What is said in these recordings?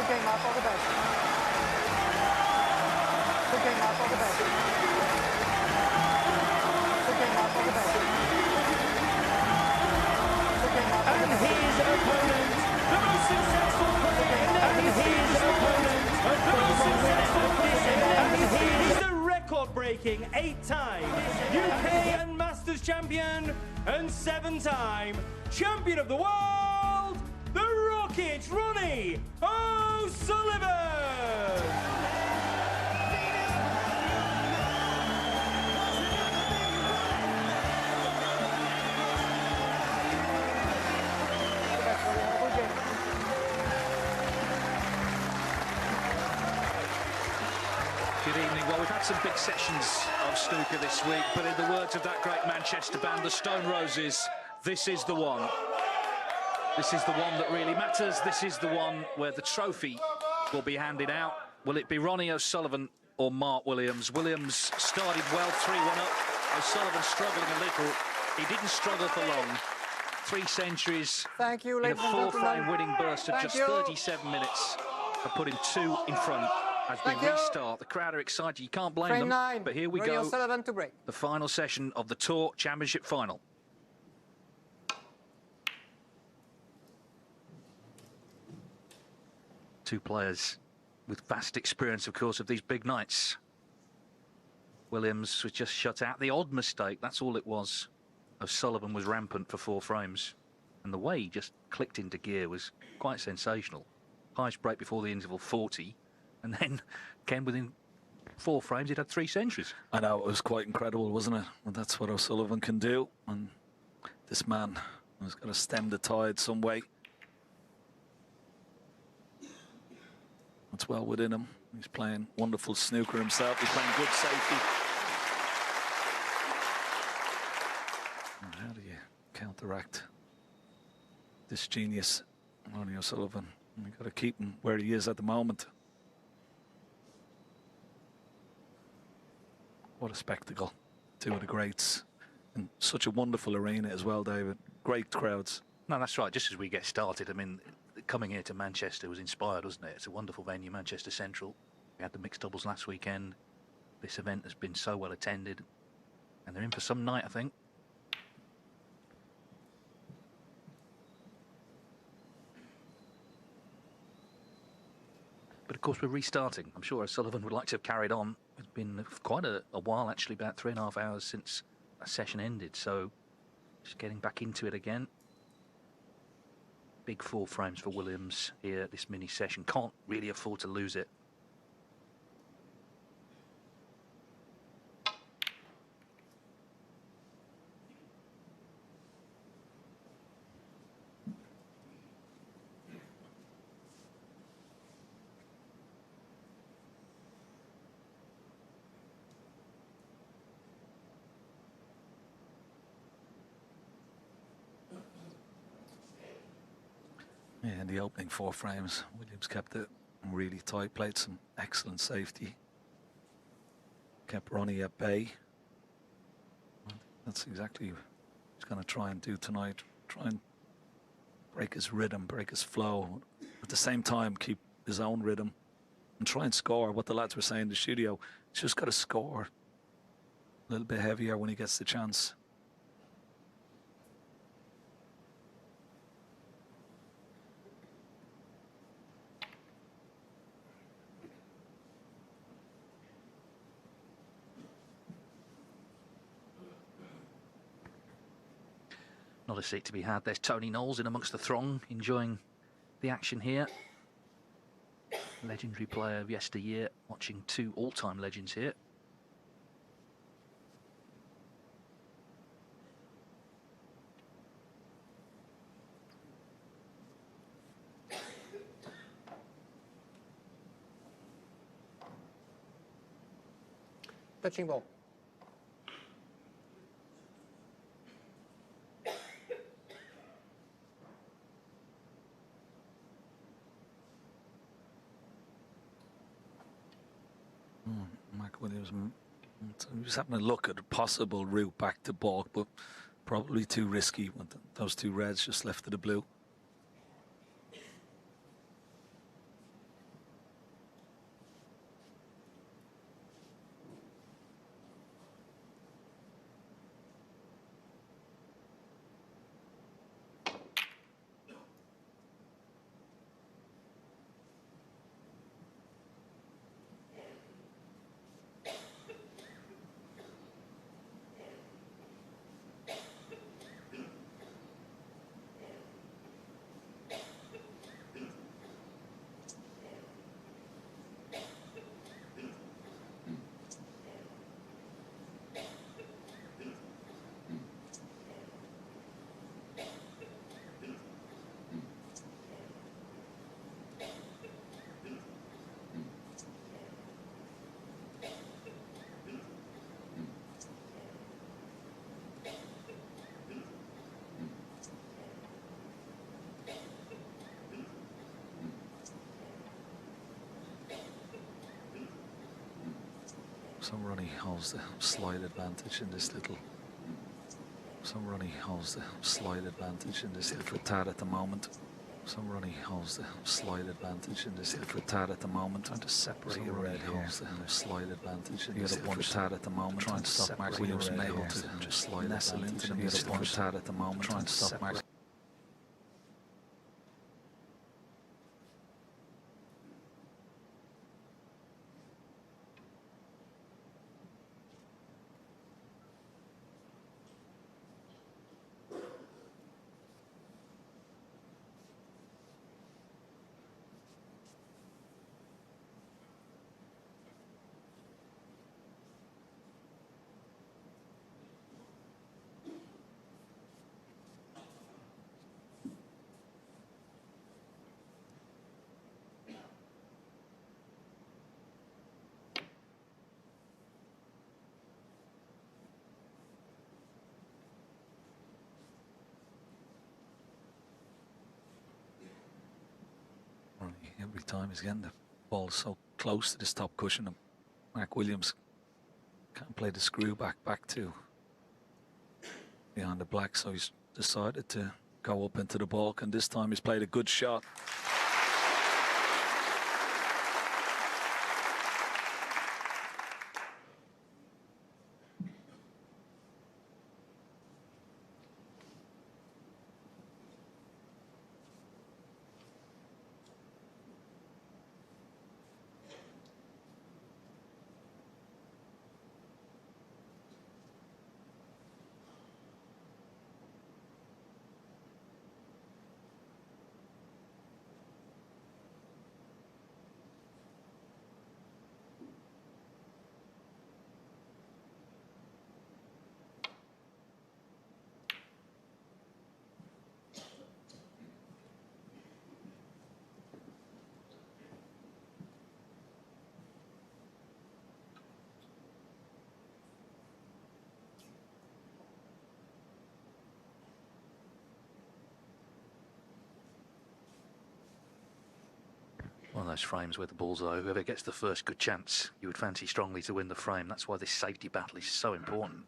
game up, all the best. Good game up, all the best. Good game up, all the best. Good game up, all the best. And here's an opponent, the most successful player in the history of the sport, the most successful player, and he's the record-breaking 8-time UK and Masters champion and 7-time champion of the world, the Rocket Ronnie O'Sullivan. Good evening. Well, we've had some big sessions of snooker this week, but in the words of that great Manchester band, the Stone Roses, this is the one. This is the one that really matters. This is the one where the trophy will be handed out. Will it be Ronnie O'Sullivan or Mark Williams? Williams started well, 3-1 up. O'Sullivan struggling a little. He didn't struggle for long. 3 centuries. Thank you, in a ladies and gentlemen. 4-frame winning burst of Thank just you. 37 minutes have put him 2 in front. As we restart, the crowd are excited. You can't blame them. 9. But here we Ronnie go. O'Sullivan to break. The final session of the Tour Championship final. Two players with vast experience, of course, of these big nights. Williams was just shut out. The odd mistake, that's all it was. O'Sullivan was rampant for 4 frames. And the way he just clicked into gear was quite sensational. Highest break before the interval, 40. And then came within 4 frames, he'd had 3 centuries. I know, it was quite incredible, wasn't it? And that's what O'Sullivan can do. And this man has got to stem the tide some way. It's well within him. He's playing wonderful snooker himself. He's playing good safety. And how do you counteract this genius, Ronnie O'Sullivan? You've got to keep him where he is at the moment. What a spectacle. 2 of the greats. And such a wonderful arena as well, David. Great crowds. No, that's right. Just as we get started, I mean, coming here to Manchester was inspired, wasn't it? It's a wonderful venue, Manchester Central. We had the mixed doubles last weekend. This event has been so well attended. And they're in for some night, I think. But of course, we're restarting. I'm sure O'Sullivan would like to have carried on. It's been quite a while, actually, about 3.5 hours since a session ended. So just getting back into it again. Big 4 frames for Williams here, this mini session. Can't really afford to lose it. Yeah, in the opening 4 frames, Williams kept it really tight, played some excellent safety. Kept Ronnie at bay. That's exactly what he's going to try and do tonight. Try and break his rhythm, break his flow. At the same time, keep his own rhythm and try and score. What the lads were saying in the studio, he's just got to score a little bit heavier when he gets the chance. Not a seat to be had. There's Tony Knowles in amongst the throng, enjoying the action here. Legendary player of yesteryear, watching 2 all-time legends here. Touching ball. Mark Williams, so he was having a look at a possible route back to balk, but probably too risky with those 2 reds just left to the blue. So Ronnie holds the slight advantage in this little. So Ronnie holds the slight advantage in this little tad at the moment. So Ronnie holds the slight advantage in this little tad at the moment. Trying to separate your red here. Holds the slight advantage in this little tad at the moment. Trying to stop Mark Williams from able to just slide nestle into the little tad at the moment. Trying to stop Mark. Every time he's getting the ball so close to this top cushion, and Mark Williams can't play the screw back to behind the black, so he's decided to go up into the balk, and this time he's played a good shot. One of those frames where the ball's low, whoever gets the first good chance, you would fancy strongly to win the frame. That's why this safety battle is so important.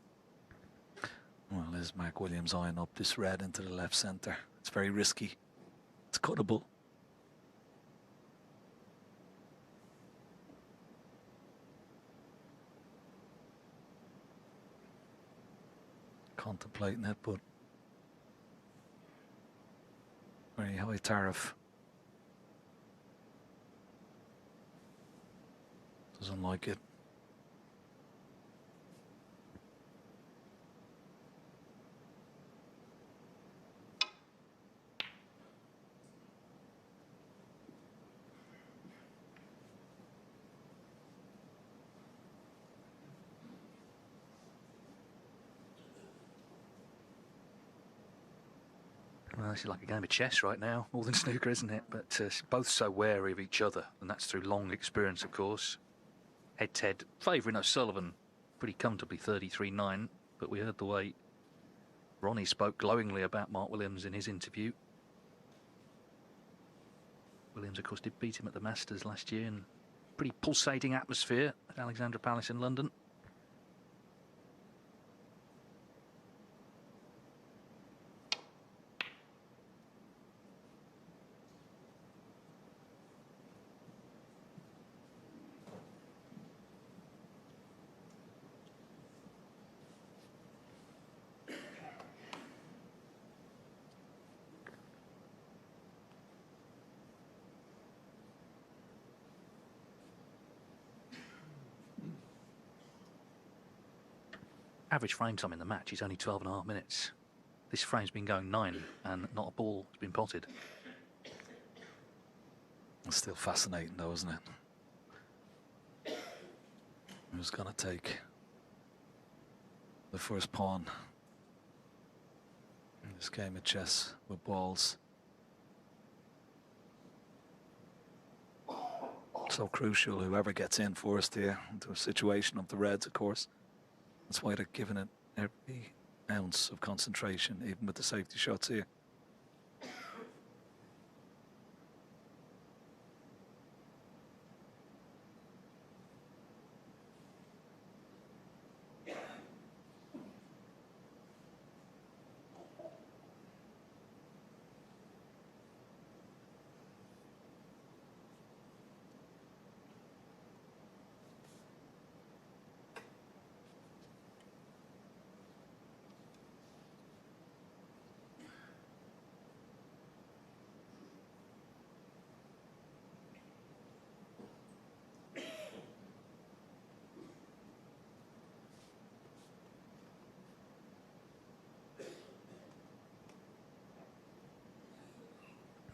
Well, there's Mark Williams eyeing up this red into the left centre. It's very risky. It's cuttable. Contemplating it, but very high tariff. Doesn't like it. Well, this is like a game of chess right now, more than snooker, isn't it? But both so wary of each other, and that's through long experience, of course. Head-to-head, favouring O'Sullivan pretty comfortably, 33-9. But we heard the way Ronnie spoke glowingly about Mark Williams in his interview. Williams, of course, did beat him at the Masters last year in pretty pulsating atmosphere at Alexandra Palace in London. Average frame time in the match is only 12.5 minutes. This frame's been going 9 and not a ball has been potted. It's still fascinating though, isn't it? Who's gonna take the first pawn in this game of chess with balls? So crucial, whoever gets in first here into a situation of the reds, of course. That's why they're giving it every ounce of concentration, even with the safety shots here.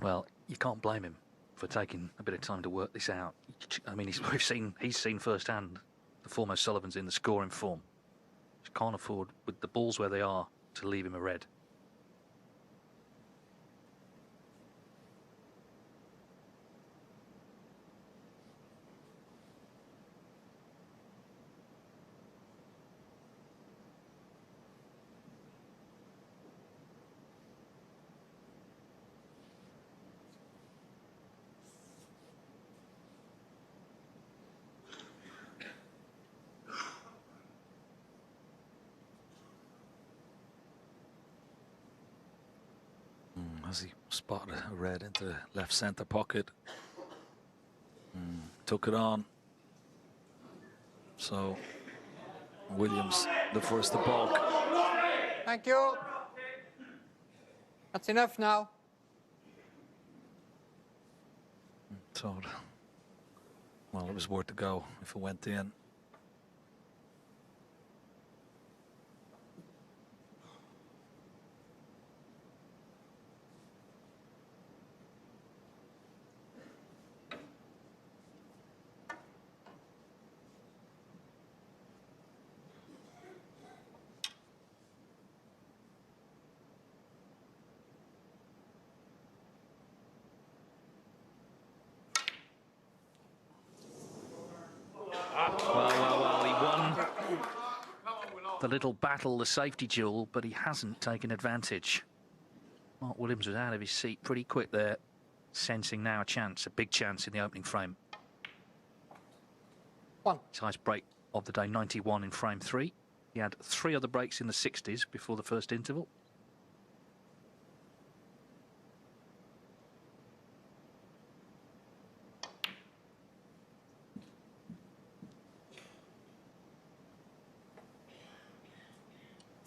Well, you can't blame him for taking a bit of time to work this out. I mean, he's seen firsthand the foremost Sullivan's in the scoring form. He can't afford, with the balls where they are, to leave him a red. As he spotted a red into the left centre pocket, took it on. So Williams, the first to balk. Thank you. That's enough now. So, well, it was worth to go if it went in. Well, he won the little battle, the safety duel, but he hasn't taken advantage. Mark Williams was out of his seat pretty quick there, sensing now a chance, a big chance in the opening frame. 1. His highest break of the day, 91 in frame 3. He had 3 other breaks in the 60s before the first interval.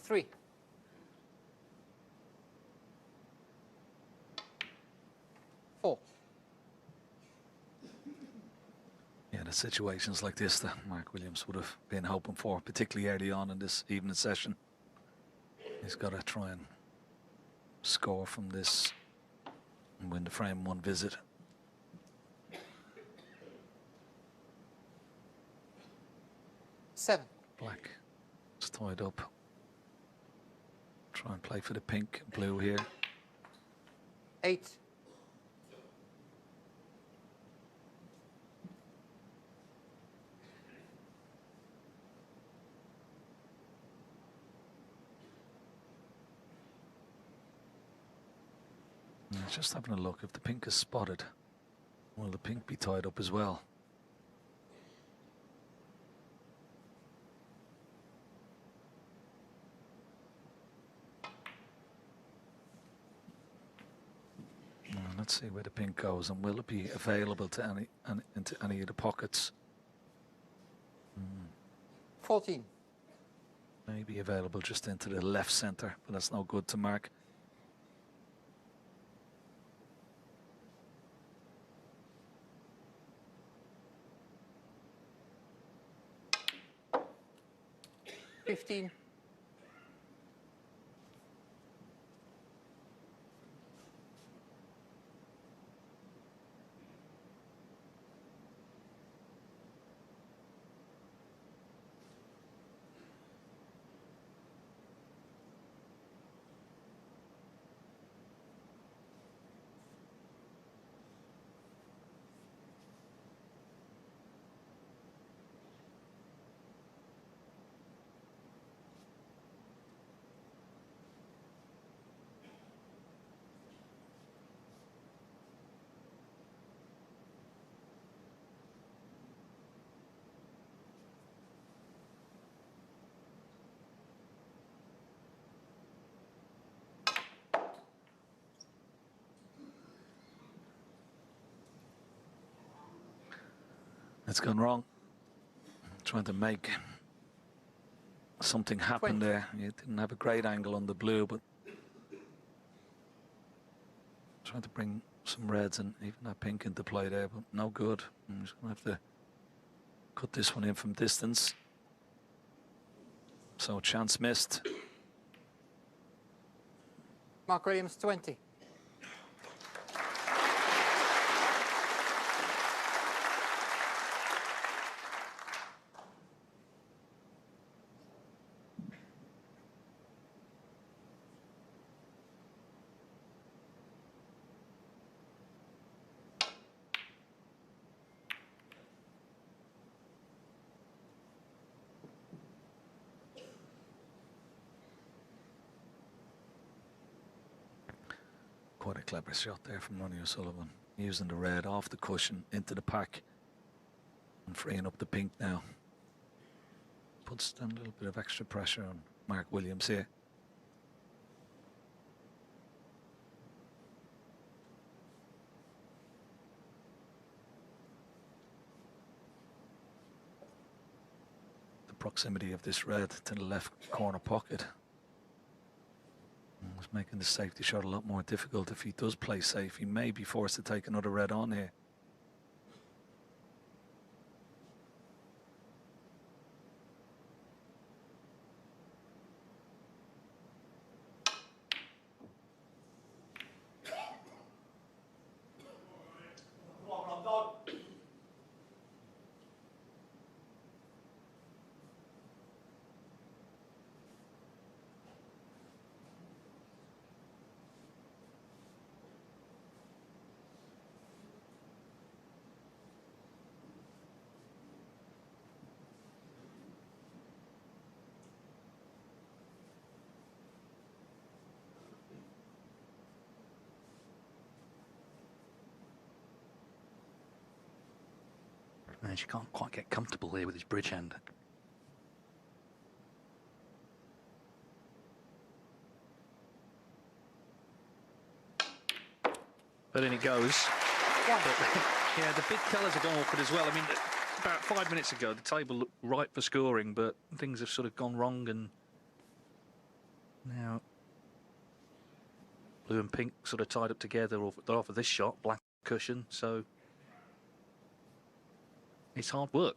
Three. 4. Yeah, the situations like this that Mark Williams would have been hoping for, particularly early on in this evening session. He's got to try and score from this and win the frame one visit. Seven. Black is tied up. Try and play for the pink and blue here. 8. Just having a look, if the pink is spotted, will the pink be tied up as well? Let's see where the pink goes, and will it be available to into any of the pockets? 14. Maybe available just into the left centre, but that's no good to Mark. $15. It's gone wrong. Trying to make something happen 20. there. You didn't have a great angle on the blue, but trying to bring some reds and even that pink into play there, but no good. I'm just going to have to cut this one in from distance. So chance missed. Mark Williams, 20. quite a clever shot there from Ronnie O'Sullivan, using the red off the cushion into the pack and freeing up the pink now. Puts a little bit of extra pressure on Mark Williams here. The proximity of this red to the left corner pocket was making the safety shot a lot more difficult. If he does play safe, he may be forced to take another red on here. Man, she can't quite get comfortable here with his bridge hand. But in it goes. But, yeah, the big colours are gone awkward as well. I mean, about 5 minutes ago, the table looked right for scoring, but things have sort of gone wrong, and now blue and pink sort of tied up together off of this shot, black cushion, so it's hard work.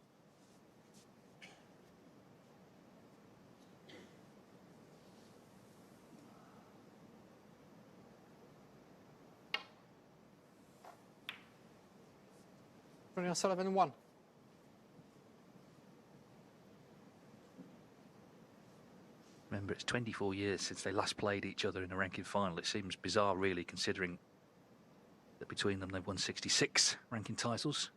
Ronnie O'Sullivan 1. Remember, it's 24 years since they last played each other in a ranking final. It seems bizarre, really, considering that between them they've won 66 ranking titles.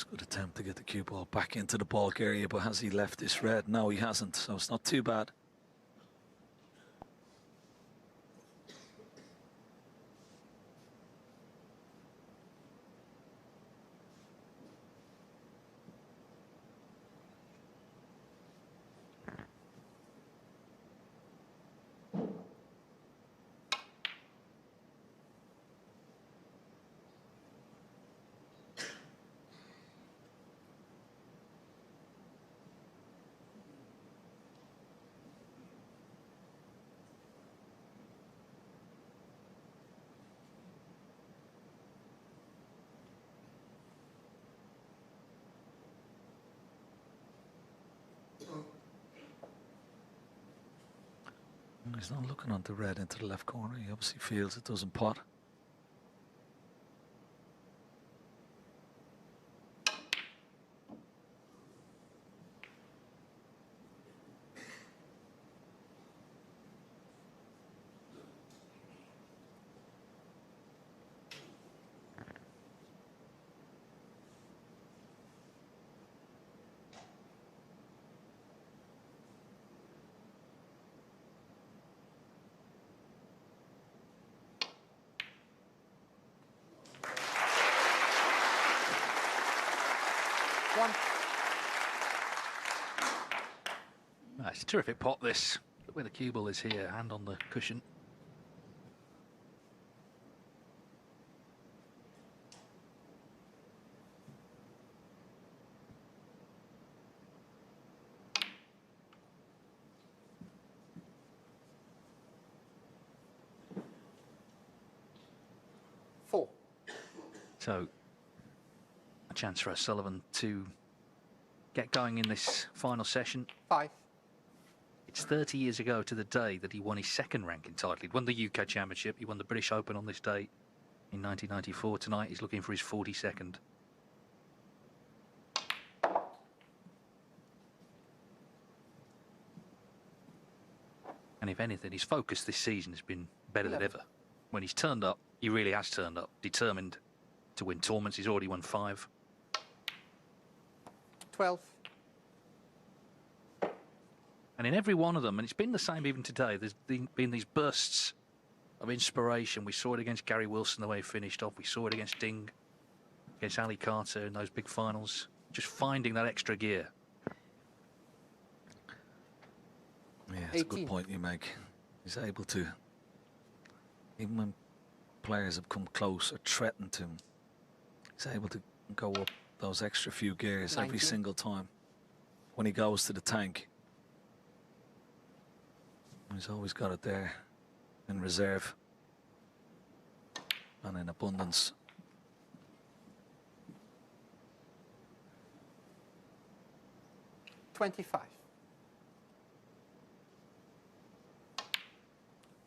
Good attempt to get the cue ball back into the bulk area, but has he left this red? No, he hasn't, so it's not too bad. He's not looking on the red into the left corner. He obviously feels it doesn't pot. It's a terrific pot, this. Look where the cue ball is here, hand on the cushion. So, a chance for O'Sullivan to get going in this final session. 5. It's 30 years ago to the day that he won his second ranking title. He won the UK Championship, he won the British Open on this date in 1994. Tonight he's looking for his 42nd. And if anything, his focus this season has been better than ever. When he's turned up, he really has turned up, determined to win tournaments. He's already won 5. 12. And in every one of them, and it's been the same even today, there's been these bursts of inspiration. We saw it against Gary Wilson, the way he finished off. We saw it against Ding, against Ali Carter in those big finals. Just finding that extra gear. Yeah, it's 18. a good point you make. He's able to, even when players have come close or threatened him, he's able to go up those extra few gears 19. every single time. When he goes to the tank, he's always got it there in reserve and in abundance. $25.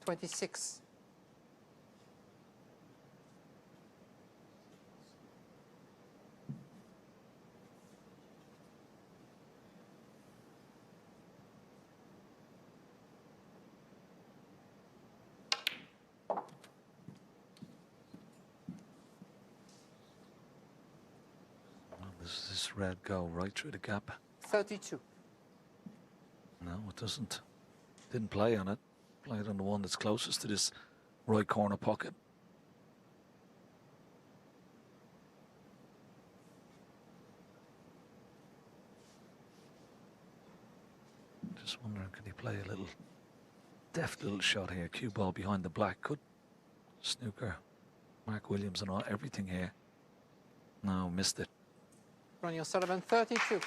26. Does this red go right through the gap? 32. No, it doesn't. Didn't play on it. Played on the one that's closest to this right corner pocket. Just wondering, could he play a little deft little shot here? Cue ball behind the black. Could snooker Mark Williams and all everything here. No, missed it. Ronnie O'Sullivan, 32.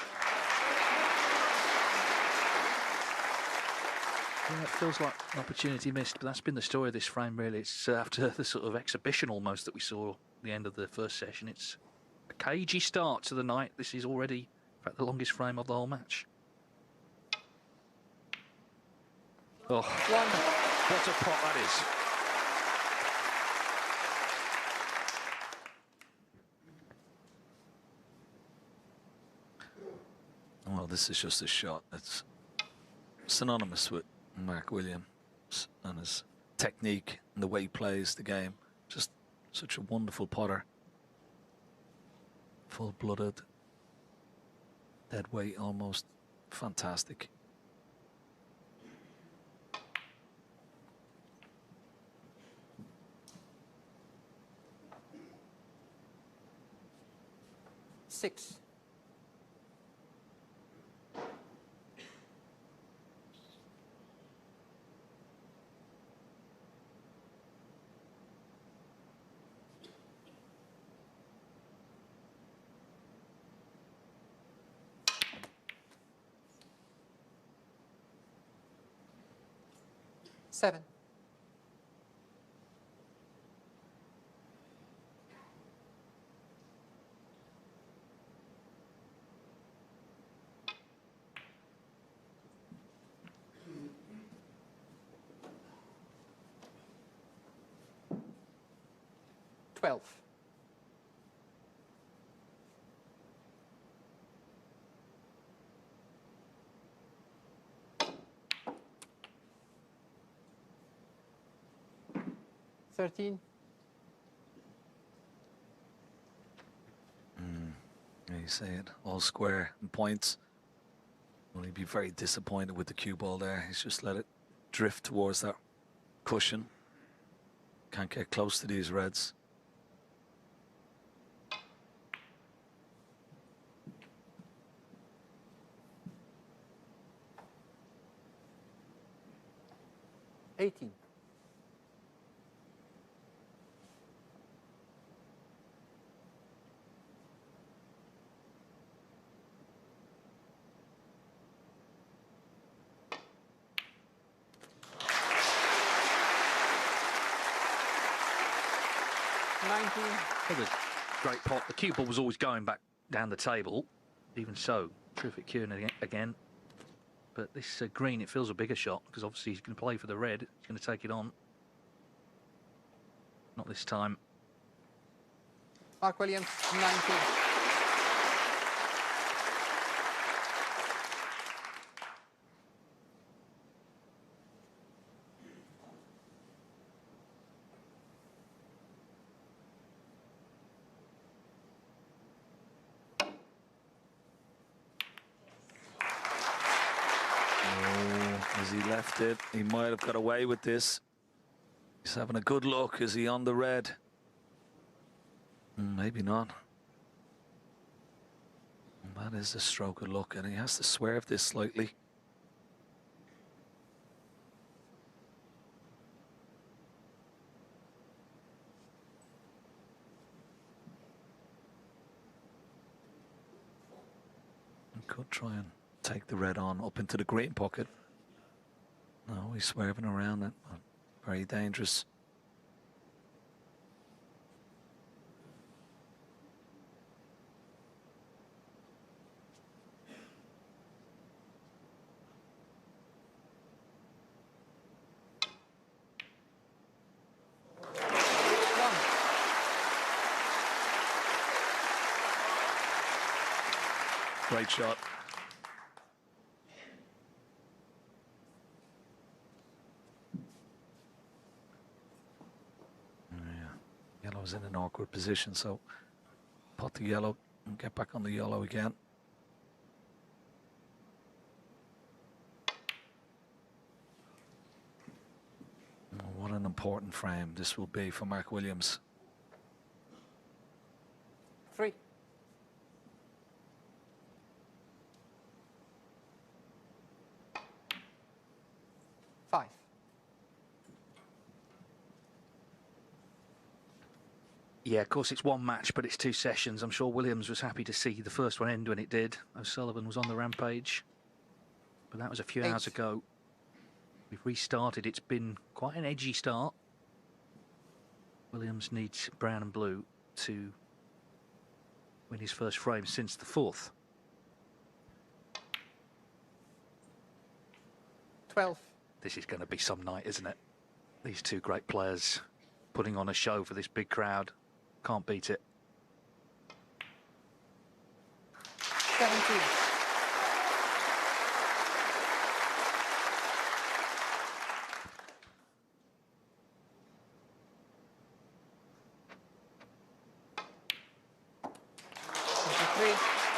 Yeah, it feels like an opportunity missed, but that's been the story of this frame, really. It's after the sort of exhibition almost that we saw at the end of the first session. It's a cagey start to the night. This is already, in fact, the longest frame of the whole match. Oh, what a pot that is. Well, this is just a shot that's synonymous with Mark Williams and his technique and the way he plays the game. Just such a wonderful putter. Full-blooded, dead weight almost. Fantastic. Six. Seven. $12. $13. Yeah, you say it, all square and points. Will he be very disappointed with the cue ball there? He's just let it drift towards that cushion. Can't get close to these reds. $18. Another great pot. The cue ball was always going back down the table. Even so, terrific cue again. But this green, it feels a bigger shot because obviously he's going to play for the red. He's going to take it on. Not this time. Mark Williams, 19. As he left it, he might have got away with this. He's having a good look. Is he on the red? Maybe not. That is a stroke of luck, and he has to swerve this slightly. He could try and take the red on up into the green pocket. No, he's swerving around it. Very dangerous. Great shot. Yellow's in an awkward position, so pot the yellow and get back on the yellow again. Oh, what an important frame this will be for Mark Williams. 3. Five. Yeah, of course it's one match, but it's 2 sessions. I'm sure Williams was happy to see the first one end when it did. O'Sullivan was on the rampage, but that was a few hours ago. We've restarted. It's been quite an edgy start. Williams needs brown and blue to win his first frame since the 4th. 12. This is going to be some night, isn't it? These two great players putting on a show for this big crowd. Can't beat it. 17.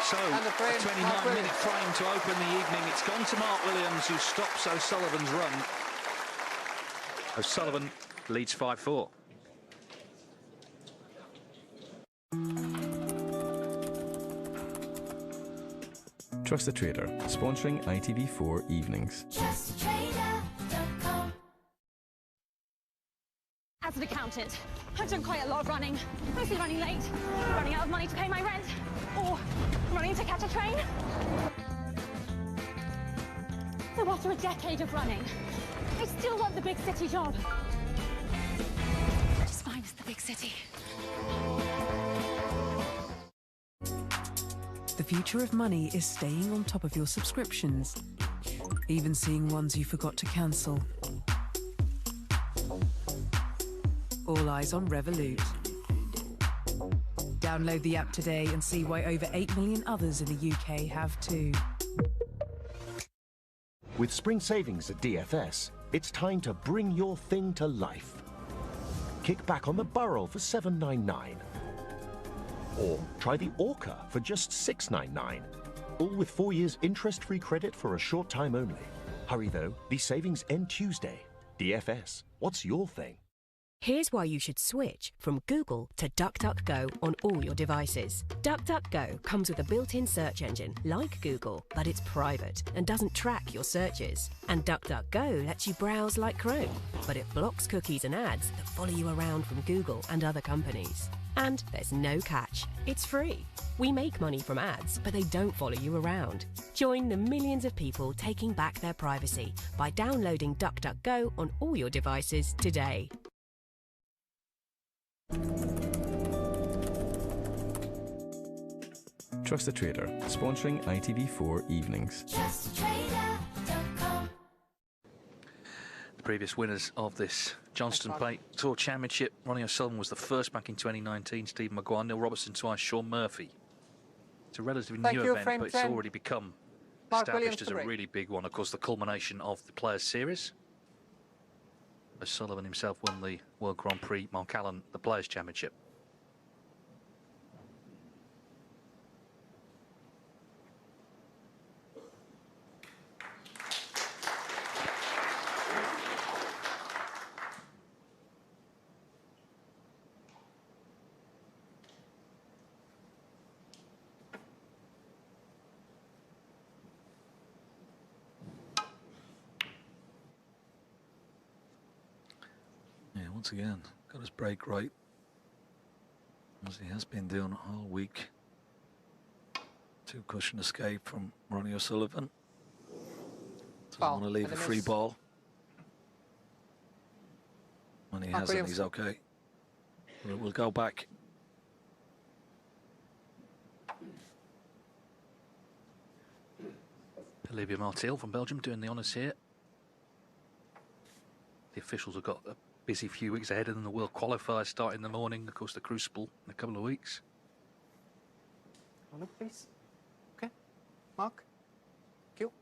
So, a 29-minute frame to open the evening. It's gone to Mark Williams, who stops O'Sullivan's run. O'Sullivan leads 5-4. Trust the Trader, sponsoring ITV4 evenings. TrustTheTrader.com. As an accountant, I've done quite a lot of running. Mostly running late, running out of money to pay my rent, or running to catch a train. So after a decade of running, I still want the big city job. Just finds the big city. The future of money is staying on top of your subscriptions, even seeing ones you forgot to cancel. All eyes on Revolut. Download the app today and see why over 8 million others in the UK have too. With Spring Savings at DFS, it's time to bring your thing to life. Kick back on the Burrell for $7.99. Or try the Orca for just $6.99. All with 4 years interest-free credit for a short time only. Hurry though, these savings end Tuesday. DFS, what's your thing? Here's why you should switch from Google to DuckDuckGo on all your devices. DuckDuckGo comes with a built-in search engine like Google, but it's private and doesn't track your searches. And DuckDuckGo lets you browse like Chrome, but it blocks cookies and ads that follow you around from Google and other companies. And there's no catch. It's free. We make money from ads, but they don't follow you around. Join the millions of people taking back their privacy by downloading DuckDuckGo on all your devices today. Trust the Trader, sponsoring ITV4 evenings. TrustTheTrader.com. previous winners of this Johnston Plate Tour Championship. Ronnie O'Sullivan was the first back in 2019. Stephen Maguire, Neil Robertson twice, Sean Murphy. It's a relatively new event, but it's already become established as a really big one. Of course, the culmination of the Players' Series. O'Sullivan himself won the World Grand Prix, Mark Allen the Players' Championship. Once again, got his break right, as he has been doing all week. 2-cushion escape from Ronnie O'Sullivan. Doesn't want to leave a free ball. When he hasn't, he's okay. But we'll go back. Olivia Martial from Belgium doing the honours here. The officials have got a busy few weeks ahead of them. The World Qualifiers start in the morning. Of course, the Crucible in a couple of weeks. Look, please. Okay. Mark. Thank you.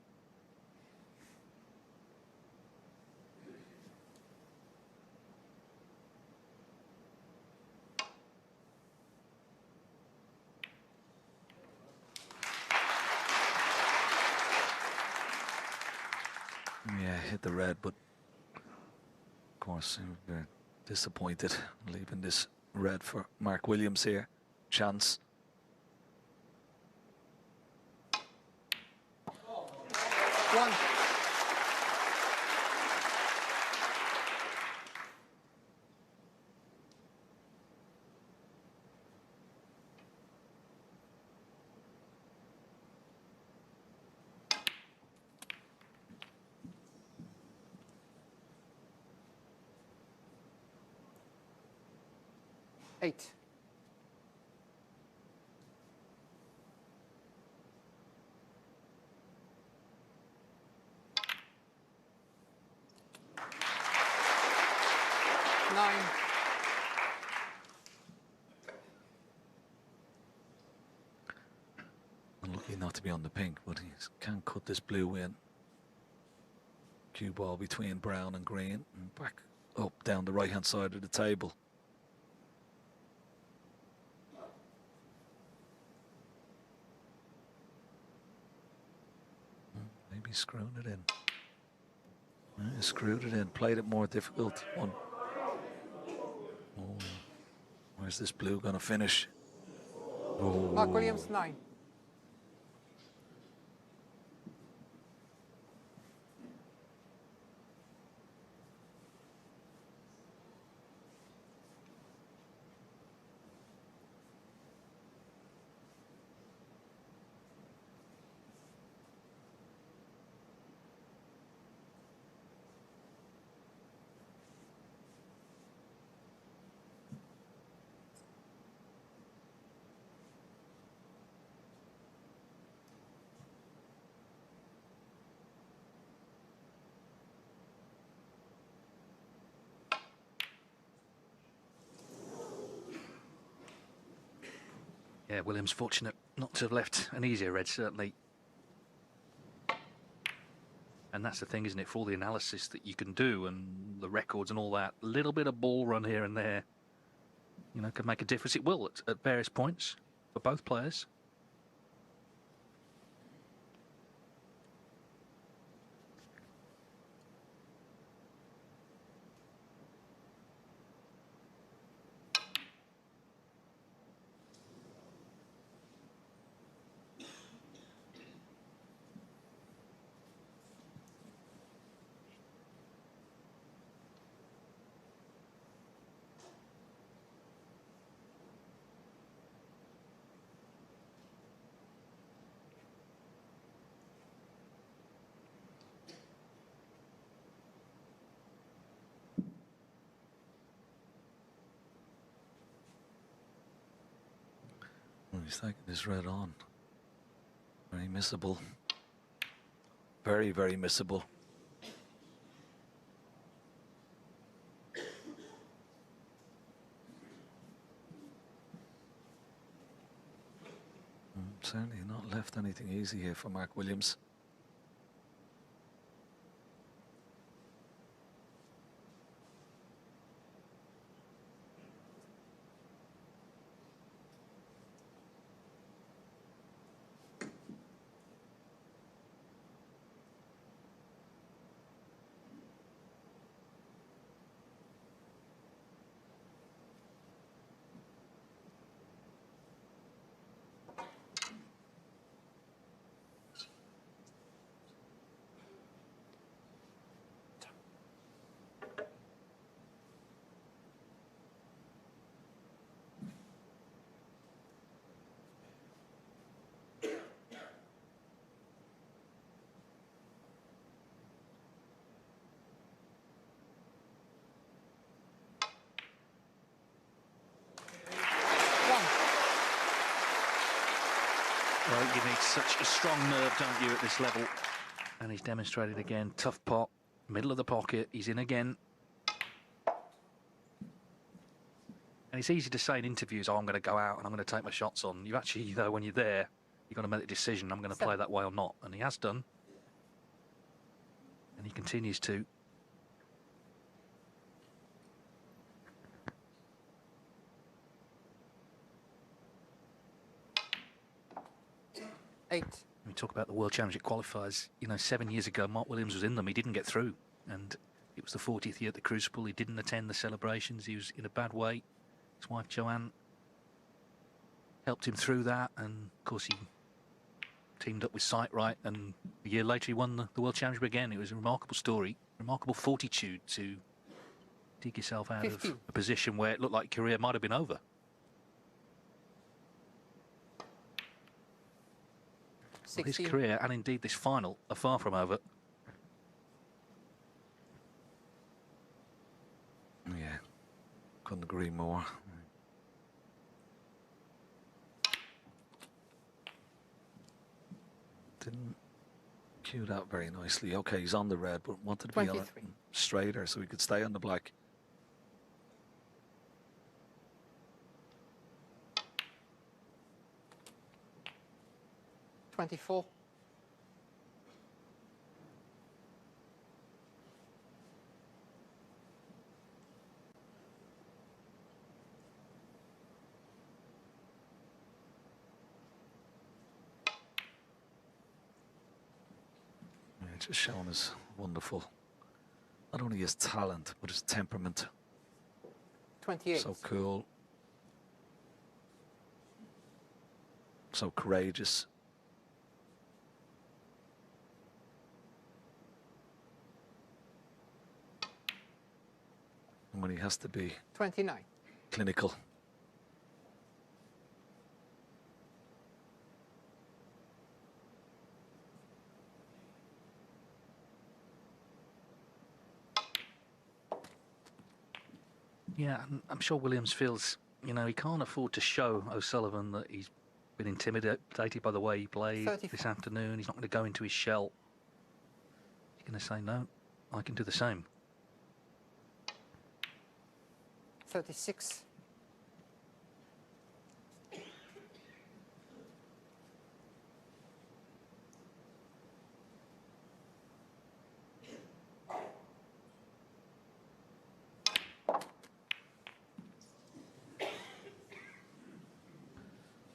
Yeah, hit the red, but of course we're disappointed leaving this red for Mark Williams here. Chance. One. Eight. Nine. Unlucky not to be on the pink, but he can cut this blue in. Cue ball between brown and green, and back up down the right hand side of the table. Maybe screwing it in. Yeah, screwed it in, played it more difficult. One. Oh, where's this blue going to finish? Oh. Mark Williams, 9. Yeah, Williams fortunate not to have left an easier red, certainly. And that's the thing, isn't it? For all the analysis that you can do and the records and all that, a little bit of ball run here and there, you know, can make a difference. It will at various points for both players. He's taking this red on. Very missable. Very, very missable. Certainly not left anything easy here for Mark Williams. Well, you need such a strong nerve, don't you, at this level? And he's demonstrated again. Tough pot, middle of the pocket. He's in again. And it's easy to say in interviews, oh, I'm going to go out and I'm going to take my shots on. You actually, though, when you're there, you've got to make the decision, I'm going to play that way or not. And he has done. And he continues to. We talk about the World Championship qualifiers. You know, 7 years ago, Mark Williams was in them. He didn't get through. And it was the 40th year at the Crucible. He didn't attend the celebrations. He was in a bad way. His wife, Joanne, helped him through that. And, of course, he teamed up with Sightright. And a year later, he won the World Championship again. It was a remarkable story. Remarkable fortitude to dig yourself out of a position where it looked like career might have been over. Well, his career and indeed this final are far from over. Yeah, couldn't agree more. Didn't cue that very nicely. Okay, he's on the red, but wanted to be on it straighter so he could stay on the black. $24. Yeah, just showing his wonderful, not only his talent, but his temperament. 28. So cool. So courageous. And when he has to be 29. clinical. Yeah, I'm sure Williams feels, you know, he can't afford to show O'Sullivan that he's been intimidated by the way he played 35. this afternoon. He's not going to go into his shell. He's going to say, no, I can do the same. 36.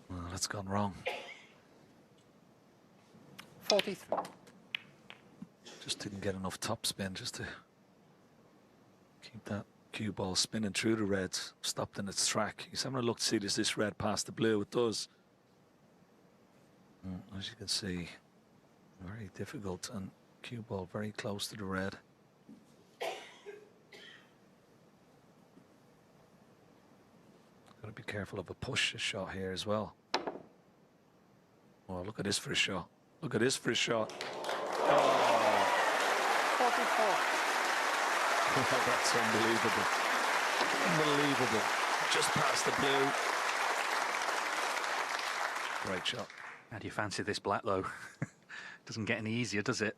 Well, that's gone wrong. 43. Just didn't get enough top spin just to keep that cue ball spinning through the reds, stopped in its track. He's having a look to see, does this red pass the blue? It does. As you can see, very difficult, and cue ball very close to the red. Got to be careful of a push shot here as well. Oh, look at this for a shot. Look at this for a shot. Oh. 44. That's unbelievable. Unbelievable. Just past the blue. Great shot. How do you fancy this black, though? Doesn't get any easier, does it?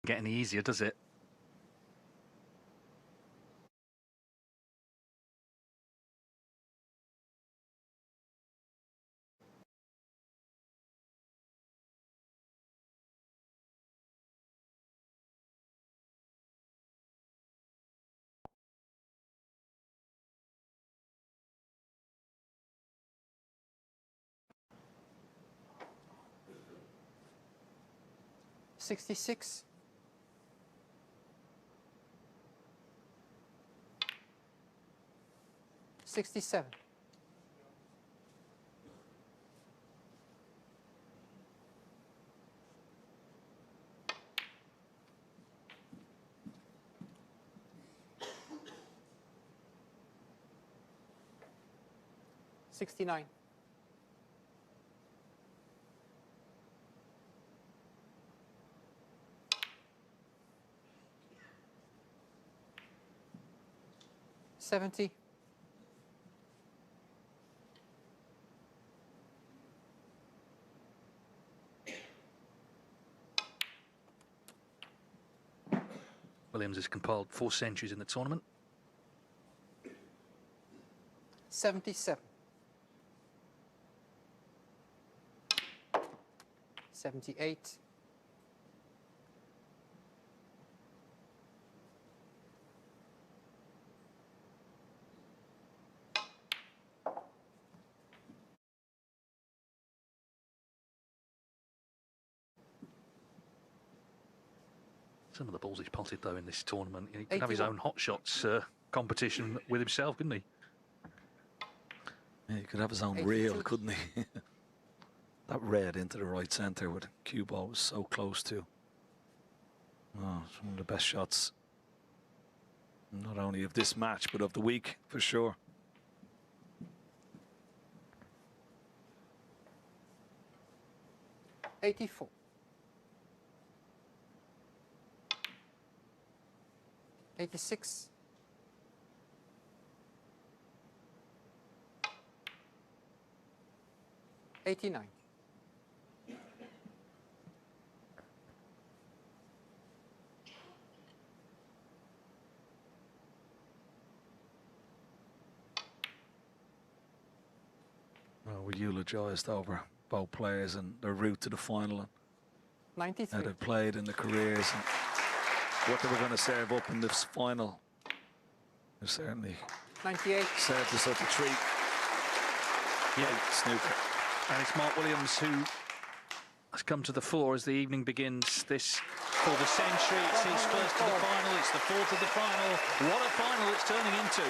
Get any easier, does it? $66. $67. $69. $70. Williams has compiled 4 centuries in the tournament. 77. 78. Some of the balls he's potted, though, in this tournament. He could have his own hot shots competition with himself, couldn't he? Yeah, he could have his own reel, couldn't he? That red into the right centre with cue ball was so close to. Oh, it's one of the best shots, not only of this match, but of the week, for sure. $84. 86. 89. Well, we eulogised over both players and their route to the final and 93. how they played in their careers and what they were going to serve up in this final. They certainly 98. served us up a treat. Yeah, snooker. And it's Mark Williams who has come to the fore as the evening begins. This for the century. It's his first to the final. It's the fourth of the final. What a final it's turning into.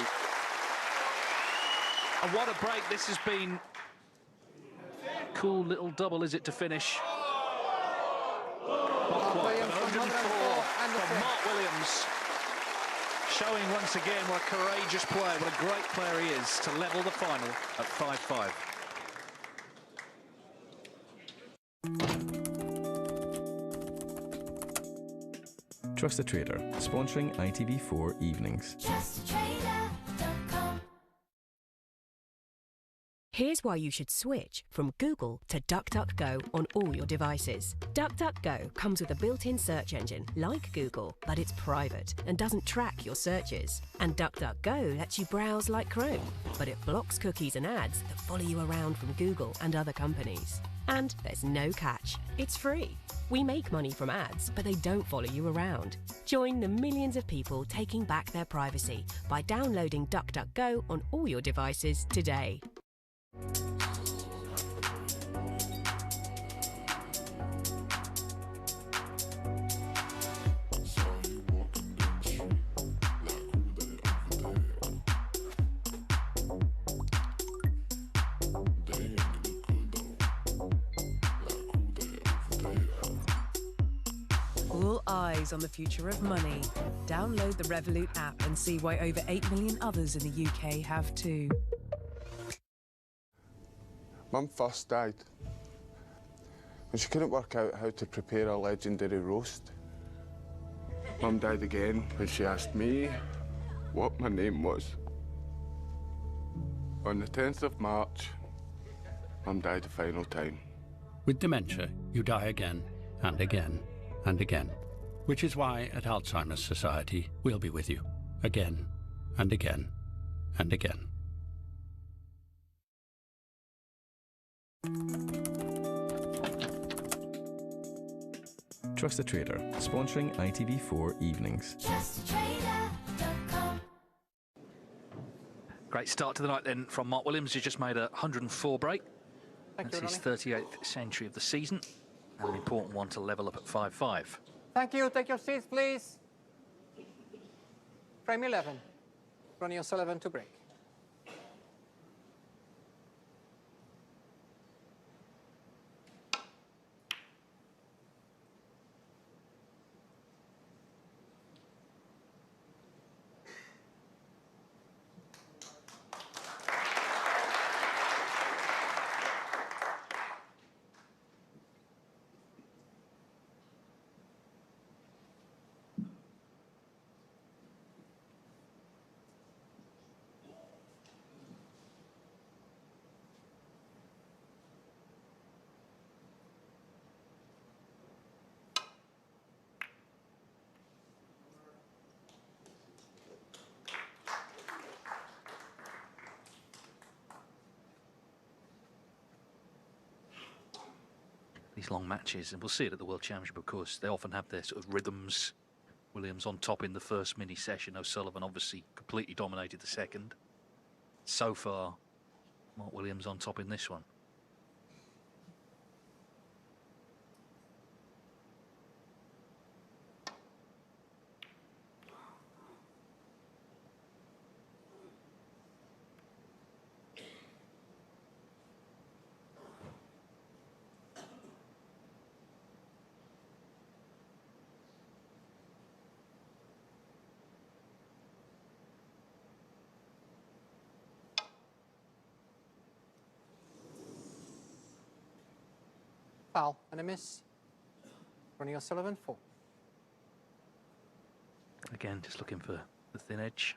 And what a break this has been. Cool little double, is it, to finish? Not quite, but 104 from Mark Williams. Showing once again what a courageous player, what a great player he is to level the final at 5-5. Trust the Trader, sponsoring ITV4 Evenings. Here's why you should switch from Google to DuckDuckGo on all your devices. DuckDuckGo comes with a built-in search engine like Google, but it's private and doesn't track your searches. And DuckDuckGo lets you browse like Chrome, but it blocks cookies and ads that follow you around from Google and other companies. And there's no catch. It's free. We make money from ads, but they don't follow you around. Join the millions of people taking back their privacy by downloading DuckDuckGo on all your devices today. All eyes on the future of money. Download the Revolut app and see why over 8 million others in the UK have too. Mum first died when she couldn't work out how to prepare a legendary roast. Mum died again when she asked me what my name was. On the 10th of March, Mum died the final time. With dementia, you die again and again and again. which is why at Alzheimer's Society we'll be with you again and again and again. Trust the Trader, sponsoring ITV4 Evenings. Great start to the night then from Mark Williams, who's just made a 104 break. That's his 38th century of the season, and an important one to level up at 5-5. Thank you. Take your seats, please. Frame 11. Ronnie O'Sullivan to break. These long matches, and we'll see it at the World Championship, of course, they often have their sort of rhythms. Williams on top in the first mini session. O'Sullivan obviously completely dominated the second. So far, Mark Williams on top in this one. Foul and a miss. Ronnie O'Sullivan, 4. Again, just looking for the thin edge.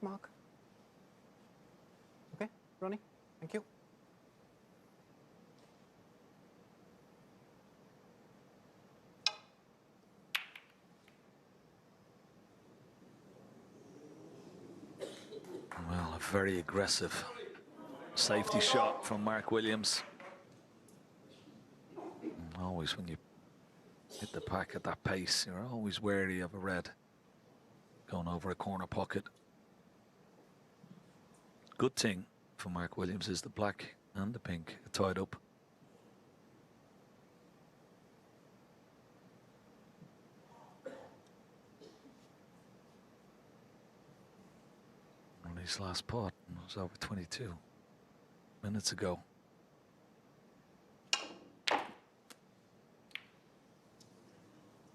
Mark. Okay, Ronnie, thank you. Well, a very aggressive safety shot from Mark Williams. And always when you hit the pack at that pace, you're always wary of a red going over a corner pocket. Good thing for Mark Williams is the black and the pink are tied up. On his last pot was over 22 minutes ago.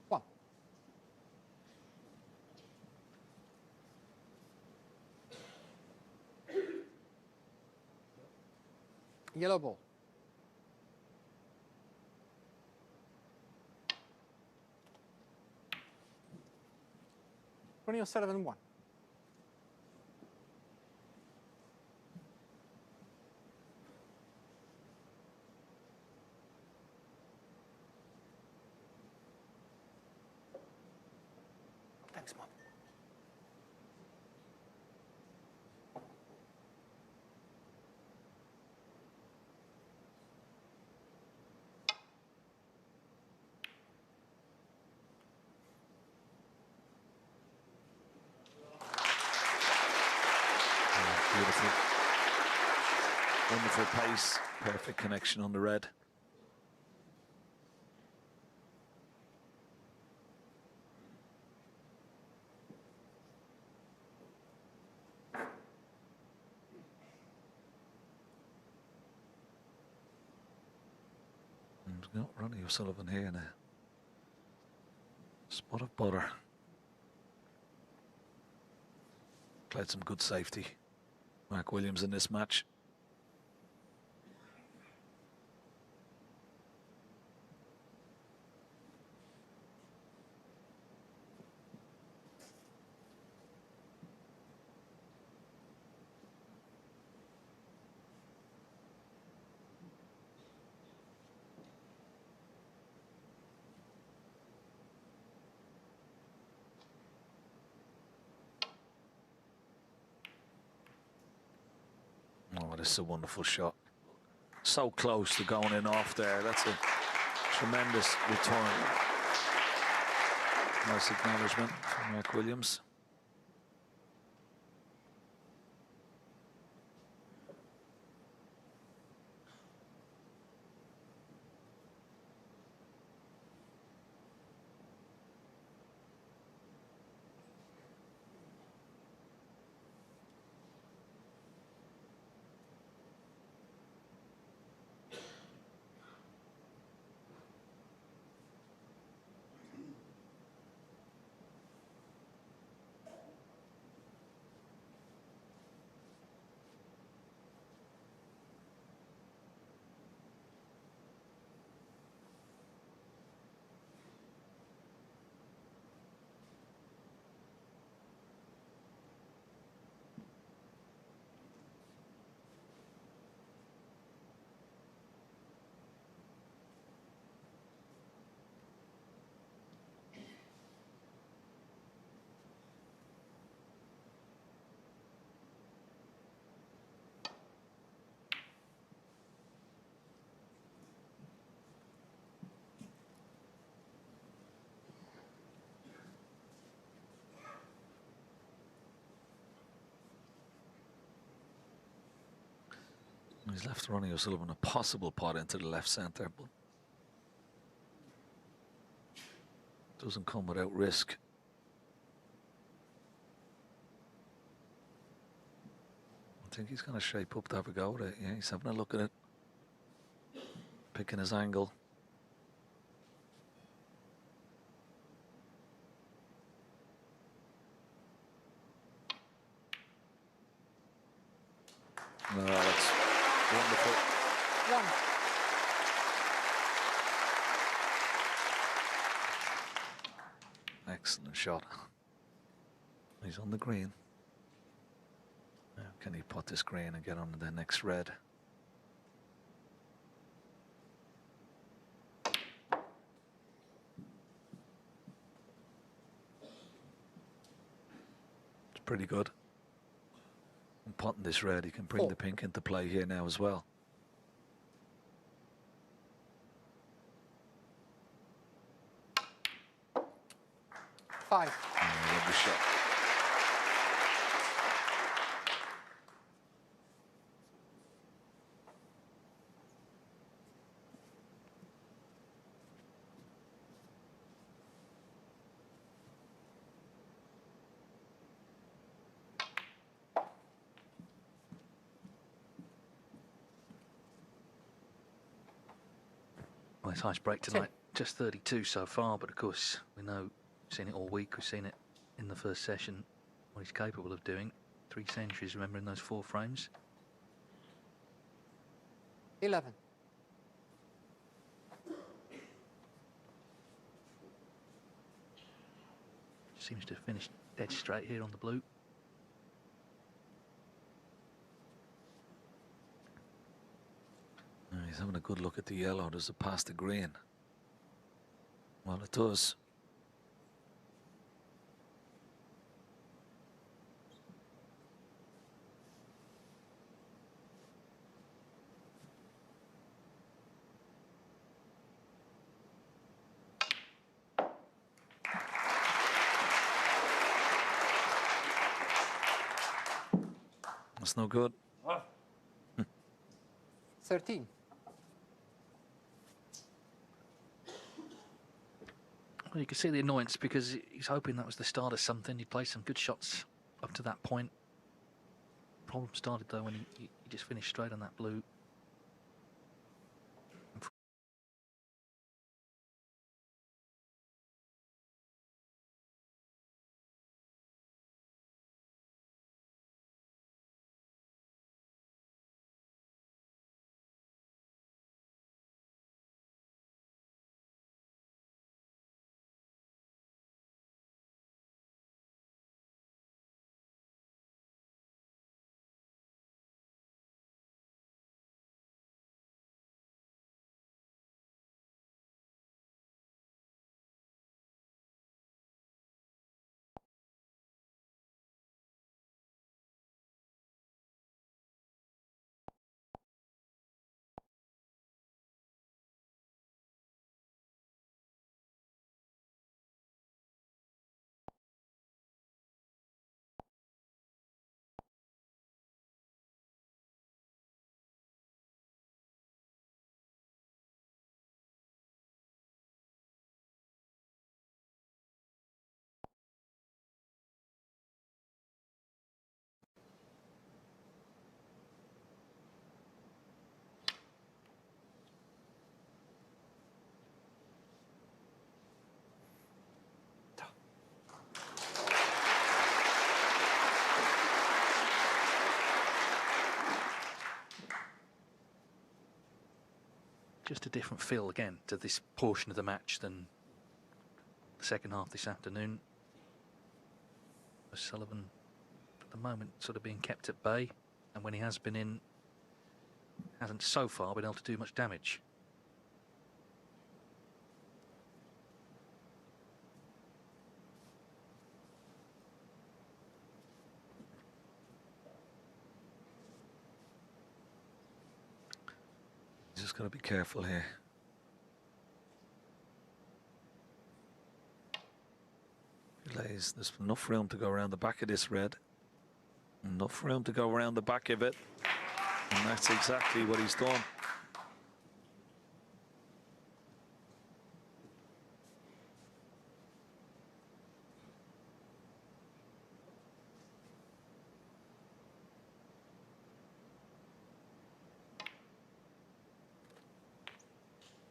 One. Yellow ball. Ronnie O'Sullivan, 1. Thanks, Mom. Beautiful. Wonderful pace, perfect connection on the red. And we've got Ronnie O'Sullivan here in a spot of butter. Played some good safety. Mark Williams in this match. this is a wonderful shot. So close to going in off there. That's a tremendous return. Nice acknowledgement from Mark Williams. He's left Ronnie O'Sullivan a possible pot into the left centre, but doesn't come without risk. I think he's going to shape up to have a go at it. Yeah, he's having a look at it, picking his angle. No, that's wonderful. One. Excellent shot. He's on the green. Now, can he putt this green and get on to the next red? It's pretty good. And putting this red, he can bring the pink into play here now as well. Five. Lovely shot. Well, it's nice break tonight. Just 32 so far, but of course we know, we've seen it all week. We've seen it in the first session, what he's capable of doing. 3 centuries, remember, in those 4 frames. 11. Seems to have finished dead straight here on the blue. He's having a good look at the yellow. Does it pass the green? Well, it does. That's no good. 13. Well, you can see the annoyance because he's hoping that was the start of something. He played some good shots up to that point. Problem started though when he just finished straight on that blue. just a different feel again to this portion of the match than the second half this afternoon. O'Sullivan, at the moment, sort of being kept at bay, and when he has been in, hasn't so far been able to do much damage. Just got to be careful here. There's enough room to go around the back of this red. Enough room to go around the back of it. And that's exactly what he's done.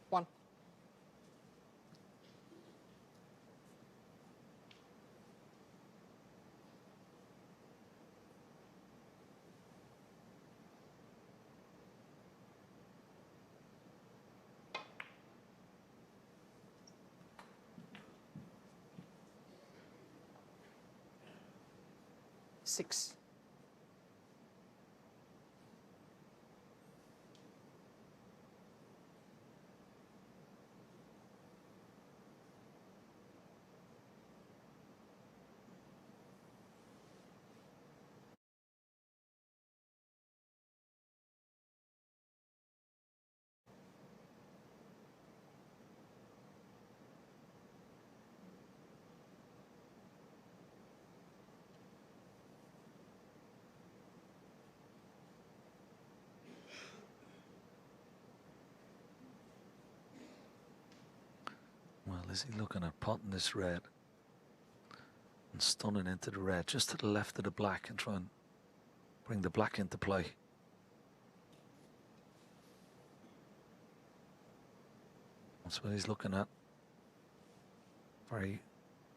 One. Six. Well, is he looking at potting this red and stunning into the red just to the left of the black and try and bring the black into play? That's what he's looking at. Very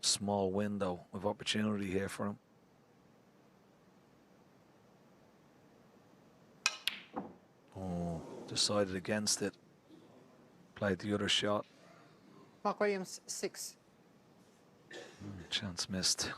small window of opportunity here for him. Oh, decided against it. Played the other shot. Mark Williams, 6. Chance missed.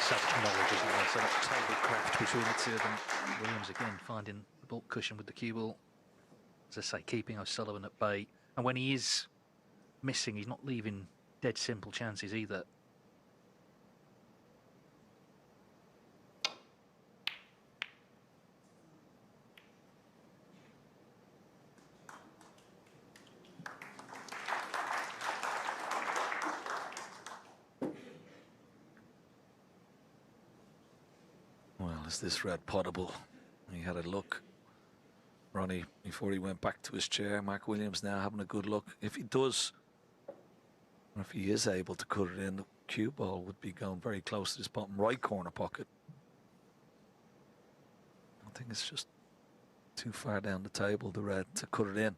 Such knowledge, isn't there? So much tablecraft between the two of them. Williams again finding the ball cushion with the cue ball. As I say, keeping O'Sullivan at bay. And when he is missing, he's not leaving dead simple chances either. Well, is this red potable? He had a look, Ronnie, before he went back to his chair. Mark Williams now having a good look. If he does If he is able to cut it in, the cue ball would be going very close to this bottom right corner pocket. I think it's just too far down the table, the red, to cut it in.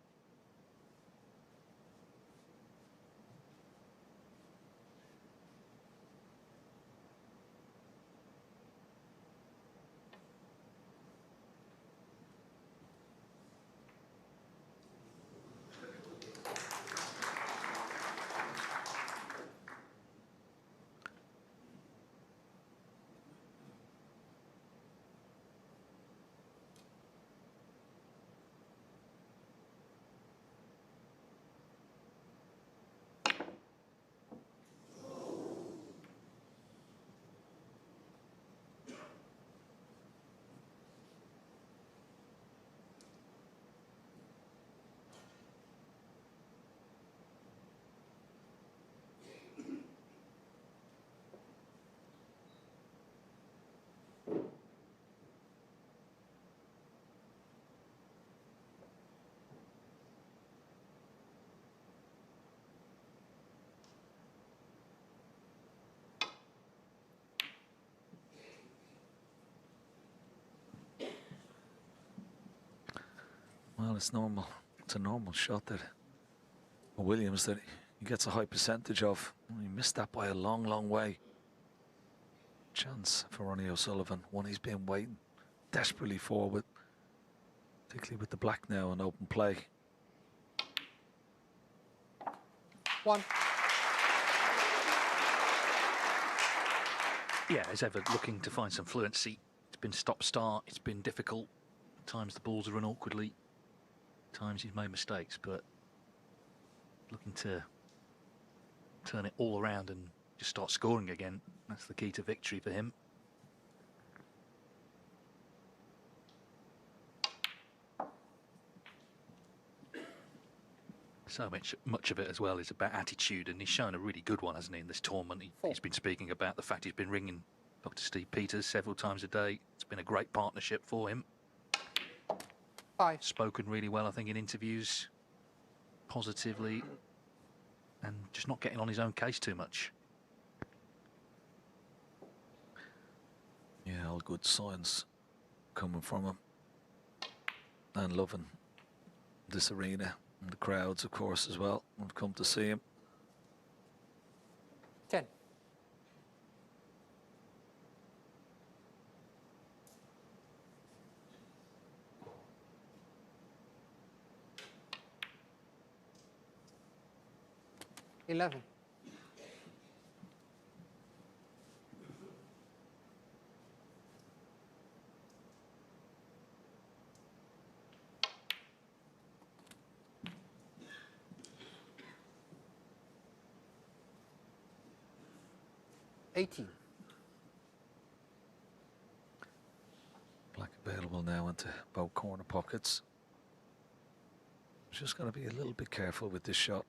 Well, it's normal. It's a normal shot that Williams that he gets a high percentage of. He missed that by a long, long way. Chance for Ronnie O'Sullivan, one he's been waiting desperately for, with particularly with the black now in open play. 1. Yeah, as ever, looking to find some fluency. It's been stop-start, it's been difficult. At times the balls have run awkwardly. At times he's made mistakes, but looking to turn it all around and just start scoring again. That's the key to victory for him. So much of it as well is about attitude, and he's shown a really good one, hasn't he, in this tournament. He's been speaking about the fact he's been ringing Dr. Steve Peters several times a day. It's been a great partnership for him. 5. Spoken really well, I think, in interviews, positively, and just not getting on his own case too much. Yeah, all good signs coming from him. And loving this arena. And the crowds, of course, as well, have come to see him. 10. $11. 18. Black available now into both corner pockets. Just got to be a little bit careful with this shot.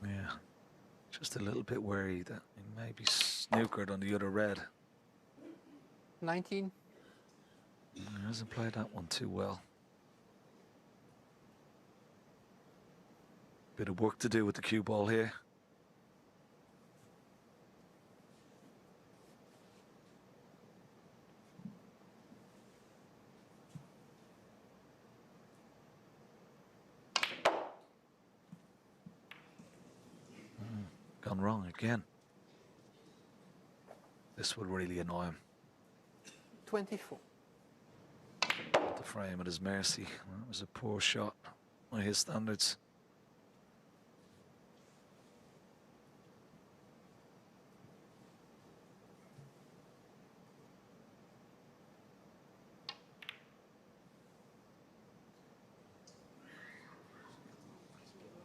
Yeah, just a little bit wary that he may be snookered on the other red. 19. He hasn't played that one too well. Bit of work to do with the cue ball here. Gone wrong again. This would really annoy him. 24. The frame at his mercy. That was a poor shot by his standards.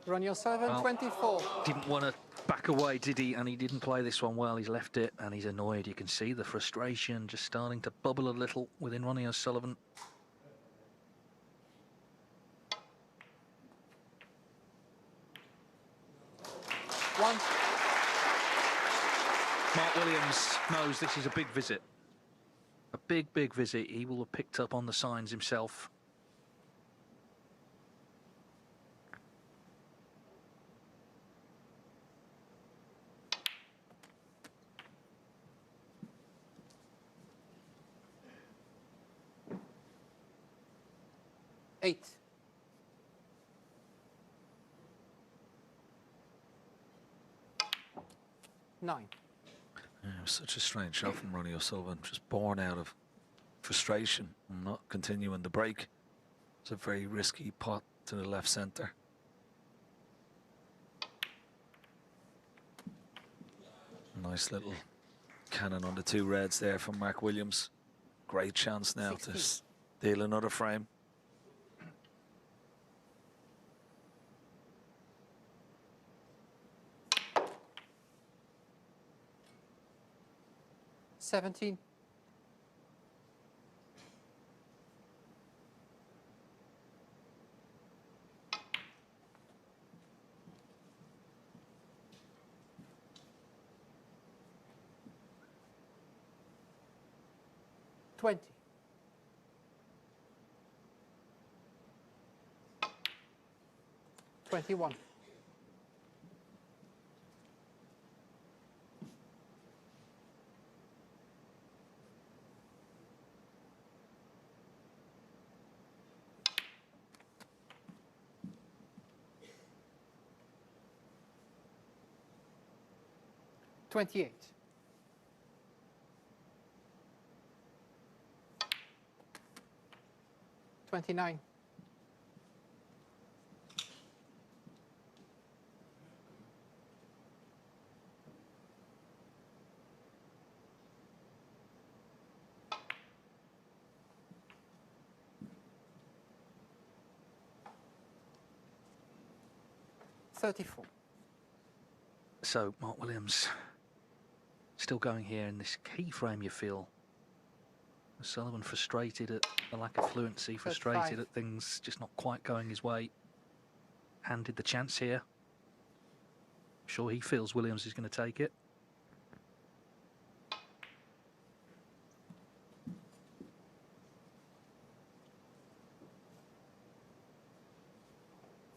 Ronnie O'Sullivan, 24. Didn't want to back away, did he? And he didn't play this one well. He's left it, and he's annoyed. You can see the frustration just starting to bubble a little within Ronnie O'Sullivan. Mark Williams knows this is a big visit. A big, big visit. He will have picked up on the signs himself. Eight. Nine. Yeah, it was such a strange shot from Ronnie O'Sullivan, just born out of frustration and not continuing the break. It's a very risky pot to the left centre. Nice little cannon on the two reds there from Mark Williams. Great chance now 16. to steal another frame. $17. $20. $21. $28. $29. $34. So, Mark Williams still going here in this key frame, you feel. Sullivan frustrated at the lack of fluency, frustrated 35. at things just not quite going his way. Handed the chance here. I'm sure he feels Williams is going to take it.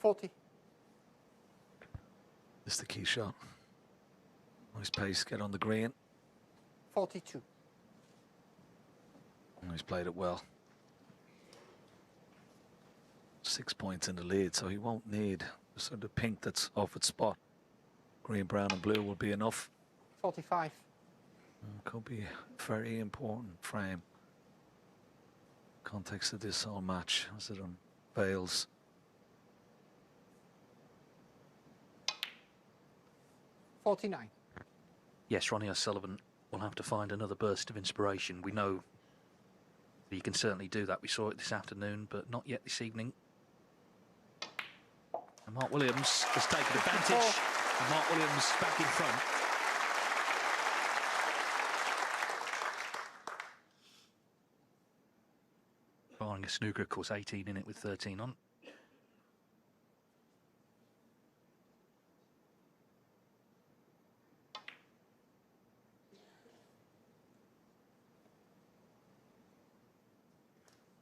$40. This is the key shot. Nice pace, get on the green. $42. And he's played it well. 6 points in the lead, so he won't need the sort of pink that's off its spot. Green, brown and blue will be enough. 45. Could be a very important frame. Context of this whole match as it unveils. $49. Yes, Ronnie O'Sullivan will have to find another burst of inspiration. We know that he can certainly do that. We saw it this afternoon, but not yet this evening. And Mark Williams has taken advantage. And Mark Williams back in front. Barring a snooker, of course, 18 in it with 13 on.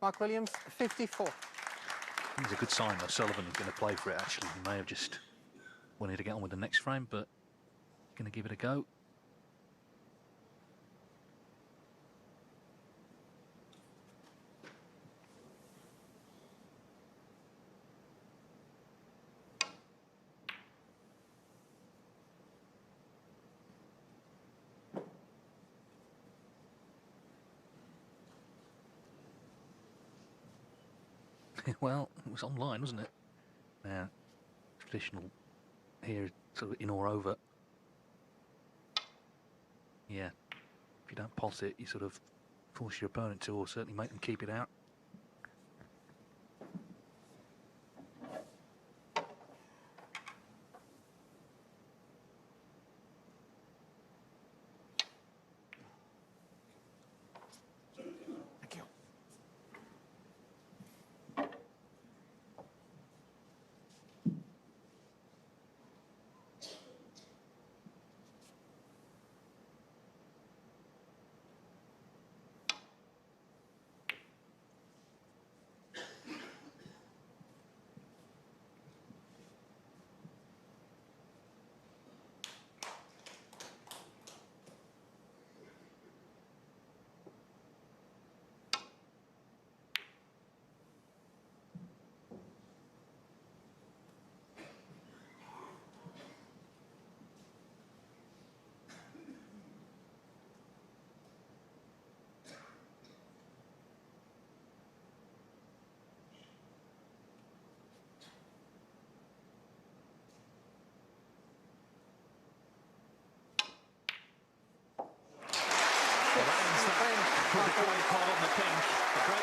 Mark Williams, 54. It's a good sign that Sullivan is going to play for it, actually. He may have just wanted to get on with the next frame, but going to give it a go. Well, it was online, wasn't it? Yeah, traditional here, sort of in or over. Yeah, if you don't pot it, you sort of force your opponent to, or certainly make them keep it out. Thank you.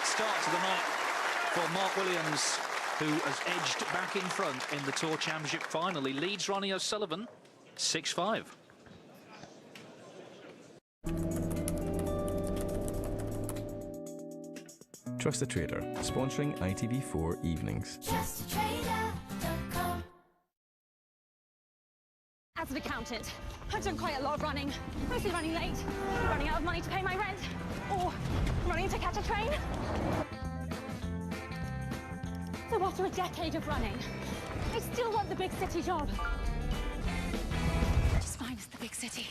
start to the night for Mark Williams, who has edged back in front in the Tour Championship final. He leads Ronnie O'Sullivan 6-5. Trust the Trader, sponsoring ITV4 Evenings. As an accountant, I've done quite a lot of running. Mostly running late, running out of money to pay my rent, or running to catch a train. So after a decade of running, I still want the big city job. Just fine as the big city.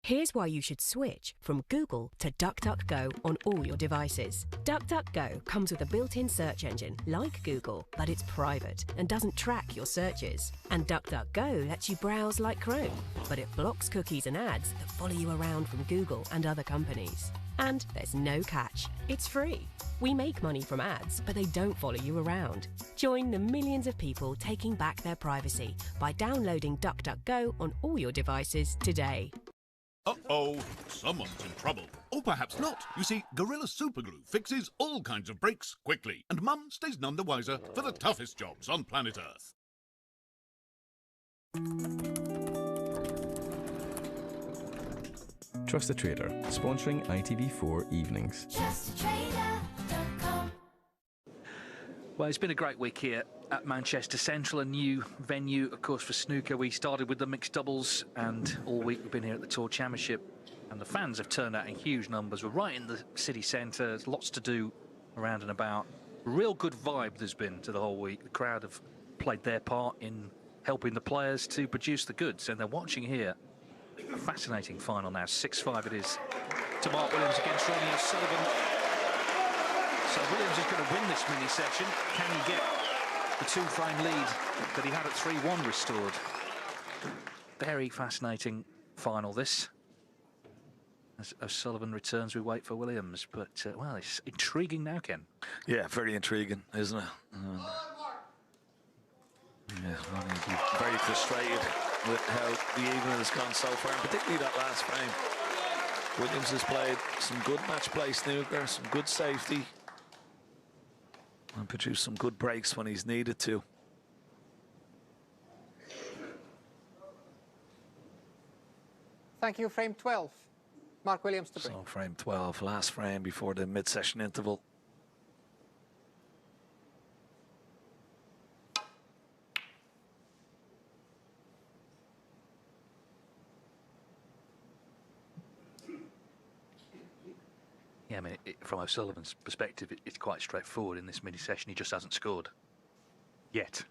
Here's why you should switch from Google to DuckDuckGo on all your devices. DuckDuckGo comes with a built-in search engine like Google, but it's private and doesn't track your searches. And DuckDuckGo lets you browse like Chrome, but it blocks cookies and ads that follow you around from Google and other companies. And there's no catch. It's free. We make money from ads, but they don't follow you around. Join the millions of people taking back their privacy by downloading DuckDuckGo on all your devices today. Uh-oh, someone's in trouble. Or perhaps not. You see, Gorilla Superglue fixes all kinds of breaks quickly, and Mum stays none the wiser for the toughest jobs on planet Earth. Trust the Trader, sponsoring ITV4 Evenings. Well, it's been a great week here at Manchester Central, a new venue, of course, for snooker. We started with the mixed doubles, and all week we've been here at the Tour Championship, and the fans have turned out in huge numbers. We're right in the city centre. There's lots to do around and about. Real good vibe there's been to the whole week. The crowd have played their part in helping the players to produce the goods, and they're watching here a fascinating final now. 6-5 it is to Mark Williams against Ronnie O'Sullivan. So Williams is going to win this mini session. Can he get the two-frame lead that he had at 3-1 restored? Very fascinating final, this. As O'Sullivan returns, we wait for Williams. But, well, it's intriguing now, Ken. Yeah, very intriguing, isn't it? Yeah, Ronnie will be very frustrated with how the evening has gone so far, and particularly that last frame. Williams has played some good match play snooker, some good safety, and produced some good breaks when he's needed to. Thank you, frame 12. Mark Williams to break. So frame 12, last frame before the mid-session interval. Yeah, I mean, from O'Sullivan's perspective, it's quite straightforward in this mini session. He just hasn't scored yet.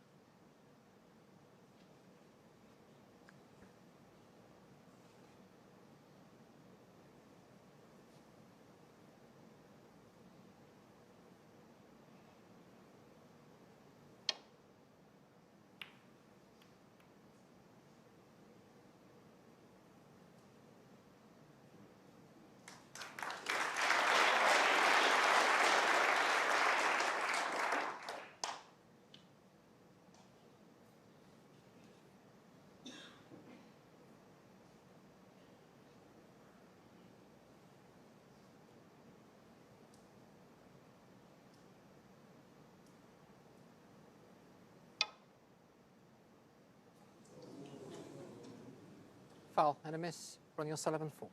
Foul and a miss. Ronnie O'Sullivan 4.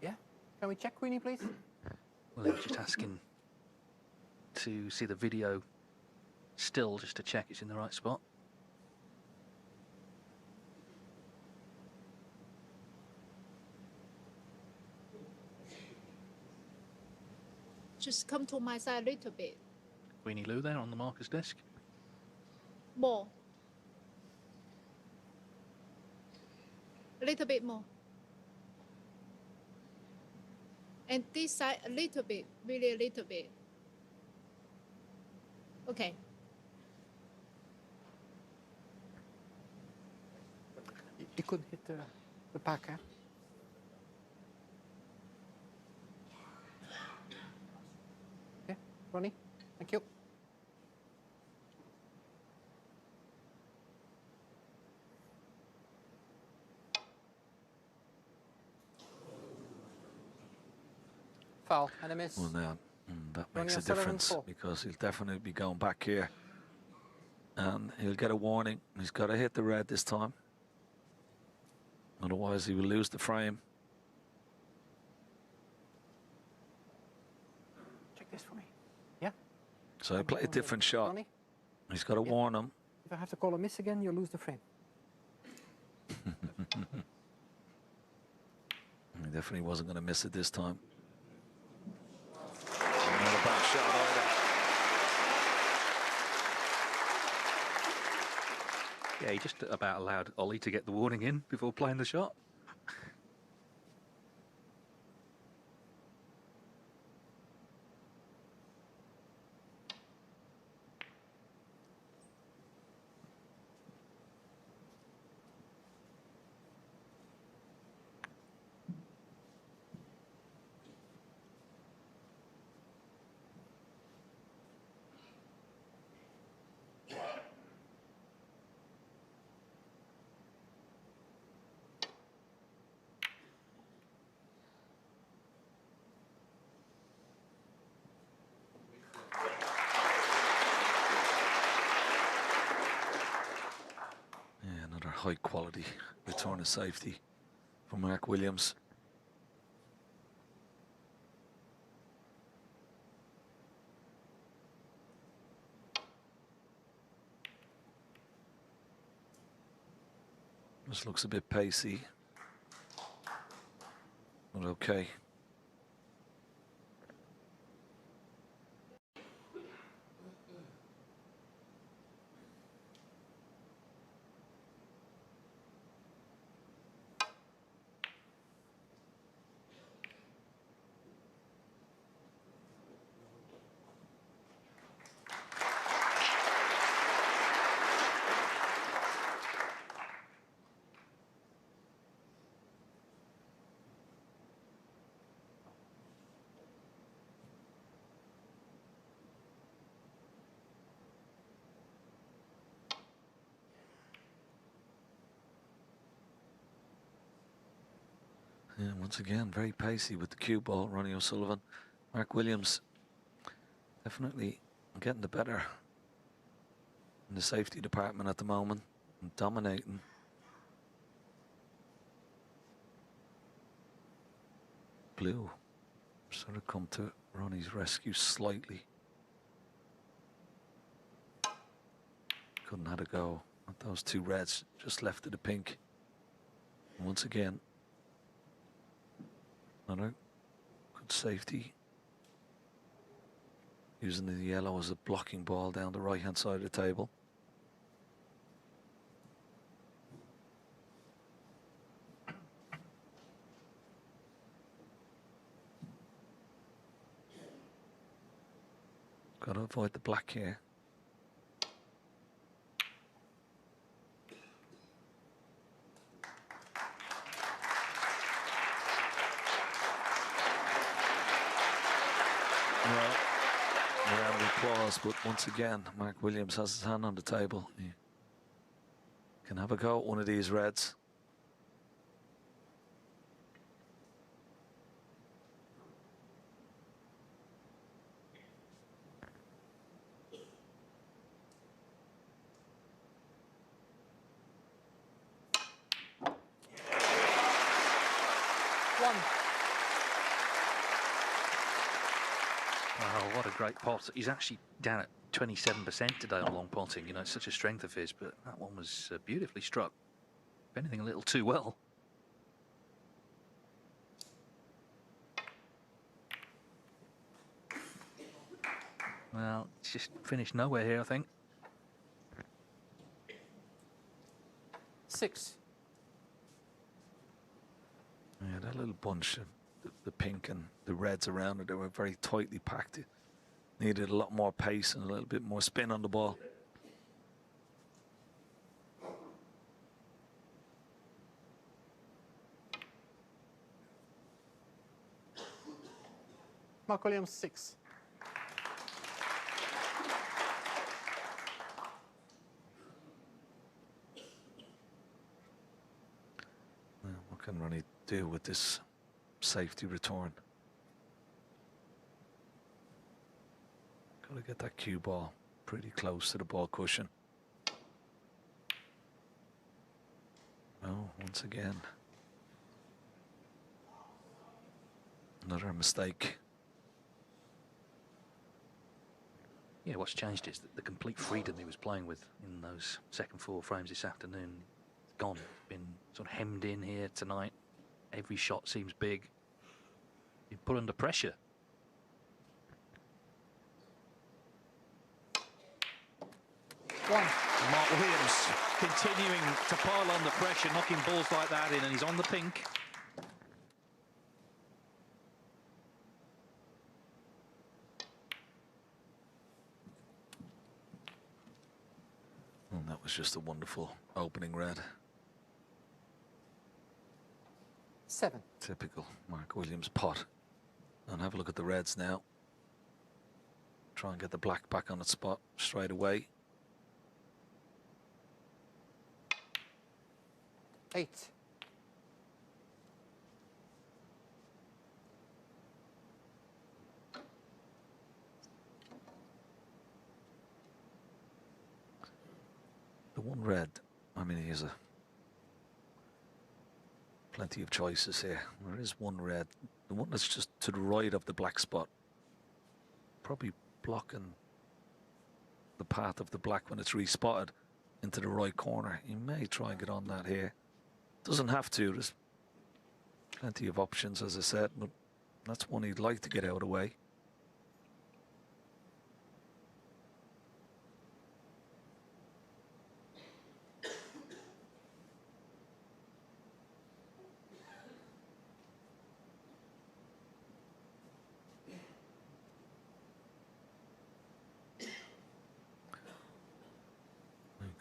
Yeah? Can we check, Queenie, please? Well, I'm just asking to see the video still, just to check it's in the right spot. Just come to my side a little bit. Queenie Lou there on the marker's desk. More. A little bit more. And this side a little bit, really a little bit. Okay. You could hit the pack, eh? Okay, Ronnie, thank you. Foul and a miss. Well, now that Ronnie makes a O'Sullivan, difference 4. because he'll definitely be going back here. And he'll get a warning. He's got to hit the red this time. Otherwise, he will lose the frame. Check this for me. Yeah? So he play a different shot. Ronnie? He's got to warn him. If I have to call a miss again, you'll lose the frame. He definitely wasn't going to miss it this time. Not a bad shot either. Yeah, he just about allowed Ollie to get the warning in before playing the shot. High quality return of safety from Mark Williams. This looks a bit pacey, but okay. Yeah, once again, very pacey with the cue ball, Ronnie O'Sullivan. Mark Williams definitely getting the better in the safety department at the moment and dominating. Blue sort of come to Ronnie's rescue slightly. Couldn't have a go at those two reds, just left of the pink. And once again, another good safety. Using the yellow as a blocking ball down the right-hand side of the table. Got to avoid the black here. Applause, but once again, Mark Williams has his hand on the table. He can have a go at one of these reds. Oh, what a great pot. He's actually down at 27% today on long potting. You know, it's such a strength of his, but that one was beautifully struck. If anything, a little too well. Well, it's just finished nowhere here, I think. 6. Yeah, that little bunch of the pink and the reds around it, they were very tightly packed. It needed a lot more pace and a little bit more spin on the ball. Mark Williams, 6. Well, what can Ronnie do with this safety return? Got to get that cue ball pretty close to the ball cushion. Oh, once again, another mistake. Yeah, what's changed is the complete freedom he was playing with in those second 4 frames this afternoon. It's gone. Been sort of hemmed in here tonight. Every shot seems big. Been put under pressure. Mark Williams continuing to pile on the pressure, knocking balls like that in, and he's on the pink. And that was just a wonderful opening red. 7. Typical Mark Williams pot. And have a look at the reds now. Try and get the black back on its spot straight away. 8. The one red, I mean, he has plenty of choices here. There is one red, the one that's just to the right of the black spot, probably blocking the path of the black when it's respotted into the right corner. He may try and get on that here. Doesn't have to. There's plenty of options, as I said, but that's one he'd like to get out of the way.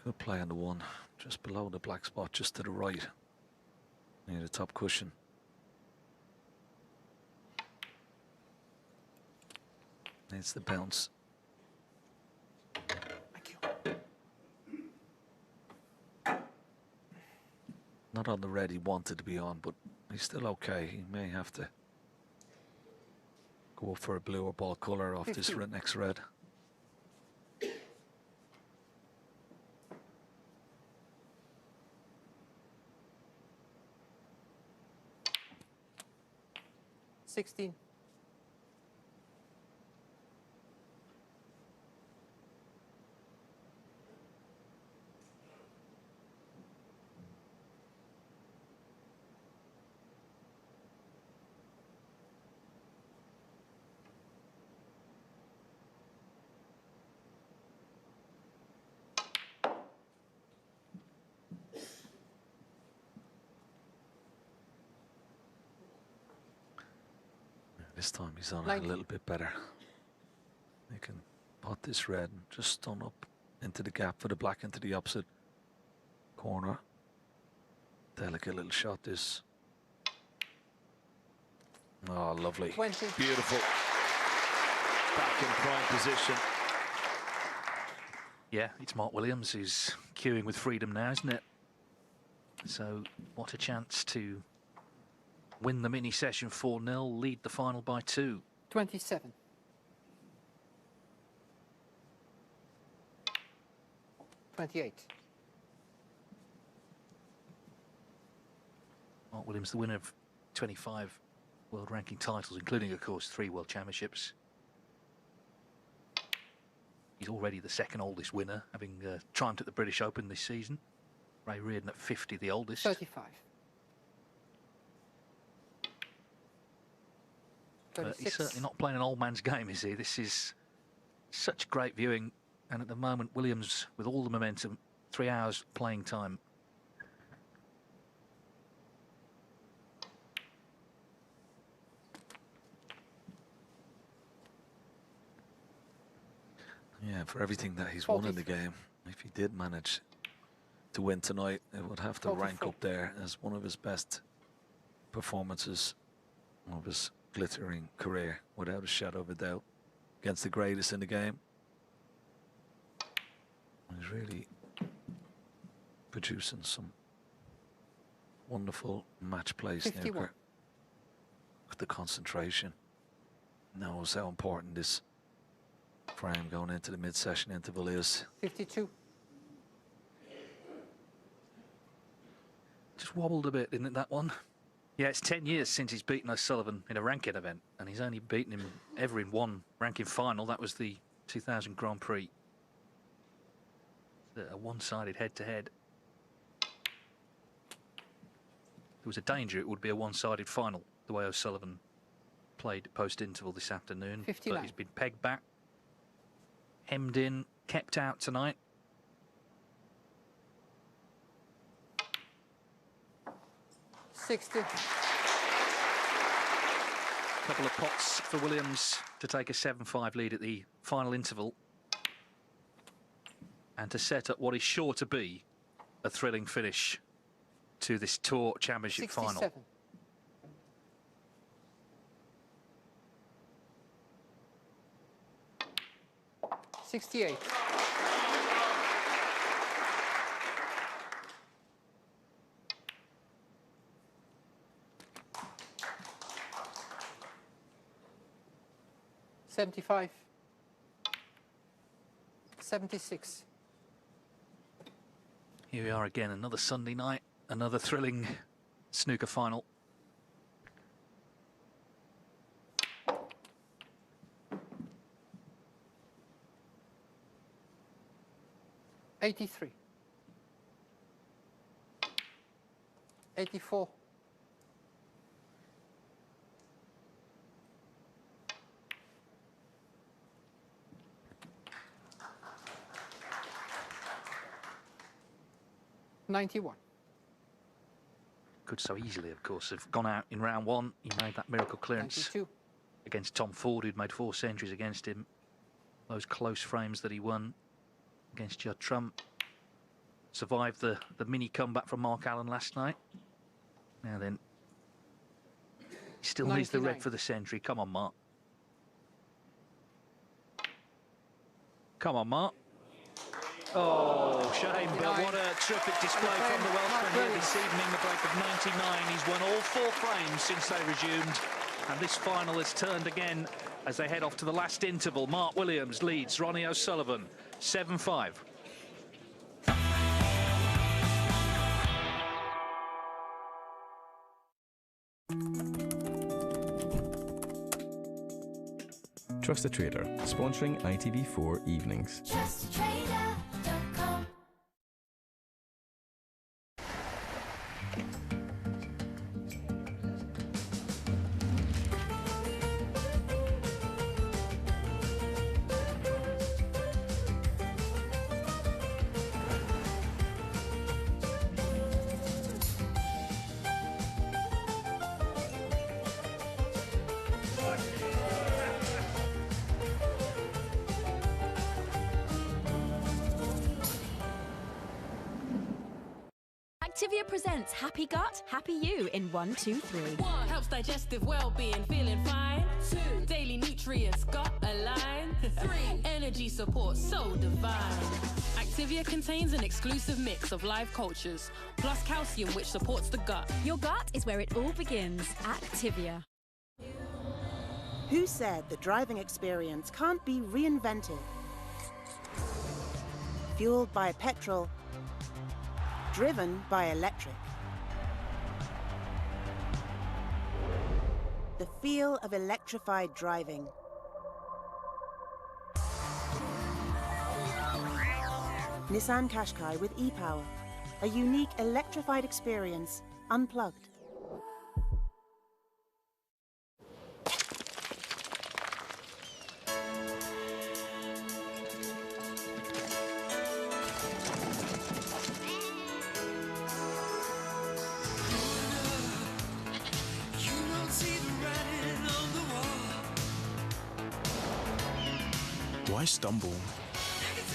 Good play on the one, just below the black spot, just to the right, near the top cushion. Needs the bounce. Thank you. Not on the red he wanted to be on, but he's still okay. He may have to go up for a blue or ball colour off this next red. $16. This time he's on it a little bit better. He can pot this red and just stun up into the gap for the black into the opposite corner. Delicate little shot this. Oh, lovely. 20. Beautiful. Back in prime position. Yeah, it's Mark Williams who's queuing with freedom now, isn't it? So what a chance to win the mini session 4-0, lead the final by 2. 27. $28. Mark Williams, the winner of 25 world ranking titles, including, of course, 3 world championships. He's already the second oldest winner, having triumphed at the British Open this season. Ray Reardon at 50, the oldest. 35. He's certainly not playing an old man's game, is he? This is Such great viewing, and at the moment Williams with all the momentum, 3 hours playing time. Yeah, for everything that he's won in the game, if he did manage to win tonight, it would have to rank up there as one of his best performances of his glittering career, without a shadow of a doubt, against the greatest in the game. He's really producing some wonderful match play snooker with the concentration. Knows how important this frame going into the mid-session interval is. 52. Just wobbled a bit, didn't it, that one? Yeah, it's 10 years since he's beaten O'Sullivan in a ranking event, and he's only beaten him ever in one ranking final. That was the 2000 Grand Prix. A one-sided head-to-head. There was a danger it would be a one-sided final, the way O'Sullivan played post-interval this afternoon. 59. But he's been pegged back, hemmed in, kept out tonight. Couple of pots for Williams to take a 7-5 lead at the final interval, and to set up what is sure to be a thrilling finish to this Tour Championship 67. final. '68. '75. 76. Here we are again, another Sunday night, another thrilling snooker final. '83. 84. 91. Could so easily, of course, have gone out in round one. He made that miracle clearance 92. against Tom Ford, who'd made 4 centuries against him. Those close frames that he won against Judd Trump. Survived the mini comeback from Mark Allen last night. Now then, he still needs the 99. red for the century. Come on, Mark. Come on, Mark. Oh, shame, but what a terrific display from the Welshman here this evening. The break of 99. He's won all 4 frames since they resumed, and this final has turned again as they head off to the last interval. Mark Williams leads Ronnie O'Sullivan 7-5. Trust a Trader, sponsoring ITV4 Evenings. TrustATrader.com. Activia presents Happy Gut, Happy You in 1, 2, 3. 1. Helps digestive well-being, feeling fine. 2. Daily nutrients got aligned. 3. Energy support so divine. Activia contains an exclusive mix of live cultures, plus calcium which supports the gut. Your gut is where it all begins. Activia. Who said the driving experience can't be reinvented? Fueled by petrol, driven by electric. The feel of electrified driving. Nissan Qashqai with e-Power. A unique electrified experience, unplugged. Why stumble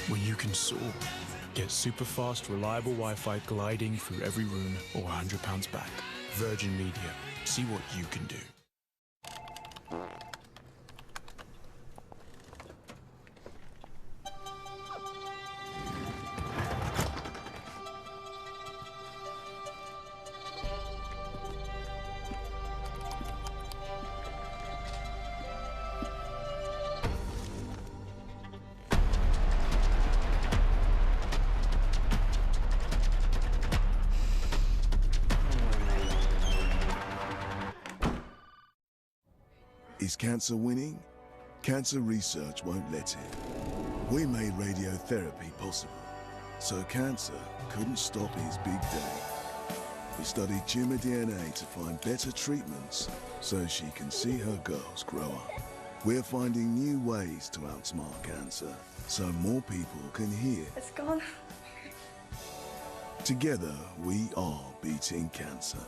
when you can soar? Get super fast, reliable Wi-Fi gliding through every room or £100 back. Virgin Media. See what you can do. Is cancer winning? Cancer research won't let it. We made radiotherapy possible, so cancer couldn't stop his big day. We studied tumor DNA to find better treatments so she can see her girls grow up. We're finding new ways to outsmart cancer so more people can hear. It's gone. Together, we are beating cancer.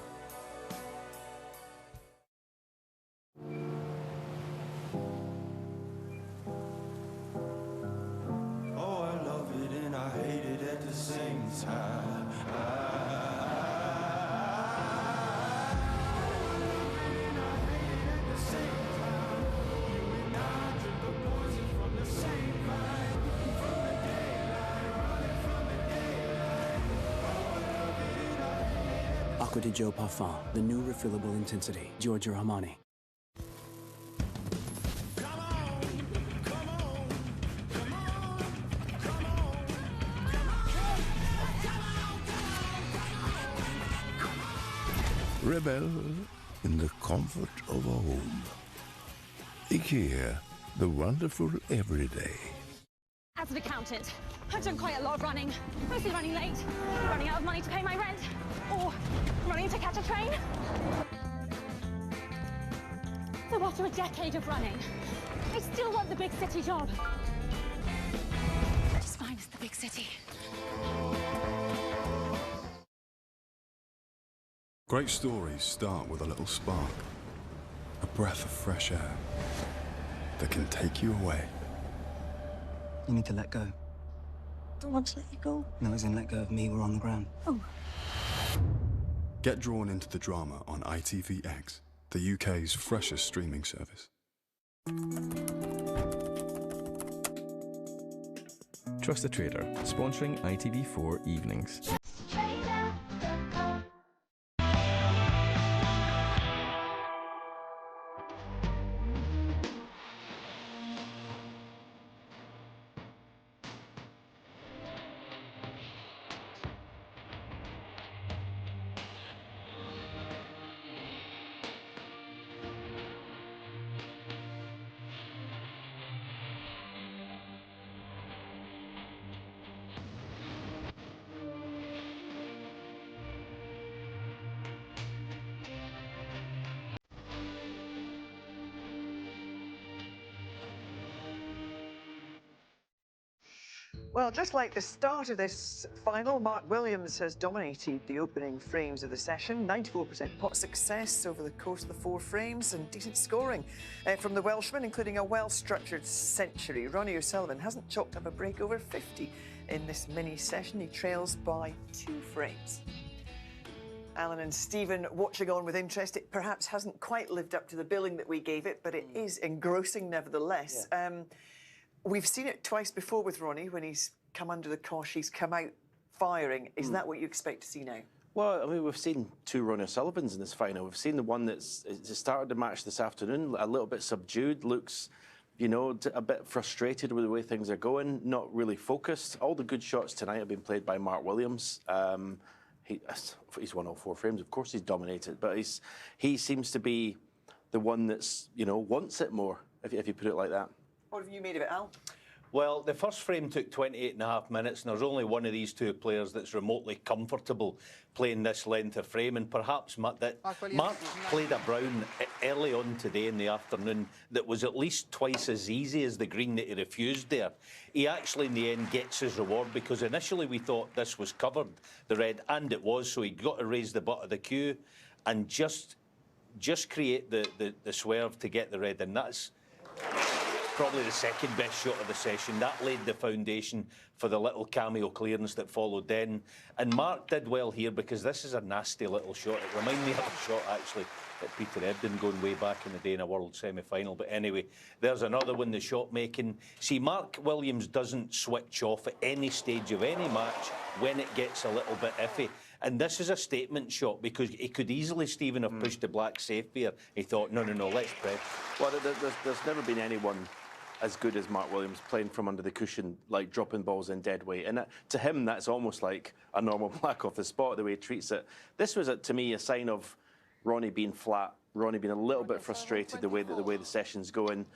Acqua di Gio Parfum, the new refillable intensity. Giorgio Armani. Rebel in the comfort of a home. IKEA, the wonderful everyday. As an accountant, I've done quite a lot of running. Mostly running late, running out of money to pay my rent, or running to catch a train. So after a decade of running, I still want the big city job. Which is fine as the big city. Great stories start with a little spark, a breath of fresh air that can take you away. You need to let go. Don't want to let you go. No, as in let go of me, we're on the ground. Oh. Get drawn into the drama on ITVX, the UK's freshest streaming service. Trust the Trader, sponsoring ITV4 evenings. Well, just like the start of this final, Mark Williams has dominated the opening frames of the session. 94% pot success over the course of the 4 frames and decent scoring from the Welshman, including a well-structured century. Ronnie O'Sullivan hasn't chalked up a break over 50 in this mini session. He trails by 2 frames. Alan and Stephen watching on with interest. It perhaps hasn't quite lived up to the billing that we gave it, but it is engrossing nevertheless. Yeah. We've seen it twice before with Ronnie. When he's come under the cosh, he's come out firing. Is that what you expect to see now? Well, I mean, we've seen 2 Ronnie O'Sullivans in this final. We've seen the one that's started the match this afternoon, a little bit subdued, looks, you know, a bit frustrated with the way things are going, not really focused. All the good shots tonight have been played by Mark Williams. He's won all 4 frames. Of course he's dominated, but he seems to be the one that's, you know, wants it more, if you put it like that. What have you made of it, Al? Well, the first frame took 28.5 minutes, and there's only one of these 2 players that's remotely comfortable playing this length of frame, and perhaps Mark played a brown early on today in the afternoon that was at least twice as easy as the green that he refused there. He actually, in the end, gets his reward, because initially we thought this was covered, the red, and it was, so he got to raise the butt of the queue and just create the swerve to get the red, and that's... probably the second best shot of the session. That laid the foundation for the little cameo clearance that followed then. And Mark did well here because this is a nasty little shot. It reminded me of a shot, actually, at Peter Ebdon going way back in the day in a World semi-final. But anyway, there's another one, the shot making. See, Mark Williams doesn't switch off at any stage of any match when it gets a little bit iffy. And this is a statement shot because he could easily, Stephen, have pushed the black safe here. He thought, no, let's press. Well, there's never been anyone as good as Mark Williams playing from under the cushion, like dropping balls in dead weight. And to him, that's almost like a normal black off the spot, the way he treats it. This was, to me, a sign of Ronnie being flat, Ronnie being a little bit frustrated the way the session's going.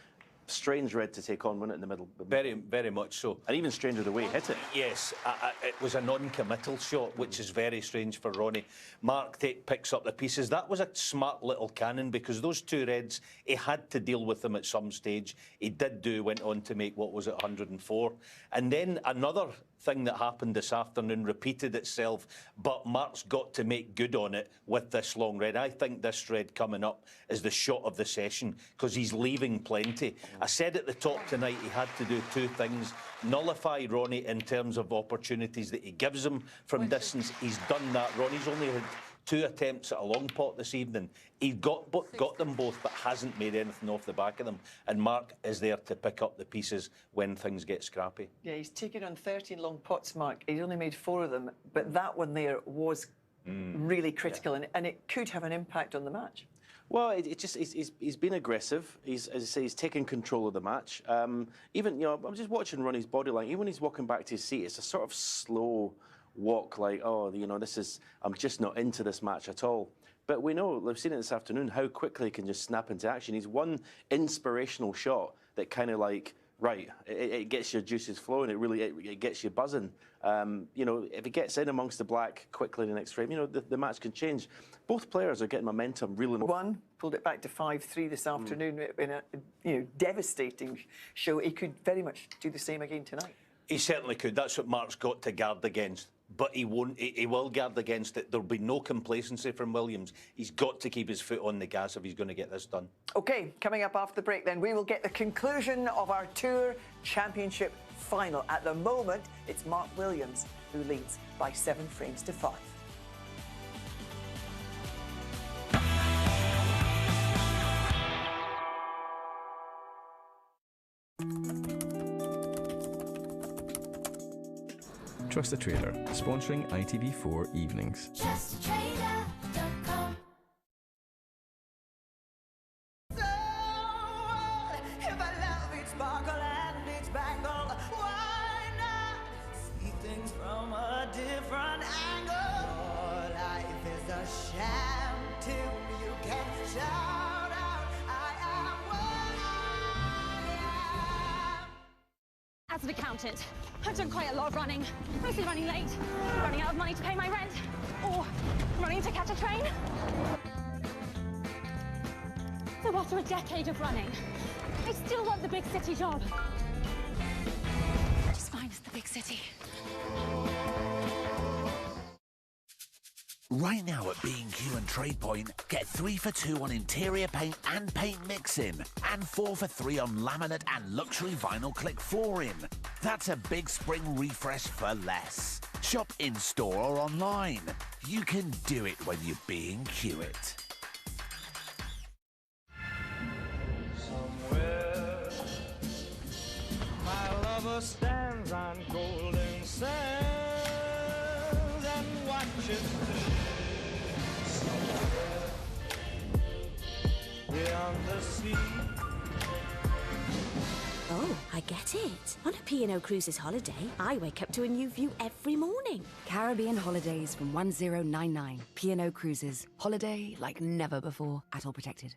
Strange red to take on, wasn't it, in the middle? Very, very much so. And even stranger the way he hit it. Yes, it was a non-committal shot, which is very strange for Ronnie. Mark picks up the pieces. That was a smart little cannon because those two reds, he had to deal with them at some stage. He went on to make, what was it, 104. And then another thing that happened this afternoon repeated itself, but Mark's got to make good on it with this long red. I think this red coming up is the shot of the session because he's leaving plenty. I said at the top tonight he had to do two things. Nullify Ronnie in terms of opportunities that he gives him from distance. He's done that. Ronnie's only had 2 attempts at a long pot this evening. He got them both, but hasn't made anything off the back of them. And Mark is there to pick up the pieces when things get scrappy. Yeah, he's taken on 13 long pots, Mark. He's only made 4 of them, but that one there was really critical, and it could have an impact on the match. Well, he's been aggressive. As I say, he's taken control of the match. Even, I'm just watching Ronnie's body line. Even when he's walking back to his seat, it's a sort of slow walk, like, I'm just not into this match at all. But we've seen it this afternoon, how quickly he can just snap into action. He's one inspirational shot that kind of like, right, it gets your juices flowing, it gets you buzzing. If he gets in amongst the black quickly in the next frame, the match can change. Both players are getting momentum, reeling. One pulled it back to 5-3 this afternoon in a devastating show. He could very much do the same again tonight. He certainly could. That's what Mark's got to guard against. But he won't. He will guard against it. There'll be no complacency from Williams. He's got to keep his foot on the gas if he's going to get this done. OK, coming up after the break then, we will get the conclusion of our Tour Championship final. At the moment, it's Mark Williams who leads by 7 frames to 5. Trust a Trader, sponsoring ITV4 Evenings. JustATrader.com. If I love it sparkle and it's bangle, why not see things from a different angle? Your life is a sham till you can shout out, I am what I am. As an accountant, I've done quite a lot of running. Mostly running late, running out of money to pay my rent, or running to catch a train. So after a decade of running, I still want the big city job. Which is fine as the big city. Right now at B&Q and TradePoint, get 3 for 2 on interior paint and paint mixing, and 4 for 3 on laminate and luxury vinyl click flooring. That's a big spring refresh for less. Shop in-store or online. You can do it when you B&Q it. Somewhere, my lover stands on golden sands and watches beyond the sea. Oh, I get it. On a P&O Cruises holiday, I wake up to a new view every morning. Caribbean holidays from 1099. P&O Cruises. Holiday like never before. At all protected.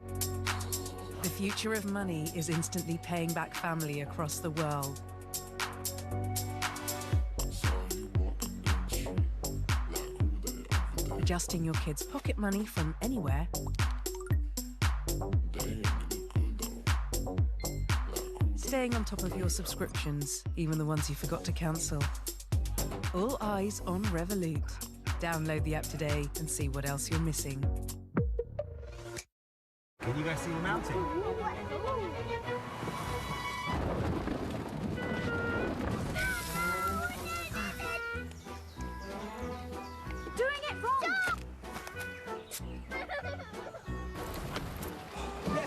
The future of money is instantly paying back family across the world. Adjusting your kids' pocket money from anywhere. Staying on top of your subscriptions, even the ones you forgot to cancel. All eyes on Revolut. Download the app today and see what else you're missing. Can you guys see the mountain?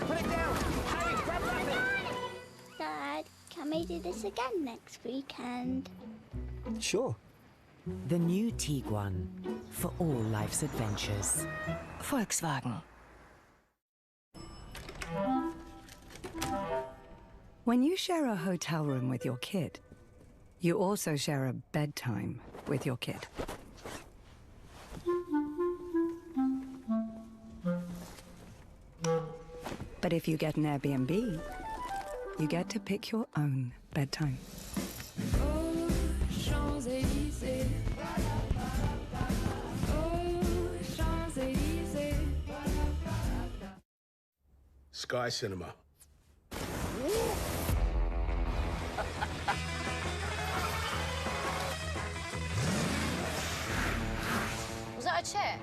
Put it down! Harry, grab that! Dad, can we do this again next weekend? Sure. The new Tiguan, for all life's adventures. Volkswagen. When you share a hotel room with your kid, you also share a bedtime with your kid. But if you get an Airbnb, you get to pick your own bedtime. Sky Cinema. Was that a chair?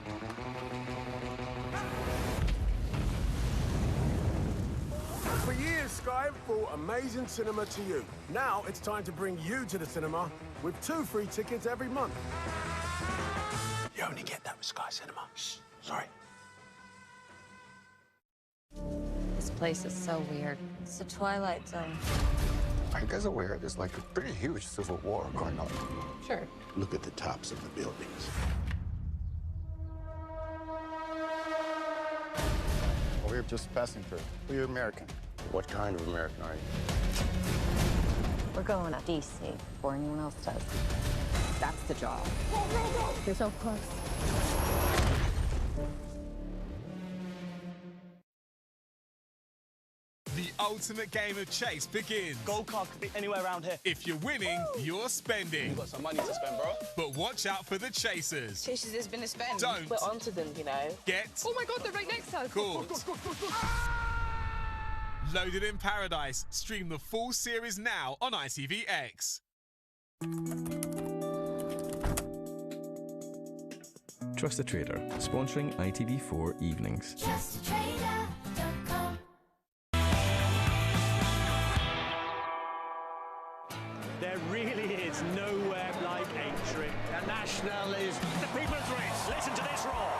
For years, Sky have brought amazing cinema to you. Now it's time to bring you to the cinema with 2 free tickets every month. You only get that with Sky Cinema. Shh, sorry. This place is so weird. It's the Twilight Zone. Are you guys aware there's like a pretty huge civil war going on? Sure. Look at the tops of the buildings. We're just passing through. We're American. What kind of American are you? We're going to DC before anyone else does. That's the job. You're so close. The ultimate game of chase begins. Gold card could be anywhere around here. If you're winning, you're spending. You've got some money to spend, bro. But watch out for the chasers. Chasers has been a spend. Don't. We're onto them, you know. Get Oh my God, they're right next to us. caught. Loaded in Paradise. Stream the full series now on ITVX. Trust the Trader, sponsoring ITV4 evenings. JustTrader.com. There really is nowhere like Aintree. The National is the people's race. Listen to this roar.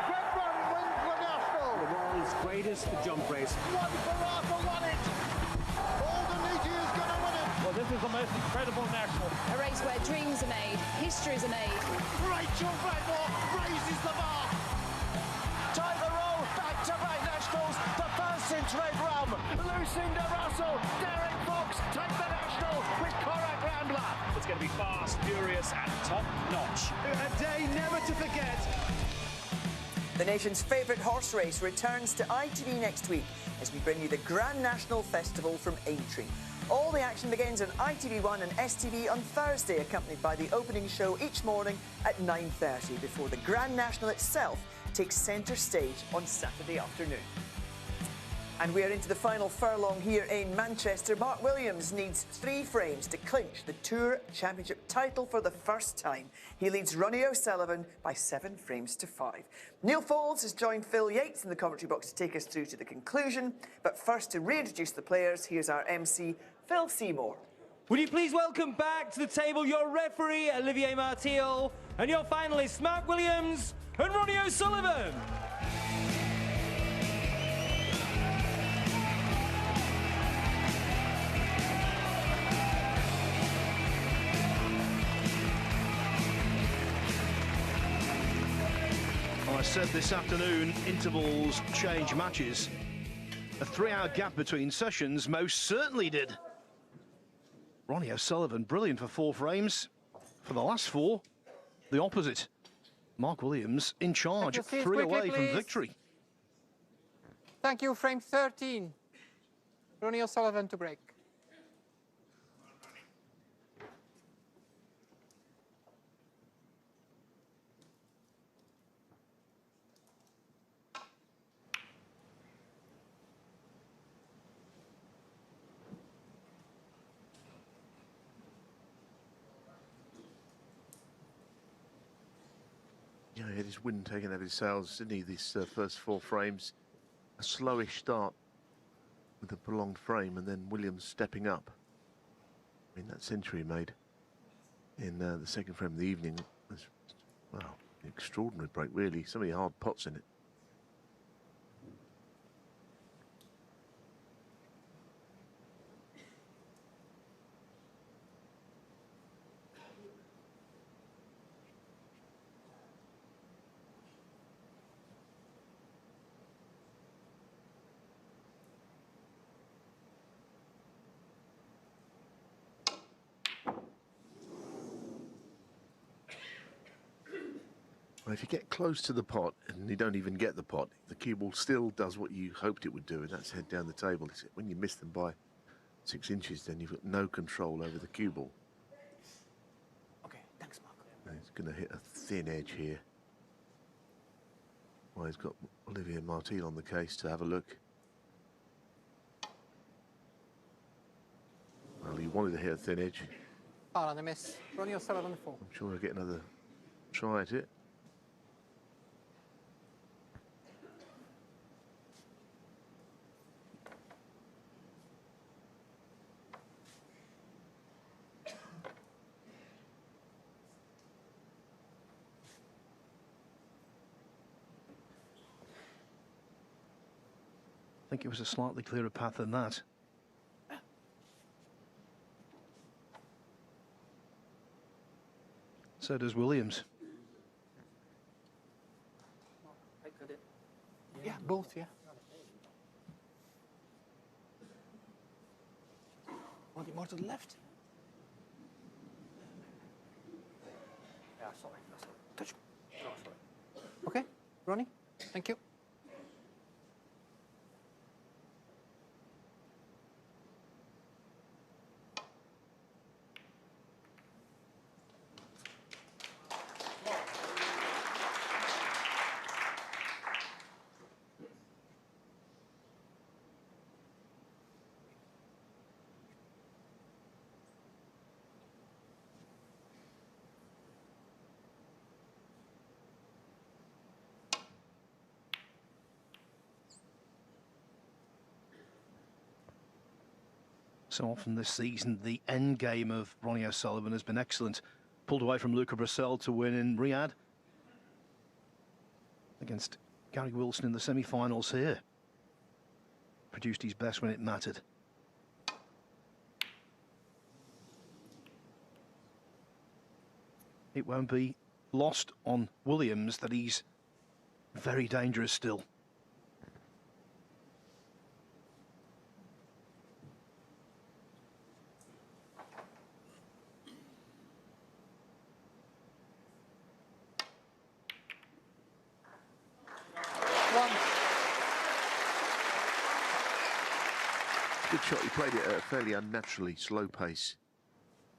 Redburn wins the National. The world's greatest jump race. One Baraka won it. Aldeniti is going to win it. Well, this is the most incredible National. A race where dreams are made, histories are made. Rachel Redmore raises the bar. Tiger Roll, back-to-back Nationals. The first in Trade Rum. Lucinda Russell, Derek Fox take the National with Korak Rambler. It's going to be fast, furious, and top-notch. A day never to forget. The nation's favourite horse race returns to ITV next week as we bring you the Grand National Festival from Aintree. All the action begins on ITV1 and STV on Thursday, accompanied by the opening show each morning at 9:30 before the Grand National itself takes centre stage on Saturday afternoon. And we are into the final furlong here in Manchester. Mark Williams needs 3 frames to clinch the Tour Championship title for the first time. He leads Ronnie O'Sullivan by 7 frames to 5. Neil Foulds has joined Phil Yates in the commentary box to take us through to the conclusion. But first, to reintroduce the players, here's our MC, Phil Seymour. Would you please welcome back to the table your referee, Olivier Martial, and your finalists, Mark Williams and Ronnie O'Sullivan. I said this afternoon, intervals change matches. A 3-hour gap between sessions most certainly did. Ronnie O'Sullivan, brilliant for 4 frames. For the last 4, the opposite. Mark Williams in charge, 3 away from victory. Thank you, frame 13. Ronnie O'Sullivan to break. Yeah, he had his wind taken out of his sails, didn't he, these first 4 frames. A slowish start with a prolonged frame, and then Williams stepping up. I mean, that century made in the second frame of the evening was, well, an extraordinary break, really. So many hard pots in it. Well, if you get close to the pot and you don't even get the pot, the cue ball still does what you hoped it would do, and that's head down the table. When you miss them by 6 inches, then you've got no control over the cue ball. Okay, thanks, Mark. And he's going to hit a thin edge here. Well, he's got Olivier Martil on the case to have a look. Well, he wanted to hit a thin edge. Par on the miss. Ronnie O'Sullivan 4. I'm sure he'll get another try at it. I think it was a slightly clearer path than that. So does Williams. Yeah, both, yeah. Want it more to the left? Yeah, sorry. Touch. Oh, sorry. Okay, Ronnie, thank you. So often this season, the end game of Ronnie O'Sullivan has been excellent. Pulled away from Luca Brissell to win in Riyadh against Gary Wilson in the semi-finals here. Produced his best when it mattered. It won't be lost on Williams that he's very dangerous still. Good shot. He played it at a fairly unnaturally slow pace.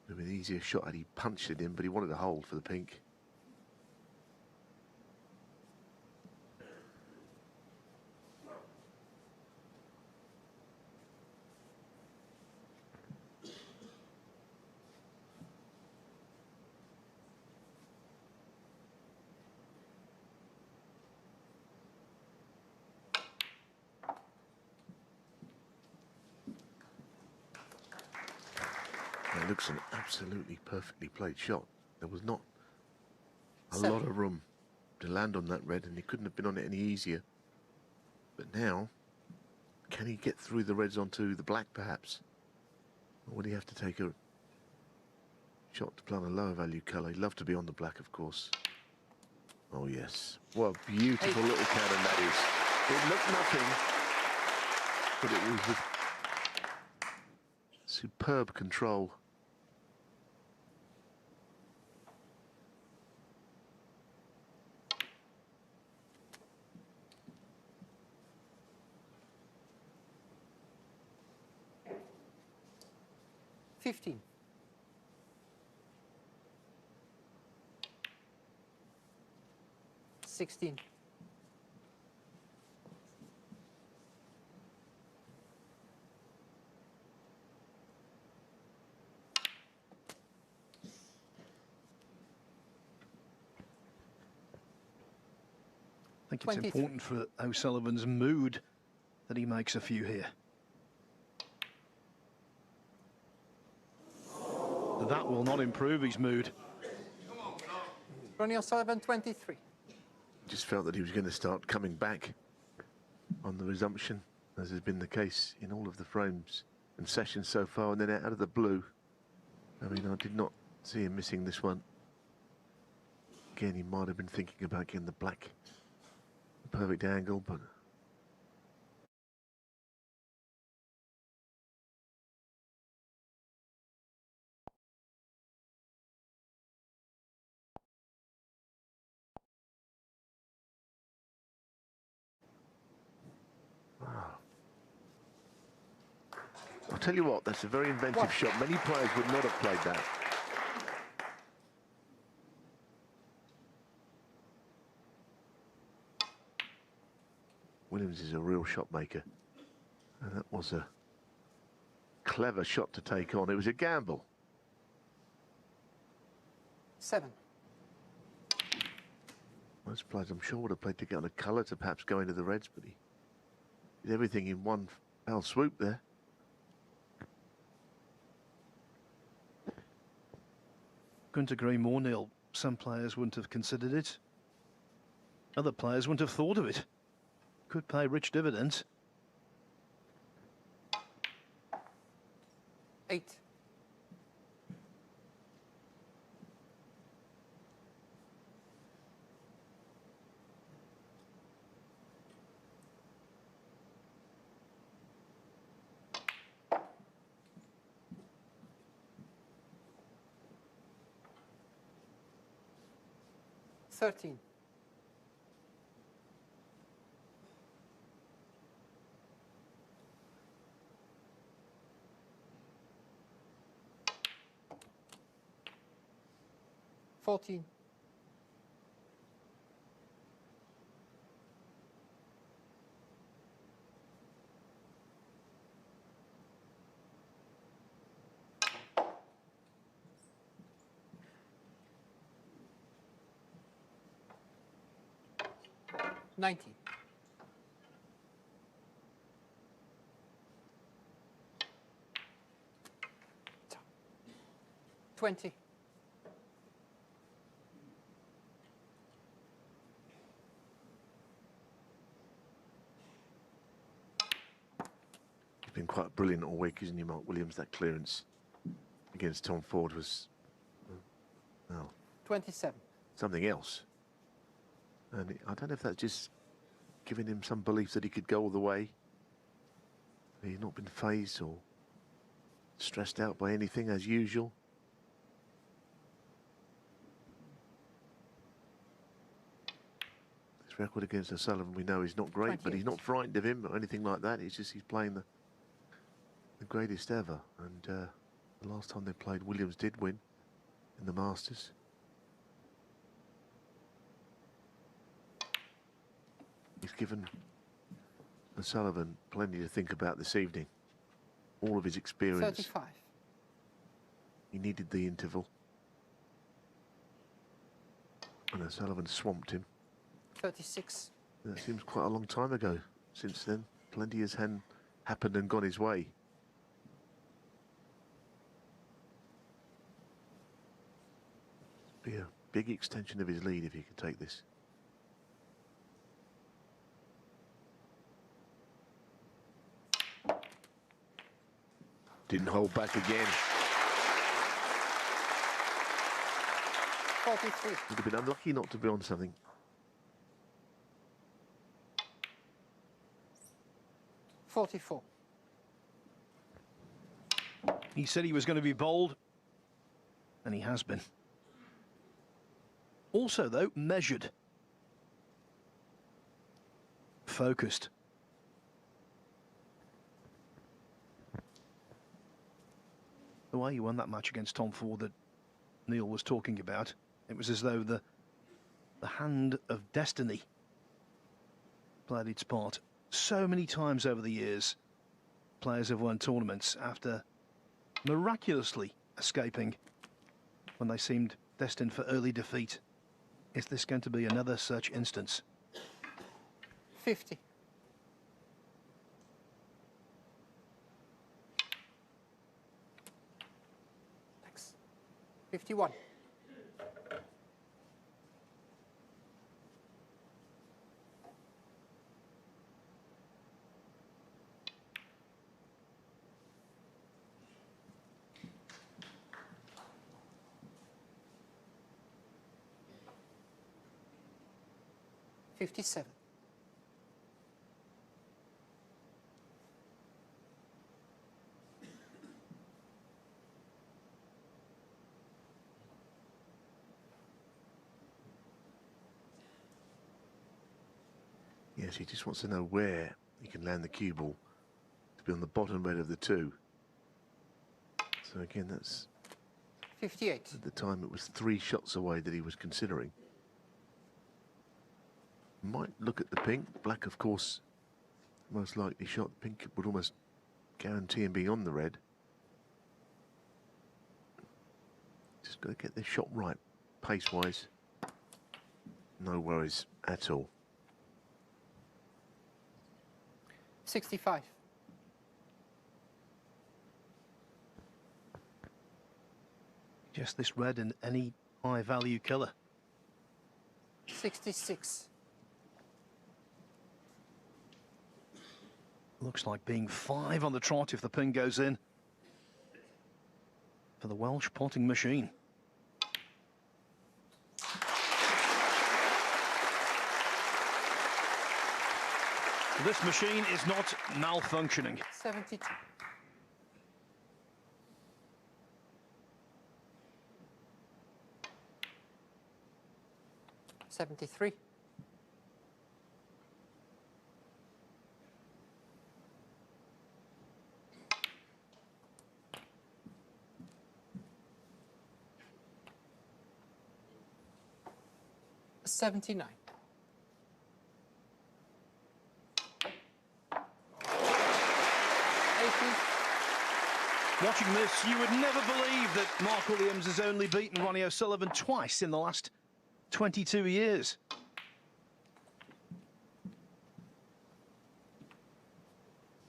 It would be an easier shot had he punched it in, but he wanted to hold for the pink. It looks an absolutely perfectly played shot. There was not a lot of room to land on that red, and he couldn't have been on it any easier. But now, can he get through the reds onto the black, perhaps? Or would he have to take a shot to play on a lower value colour? He'd love to be on the black, of course. Oh, yes. What a beautiful little cannon that is. It looked nothing, but it was with superb control. $15. $16. I think it's 23. important for O'Sullivan's mood that he makes a few here. That will not improve his mood. Ronnie O'Sullivan 23. Just felt that he was going to start coming back on the resumption, as has been the case in all of the frames and sessions so far, and then out of the blue. I mean, I did not see him missing this one. Again, he might have been thinking about getting the black, the perfect angle, but tell you what, that's a very inventive shot. Many players would not have played that. Williams is a real shot maker. And that was a clever shot to take on. It was a gamble. 7. Most players, I'm sure, would have played to get on a colour to perhaps go into the Reds, but he did everything in one foul swoop there. Couldn't agree more, Neil. Some players wouldn't have considered it. Other players wouldn't have thought of it. Could pay rich dividends. 8. Thirteen. $14. $19. 20. He's been quite brilliant all week, isn't he, Mark Williams? That clearance against Tom Ford was, well, 27. something else. And I don't know if that's just giving him some belief that he could go all the way. He's not been fazed or stressed out by anything as usual. His record against O'Sullivan, we know, is not great, but he's not frightened of him or anything like that. It's just he's playing the greatest ever. And the last time they played, Williams did win in the Masters. He's given O'Sullivan plenty to think about this evening. All of his experience. 35. He needed the interval. And O'Sullivan swamped him. 36. That seems quite a long time ago. Since then, plenty has happened and gone his way. Be a big extension of his lead if he could take this. Didn't hold back again. 43. Would have been unlucky not to be on something. 44. He said he was going to be bold, and he has been. Also, though, measured. Focused. The way he won that match against Tom Ford that Neil was talking about, it was as though the hand of destiny played its part. So many times over the years, players have won tournaments after miraculously escaping when they seemed destined for early defeat. Is this going to be another such instance? 50. Thanks. 51. $57. Yes, he just wants to know where he can land the cue ball to be on the bottom red of the two. So again, that's 58. at the time it was 3 shots away that he was considering. Might look at the pink. Black, of course, most likely shot. Pink would almost guarantee him being on the red. Just got to get this shot right, pace-wise. No worries at all. 65. Just this red and any high-value colour. 66. Looks like being 5 on the trot if the pin goes in for the Welsh potting machine. This machine is not malfunctioning. 72. $73. $79. Watching this, you would never believe that Mark Williams has only beaten Ronnie O'Sullivan twice in the last 22 years.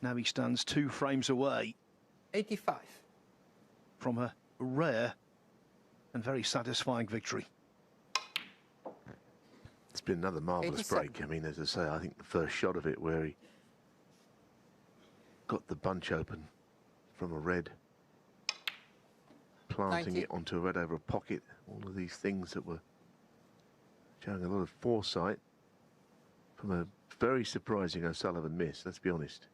Now he stands 2 frames away. 85. From a rare and very satisfying victory. It's been another marvellous 87. break. I mean, as I say, I think the first shot of it where he got the bunch open from a red, planting 90. it onto a red over a pocket, all of these things that were showing a lot of foresight from a very surprising O'Sullivan miss, let's be honest.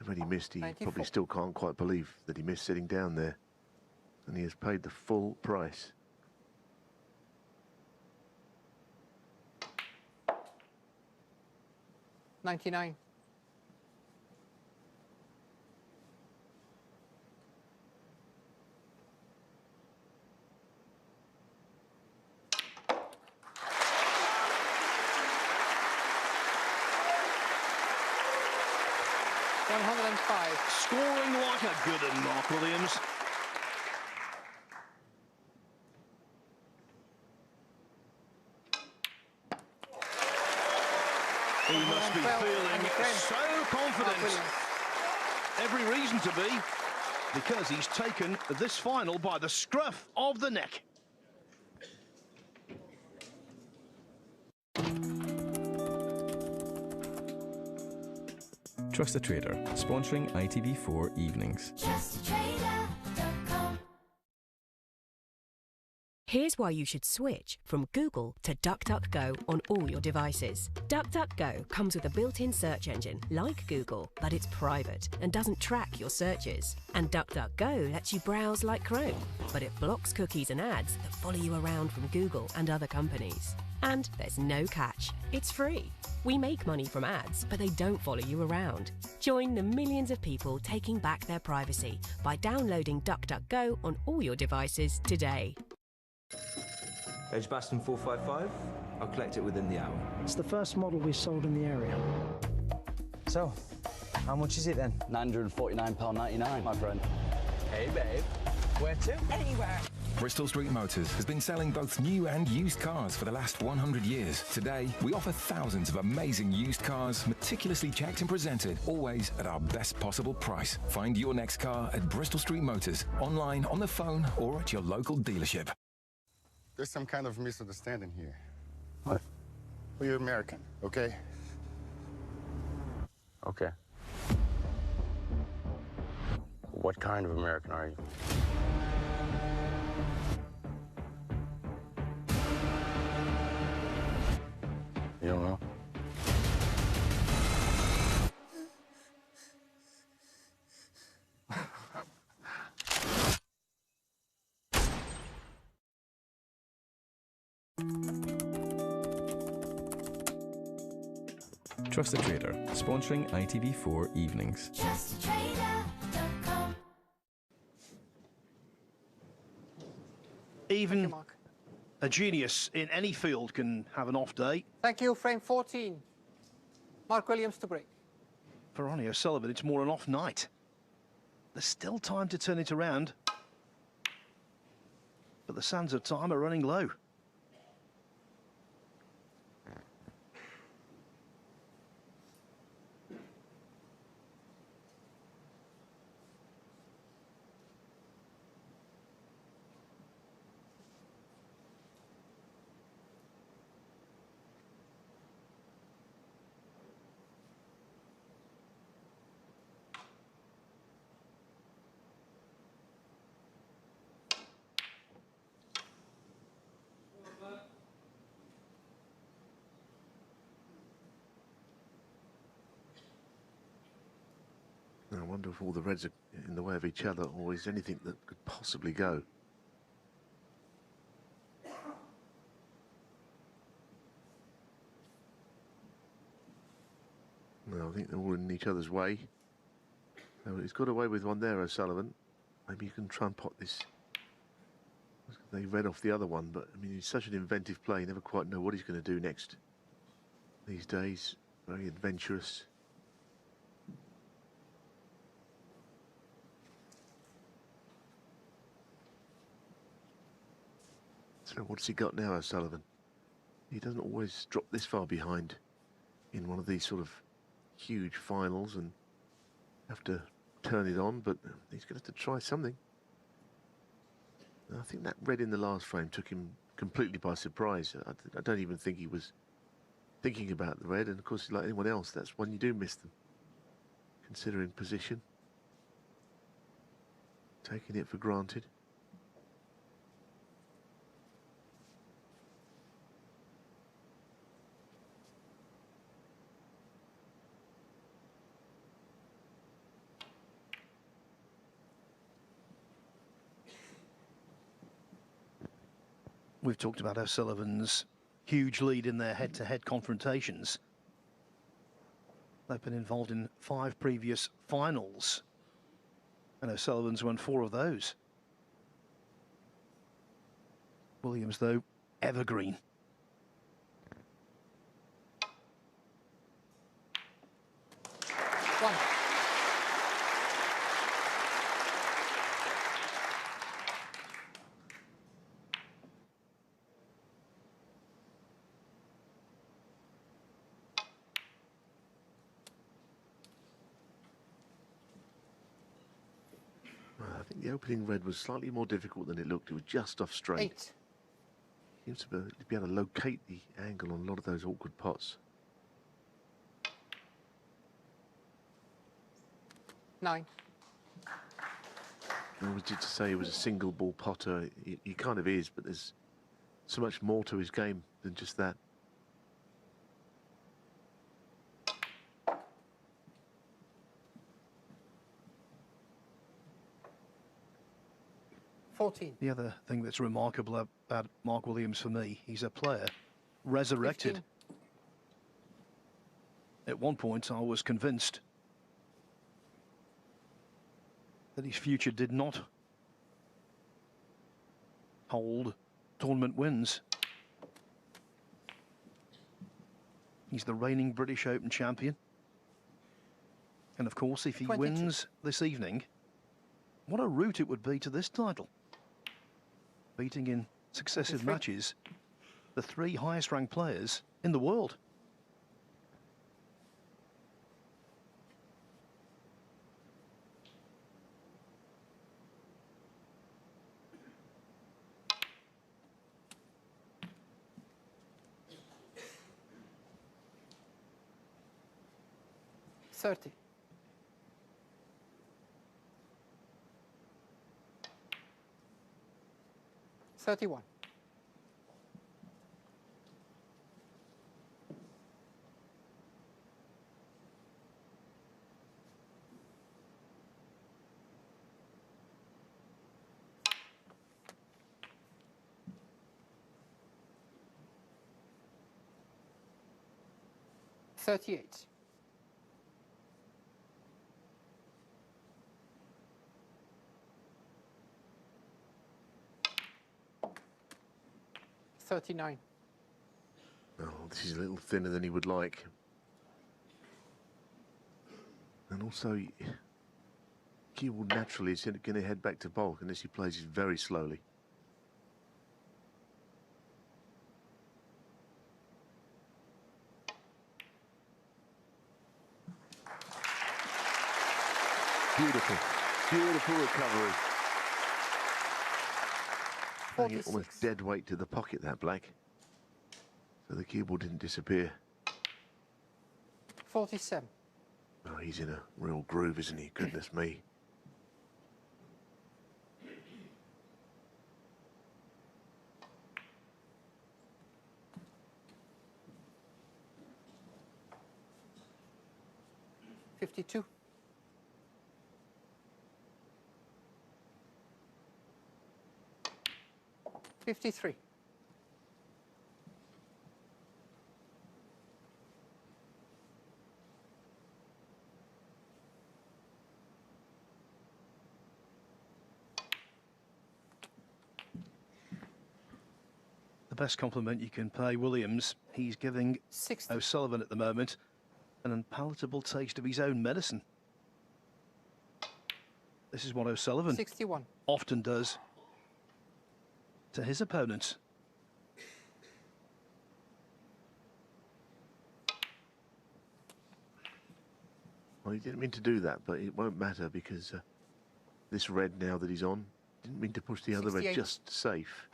When he missed, he 94. probably still can't quite believe that he missed sitting down there, and he has paid the full price. $99. $105. Scoring like a good one, Mark Williams. He must be feeling so confident. Every reason to be, because he's taken this final by the scruff of the neck. Trust a Trader, sponsoring ITV4 Evenings. Here's why you should switch from Google to DuckDuckGo on all your devices. DuckDuckGo comes with a built-in search engine like Google, but it's private and doesn't track your searches. And DuckDuckGo lets you browse like Chrome, but it blocks cookies and ads that follow you around from Google and other companies. And there's no catch. It's free. We make money from ads, but they don't follow you around. Join the millions of people taking back their privacy by downloading DuckDuckGo on all your devices today. Edgbaston 455. I'll collect it within the hour. It's the first model we sold in the area. So, how much is it then? £949.99, my friend. Hey, babe. Where to? Anywhere. Bristol Street Motors has been selling both new and used cars for the last 100 years. Today, we offer thousands of amazing used cars, meticulously checked and presented, always at our best possible price. Find your next car at Bristol Street Motors, online, on the phone, or at your local dealership. There's some kind of misunderstanding here. What? Well, you're American, okay? Okay. What kind of American are you? You don't know? Trust a Trader, sponsoring ITV4 Evenings. Even a genius in any field can have an off day. Thank you, frame 14. Mark Williams to break. For Ronnie O'Sullivan, it's more an off night. There's still time to turn it around, but the sands of time are running low. I wonder if all the reds are in the way of each other, or is anything that could possibly go. No, I think they're all in each other's way. So he's got away with one there, O'Sullivan. Maybe you can try and pot this. They read off the other one, but I mean, he's such an inventive player. You never quite know what he's going to do next. These days, very adventurous. So what's he got now, O'Sullivan? He doesn't always drop this far behind in one of these sort of huge finals and have to turn it on, but he's going to have to try something. I think that red in the last frame took him completely by surprise. I don't even think he was thinking about the red, and of course, like anyone else, that's when you do miss them. Considering position, taking it for granted. We've talked about O'Sullivan's huge lead in their head-to-head confrontations. They've been involved in 5 previous finals, and O'Sullivan's won 4 of those. Williams, though, evergreen. One. I think the opening red was slightly more difficult than it looked. It was just off straight. 8. Seems to be able to locate the angle on a lot of those awkward pots. 9. I was to say he was a single ball potter. He kind of is, but there's so much more to his game than just that. The other thing that's remarkable about Mark Williams for me, he's a player resurrected. 15. At one point, I was convinced that his future did not hold tournament wins. He's the reigning British Open champion. And of course, if he 22. wins this evening, what a route it would be to this title. Beating in successive 23. matches the 3 highest ranked players in the world. $30. 31. 38. 39. Oh, this is a little thinner than he would like. And also, Keyboard naturally is going to head back to bulk unless he plays it very slowly. Beautiful, beautiful recovery. Bringing it almost dead weight to the pocket, that black. So the cue ball didn't disappear. 47. Oh, he's in a real groove, isn't he? Goodness me. $52. $53. The best compliment you can pay Williams, he's giving 60. O'Sullivan at the moment an unpalatable taste of his own medicine. This is what O'Sullivan 61. often does to his opponents. Well, he didn't mean to do that, but it won't matter because this red now that he's on, didn't mean to push the other red just safe.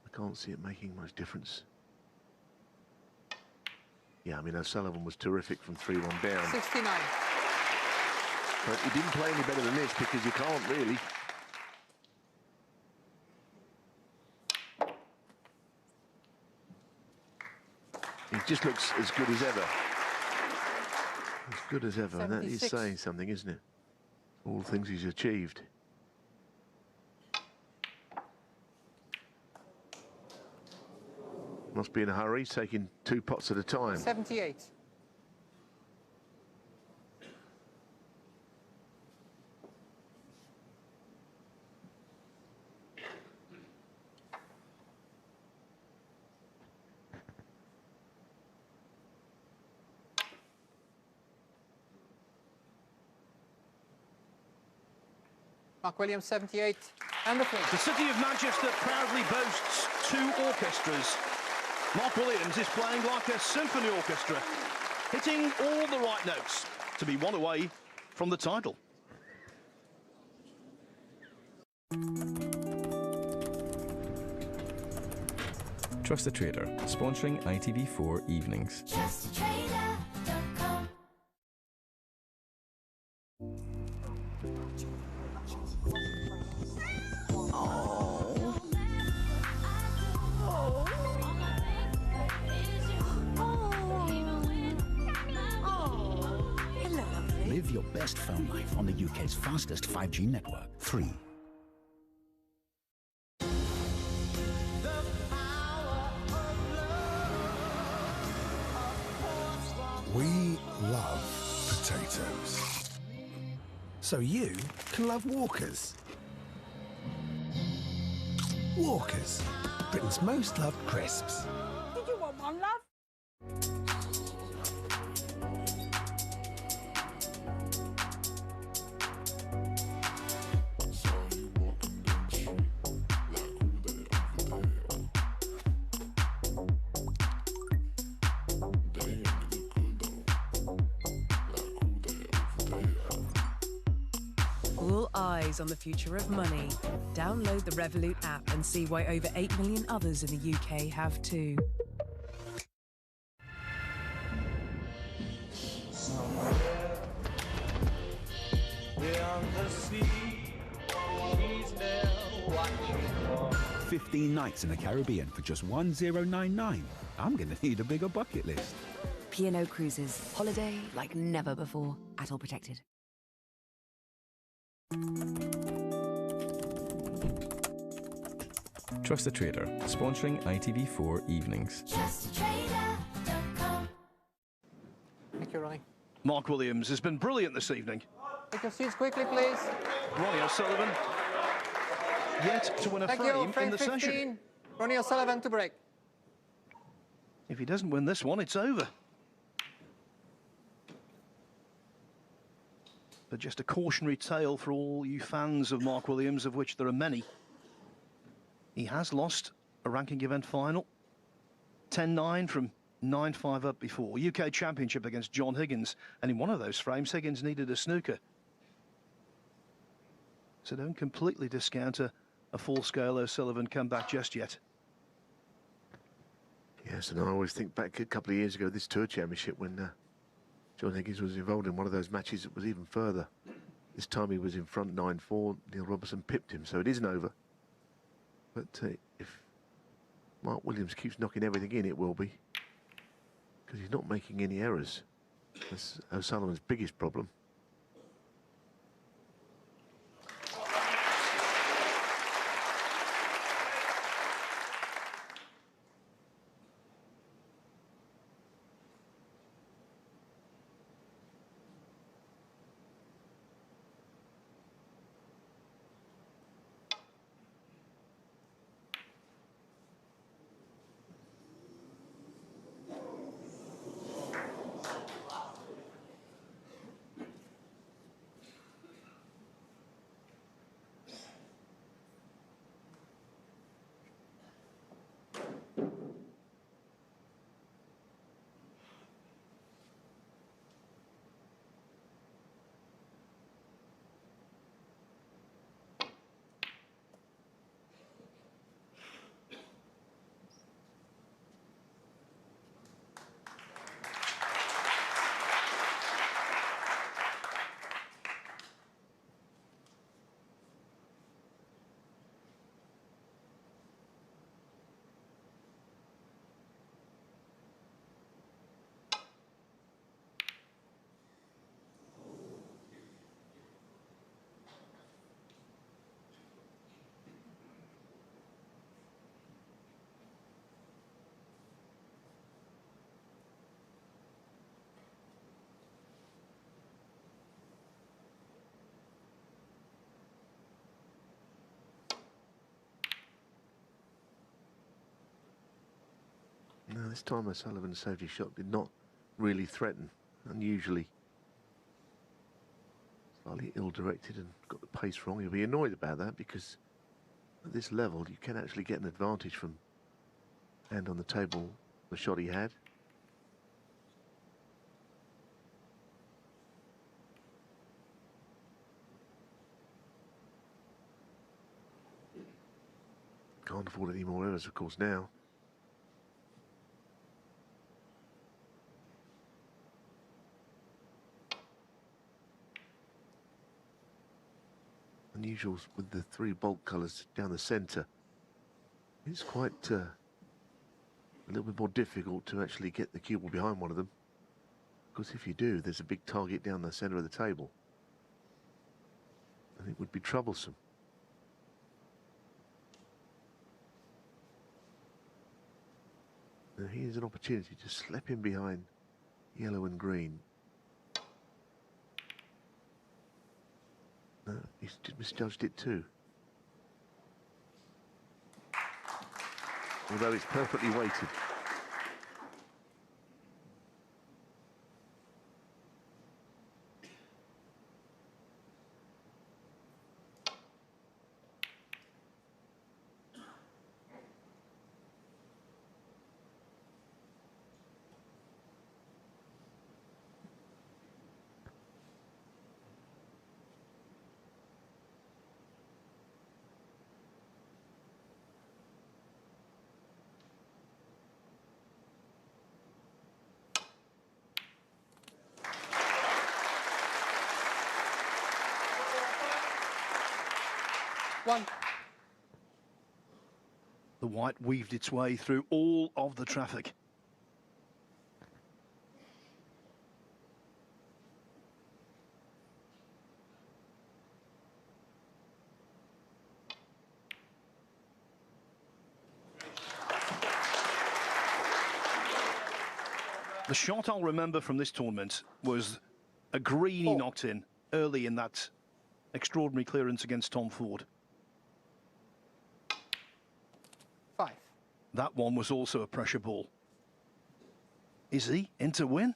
I can't see it making much difference. Yeah, I mean, O'Sullivan was terrific from 3-1 down. 69. But he didn't play any better than this because you can't really. He just looks as good as ever. As good as ever, and that is saying something, isn't it? All the things he's achieved. Must be in a hurry, taking 2 pots at a time. 78. Mark Williams, 78, and the finish. The city of Manchester proudly boasts 2 orchestras. Mark Williams is playing like a symphony orchestra, hitting all the right notes to be one away from the title. Trust the Trader, sponsoring ITV4 evenings. TrustTheTrader.com. Live your best phone life on the UK's fastest 5G network. 3. We love potatoes. So you can love Walkers. Walkers, Britain's most loved crisps. Did you want one, love? All eyes on the future of money. Download the Revolut app and see why over 8 million others in the UK have too. Beyond the sea, she's there watching for 15 nights in the Caribbean for just $1099. I'm going to need a bigger bucket list. P&O Cruises. Holiday like never before. At all protected. Trust the Trader, sponsoring ITV4 evenings. TrustTheTrader.com. Thank you, Ronnie. Mark Williams has been brilliant this evening. Take your seats quickly, please. Ronnie O'Sullivan yet to win a Thank frame you. Frame in the 15. session. Ronnie O'Sullivan to break. If he doesn't win this one, it's over. But just a cautionary tale for all you fans of Mark Williams, of which there are many. He has lost a ranking event final. 10-9 from 9-5 up before. UK Championship against John Higgins. And in one of those frames, Higgins needed a snooker. So don't completely discount a full-scale O'Sullivan comeback just yet. Yes, and I always think back a couple of years ago, this Tour Championship, when John Higgins was involved in one of those matches that was even further. This time he was in front 9-4. Neil Robertson pipped him, so it isn't over. But if Mark Williams keeps knocking everything in, it will be. Because he's not making any errors. That's O'Sullivan's biggest problem. No, this time O'Sullivan's safety shot did not really threaten. Unusually slightly ill-directed and got the pace wrong. He'll be annoyed about that because at this level you can actually get an advantage from hand on the table, the shot he had. Can't afford any more errors, of course, now. Unusual with the three bolt colours down the centre. It's quite a little bit more difficult to actually get the cue ball behind one of them, because if you do, there's a big target down the centre of the table, and it would be troublesome. Now here's an opportunity to slap in behind yellow and green. No, he's misjudged it too. Although it's perfectly weighted. One. The white weaved its way through all of the traffic. The shot I'll remember from this tournament was a green he knocked in early in that extraordinary clearance against Tom Ford. 5. That one was also a pressure ball. Is he in to win?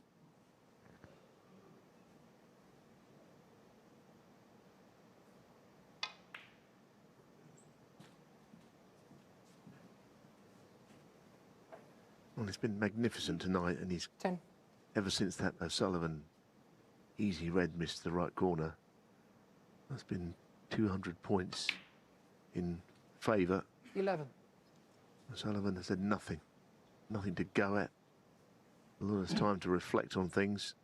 Well, it's been magnificent tonight, and he's 10. Ever since that O'Sullivan easy red missed the right corner. That's been 200 points in favour. 11. O'Sullivan has had nothing to go at. A lot of time to reflect on things.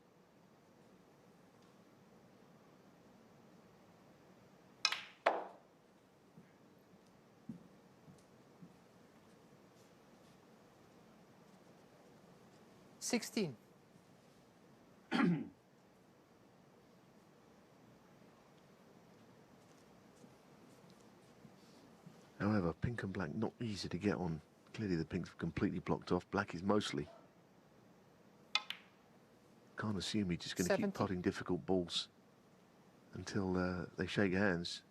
$16. However, pink and black not easy to get on. Clearly the pink's completely blocked off. Black is mostly. Can't assume he's just going to keep potting difficult balls until they shake hands.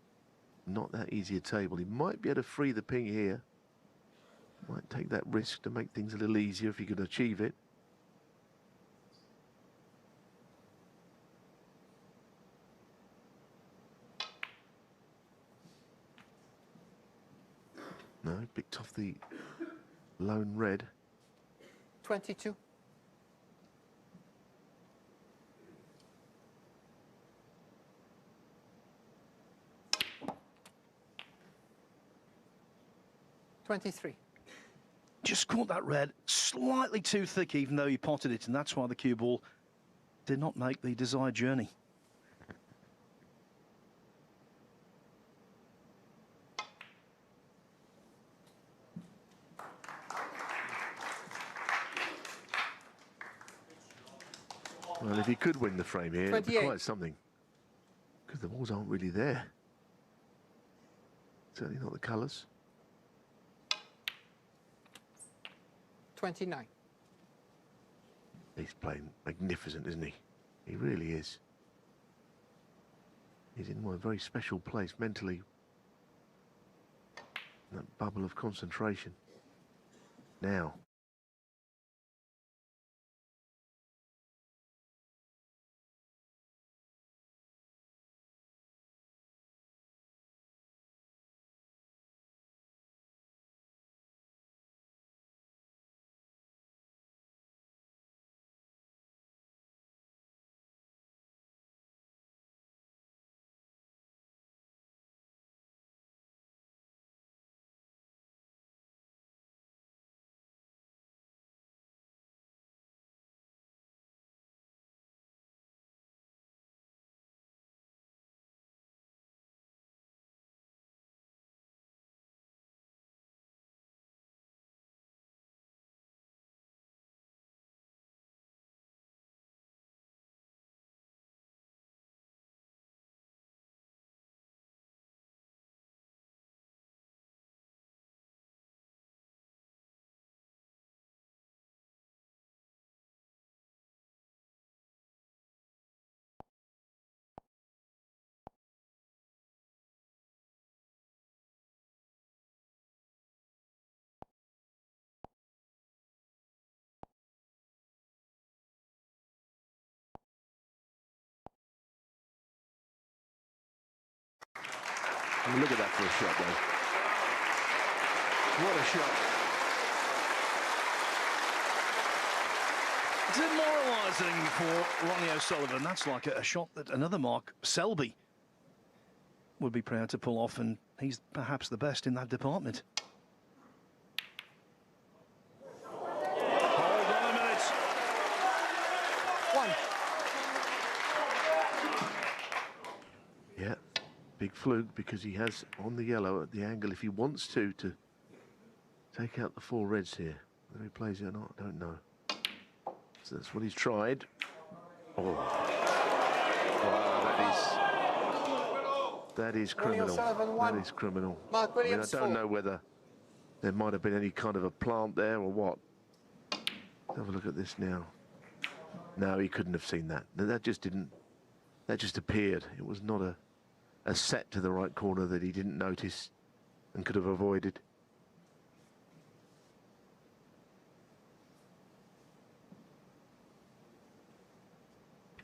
Not that easy a table. He might be able to free the pink here. Might take that risk to make things a little easier if he could achieve it. No, picked off the lone red. 22. $23. Just caught that red slightly too thick, even though he potted it, and that's why the cue ball did not make the desired journey. Well, if he could win the frame here, it'd be 28. quite something. Because the balls aren't really there. Certainly not the colours. 29. He's playing magnificent, isn't he? He really is. He's in a very special place mentally. That bubble of concentration. Now. I mean, look at that for a shot, though. What a shot. Demoralising for Ronnie O'Sullivan. That's like a shot that another Mark Selby would be proud to pull off, and he's perhaps the best in that department. Hold on a minute. 1. Yeah, big fluke because he has on the yellow at the angle if he wants to take out the 4 reds here. Whether he plays it or not, I don't know. So that's what he's tried. Oh, wow, that is criminal. That is criminal. Mark Williams, I don't know whether there might have been any kind of a plant there or what. Let's have a look at this now. No, he couldn't have seen that. That just didn't. That just appeared. It was not a set to the right corner that he didn't notice and could have avoided.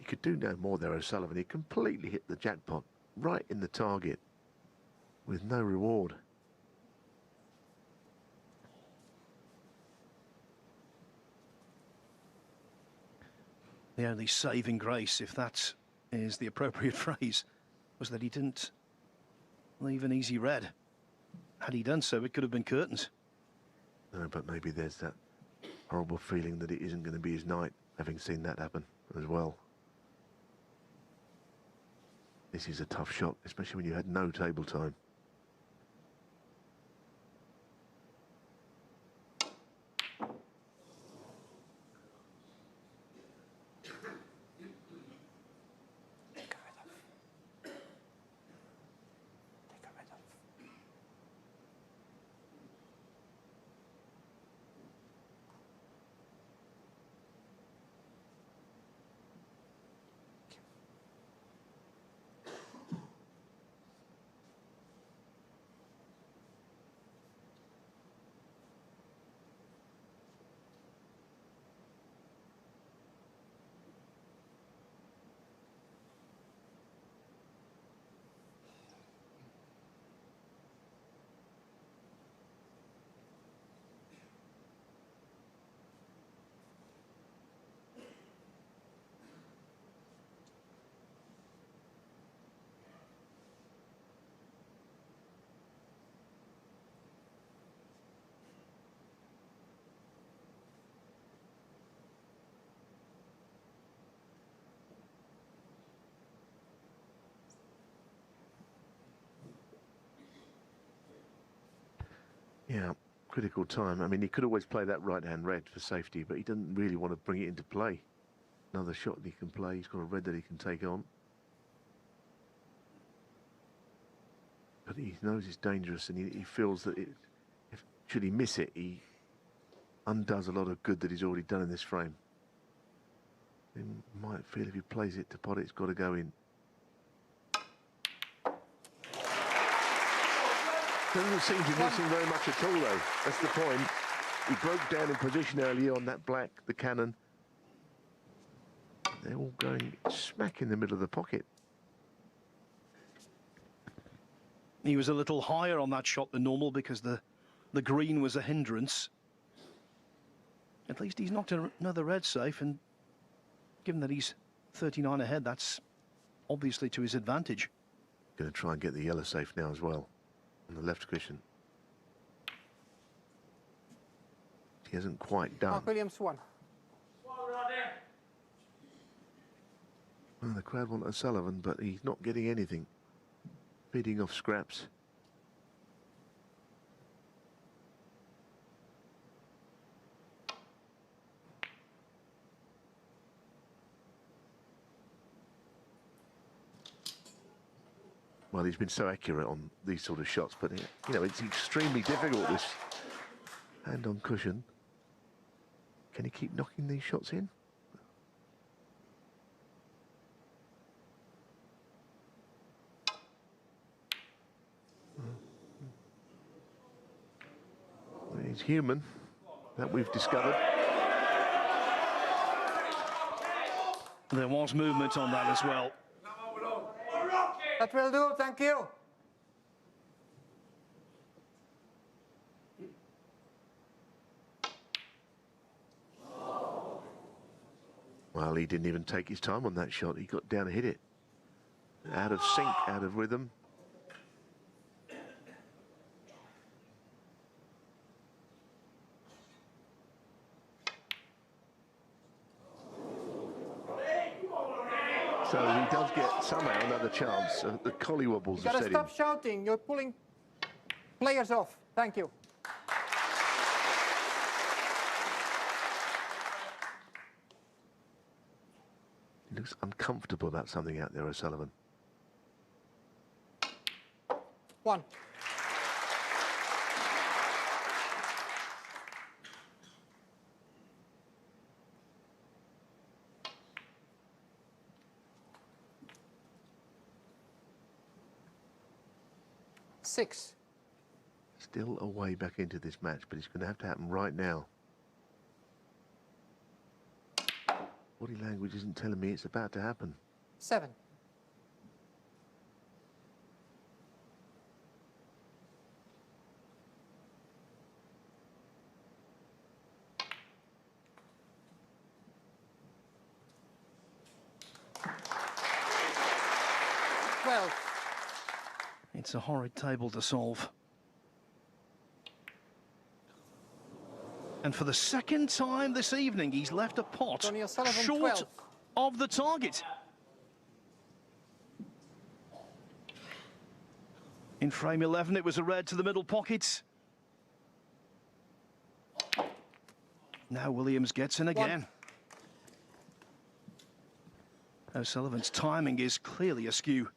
You could do no more there, O'Sullivan. He completely hit the jackpot right in the target with no reward. The only saving grace, if that is the appropriate phrase, was that he didn't leave an easy red. Had he done so, it could have been curtains. No, but maybe there's that horrible feeling that it isn't going to be his night, having seen that happen as well. This is a tough shot, especially when you had no table time. Yeah, critical time. I mean, he could always play that right-hand red for safety, but he doesn't really want to bring it into play. Another shot that he can play. He's got a red that he can take on. But he knows it's dangerous, and he feels that should he miss it, he undoes a lot of good that he's already done in this frame. He might feel if he plays it to pot, it's got to go in. Doesn't seem to be missing very much at all, though. That's the point. He broke down in position earlier on that black, the cannon. They're all going smack in the middle of the pocket. He was a little higher on that shot than normal because the green was a hindrance. At least he's knocked another red safe, and given that he's 39 ahead, that's obviously to his advantage. Going to try and get the yellow safe now as well. On the left cushion. He hasn't quite done. Mark Williams won. Well, the crowd want O'Sullivan, but he's not getting anything. Feeding off scraps. Well, he's been so accurate on these sort of shots, but you know, it's extremely difficult, this hand on cushion. Can he keep knocking these shots in? He's human, that we've discovered. There was movement on that as well. That will do, thank you. Well, he didn't even take his time on that shot. He got down and hit it. Out of sync, out of rhythm. So he does get somehow another chance. The collywobbles You have gotta set stop him. shouting. You're pulling players off. Thank you. He looks uncomfortable about something out there, O'Sullivan. One. Six. Still a way back into this match, but it's going to have to happen right now. Body language isn't telling me it's about to happen. 7. Well, it's a horrid table to solve. And for the second time this evening, he's left a pot short 12. of the target. In frame 11, it was a red to the middle pocket. Now Williams gets in again. O'Sullivan's timing is clearly askew.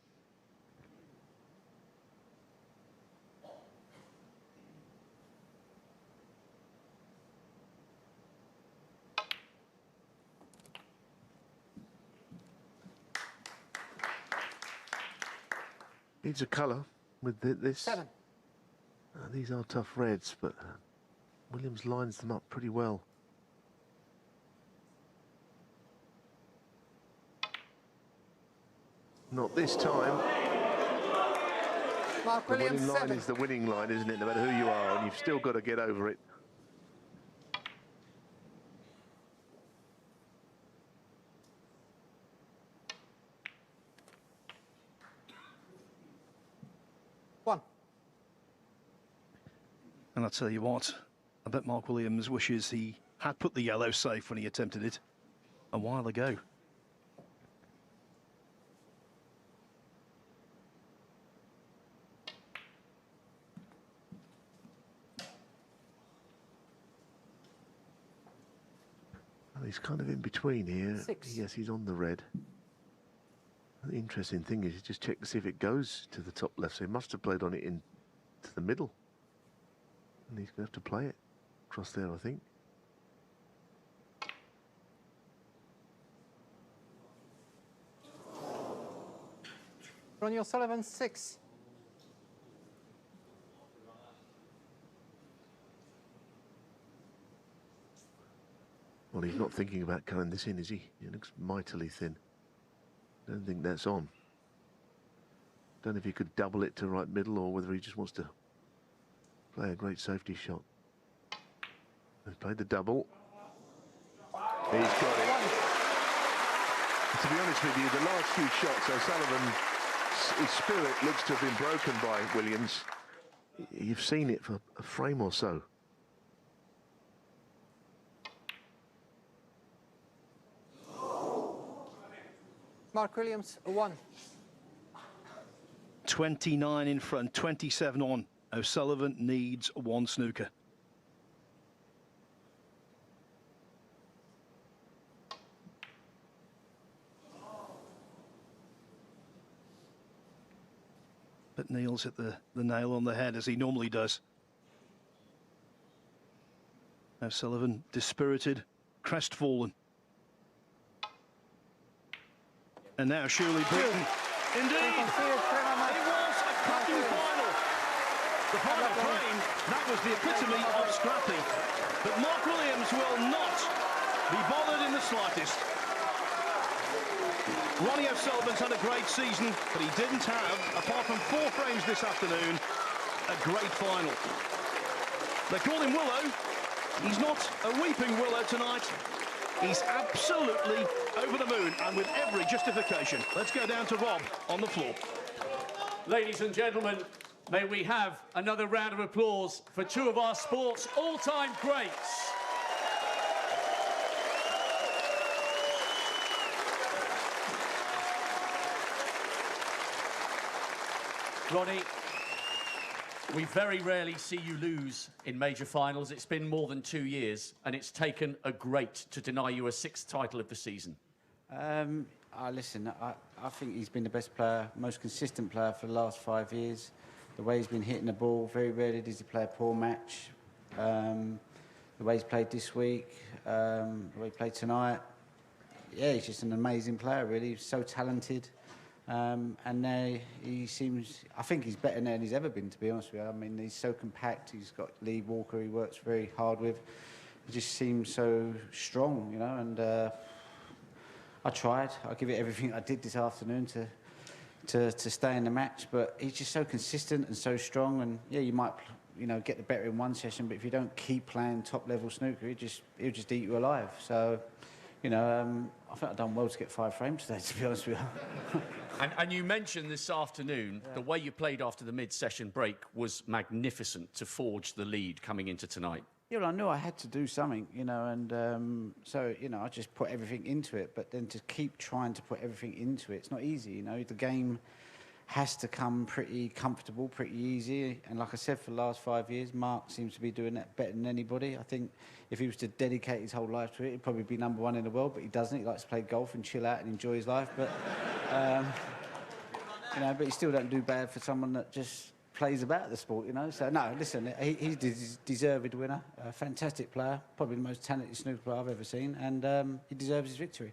Needs a colour with this. 7. These are tough reds, but Williams lines them up pretty well. Not this time. Mark The Williams, winning line 7. is the winning line, isn't it? No matter who you are, and you've still got to get over it. And I'll tell you what, I bet Mark Williams wishes he had put the yellow safe when he attempted it a while ago. Well, he's kind of in between here. 6. Yes, he's on the red. The interesting thing is, you just check to see if it goes to the top left. So he must have played on it in to the middle. And he's going to have to play it across there, I think. Ronnie O'Sullivan, 6. Well, he's not thinking about cutting this in, is he? It looks mightily thin. Don't think that's on. Don't know if he could double it to right middle or whether he just wants to play a great safety shot. He's played the double. He's got it. To be honest with you, the last few shots, O'Sullivan, his spirit looks to have been broken by Williams. You've seen it for a frame or so. Mark Williams, 1. 29 in front, 27 on. O'Sullivan needs one snooker. But Neil's hit the nail on the head, as he normally does. O'Sullivan dispirited, crestfallen. And now surely beaten. Indeed, it was a cracking final. The final frame, that was the epitome of scrappy. But Mark Williams will not be bothered in the slightest. Ronnie O'Sullivan's had a great season, but he didn't have, apart from 4 frames this afternoon, a great final. They call him Willow. He's not a weeping willow tonight. He's absolutely over the moon, and with every justification. Let's go down to Rob on the floor. Ladies and gentlemen, may we have another round of applause for 2 of our sport's all-time greats. Ronnie, we very rarely see you lose in major finals. It's been more than 2 years, and it's taken a great to deny you a 6th title of the season. Listen, I think he's been the best player, most consistent player for the last 5 years. The way he's been hitting the ball, very rarely does he play a poor match. The way he's played this week, the way he played tonight. Yeah, he's just an amazing player, really. He's so talented. And now he seems, I think he's better now than he's ever been, to be honest with you. I mean, he's so compact. He's got Lee Walker he works very hard with. He just seems so strong, you know, and I tried. I give it everything I did this afternoon to stay in the match, but he's just so consistent and so strong. And yeah, you might, you know, get the better in one session, but if you don't keep playing top-level snooker, he'll just eat you alive. So, you know, I think I've done well to get 5 frames today, to be honest with you. And you mentioned this afternoon, the way you played after the mid-session break was magnificent to forge the lead coming into tonight. Yeah, well, I knew I had to do something, you know, and so, you know, I just put everything into it. But then to keep trying to put everything into it, it's not easy, you know. The game has to come pretty comfortable, pretty easy. And like I said, for the last 5 years, Mark seems to be doing that better than anybody. I think if he was to dedicate his whole life to it, he'd probably be #1 in the world, but he doesn't. He likes to play golf and chill out and enjoy his life. But, you know, but he still don't do bad for someone that just plays about the sport, you know. So, no, listen, he's a deserved winner, a fantastic player, probably the most talented snooker player I've ever seen, and he deserves his victory.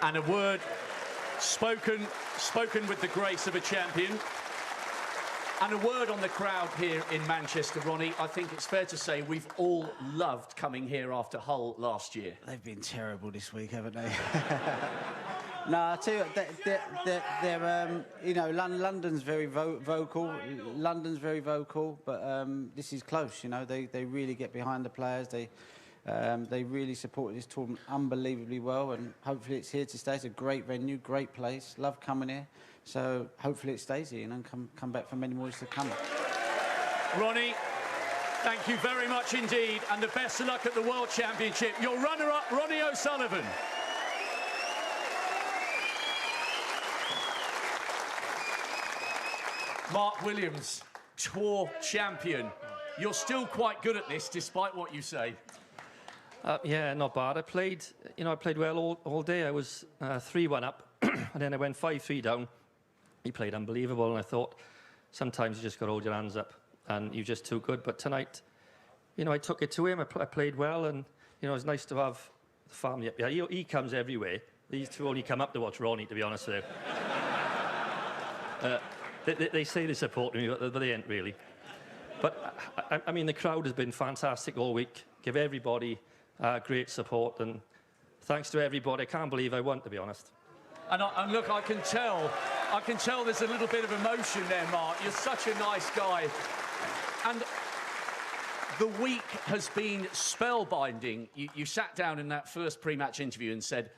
And a word spoken with the grace of a champion. And a word on the crowd here in Manchester, Ronnie. I think it's fair to say we've all loved coming here after Hull last year. They've been terrible this week, haven't they? No, I tell you what, they're you know, London's very vocal. London's very vocal, but this is close. You know, they really get behind the players. They really supported this tournament unbelievably well, and hopefully it's here to stay. It's a great venue, great place. Love coming here. So hopefully it stays here, you know, and come back for many more years to come. Ronnie, thank you very much indeed, and the best of luck at the World Championship. Your runner-up, Ronnie O'Sullivan. Mark Williams, tour champion. You're still quite good at this, despite what you say. Yeah, not bad. I played well all day. I was 3-1 up, and then I went 5-3 down. He played unbelievable, and I thought sometimes you just got to hold your hands up, and you're just too good. But tonight, you know, I took it to him. I played well, and you know, it's nice to have the family up here. He comes everywhere. These two only come up to watch Ronnie, to be honest with you. They say they support me, but they ain't really. But I mean, the crowd has been fantastic all week. Give everybody great support, and thanks to everybody. I can't believe I won, to be honest. And look, I can tell there's a little bit of emotion there, Mark. You're such a nice guy. And the week has been spellbinding. You sat down in that first pre-match interview and said,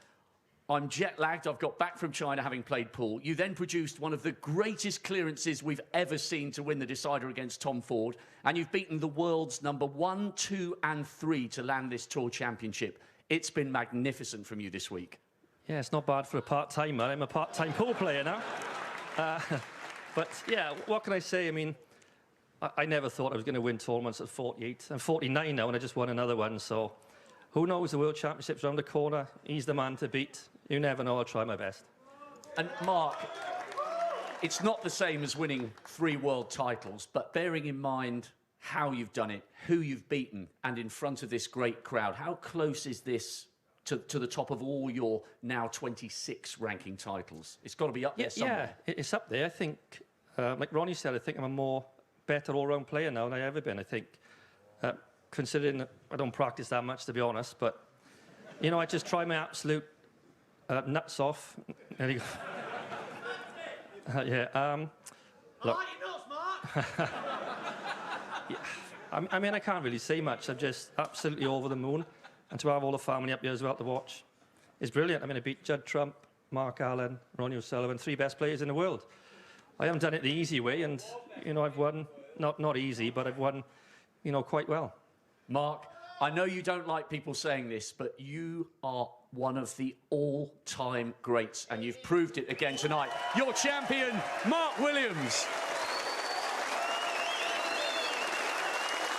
I'm jet-lagged, I've got back from China having played pool. You then produced one of the greatest clearances we've ever seen to win the decider against Tom Ford, and you've beaten the world's #1, 2 and 3 to land this tour championship. It's been magnificent from you this week. Yeah, it's not bad for a part-timer. I'm a part-time pool player now. But yeah, what can I say? I mean, I never thought I was going to win tournaments at 48. I'm 49 now, and I just won another one, so who knows? The World Championship's around the corner. He's the man to beat. You never know. I'll try my best. And Mark, it's not the same as winning 3 world titles, but bearing in mind how you've done it, who you've beaten, and in front of this great crowd, how close is this to the top of all your now 26 ranking titles? It's got to be up there somewhere. Yeah, it's up there. I think, like Ronnie said, I think I'm a better all-round player now than I've ever been. I think, considering that I don't practice that much, to be honest, but, you know, I just try my absolute nuts off. There you go. Yeah. Look. Yeah, I mean, I can't really say much. I'm just absolutely over the moon. And to have all the family up here as well to watch is brilliant. I mean, I beat Judd Trump, Mark Allen, Ronnie O'Sullivan, 3 best players in the world. I haven't done it the easy way, and, you know, I've won, not easy, but I've won, you know, quite well. Mark, I know you don't like people saying this, but you are one of the all-time greats, and you've proved it again tonight. Your champion, Mark Williams.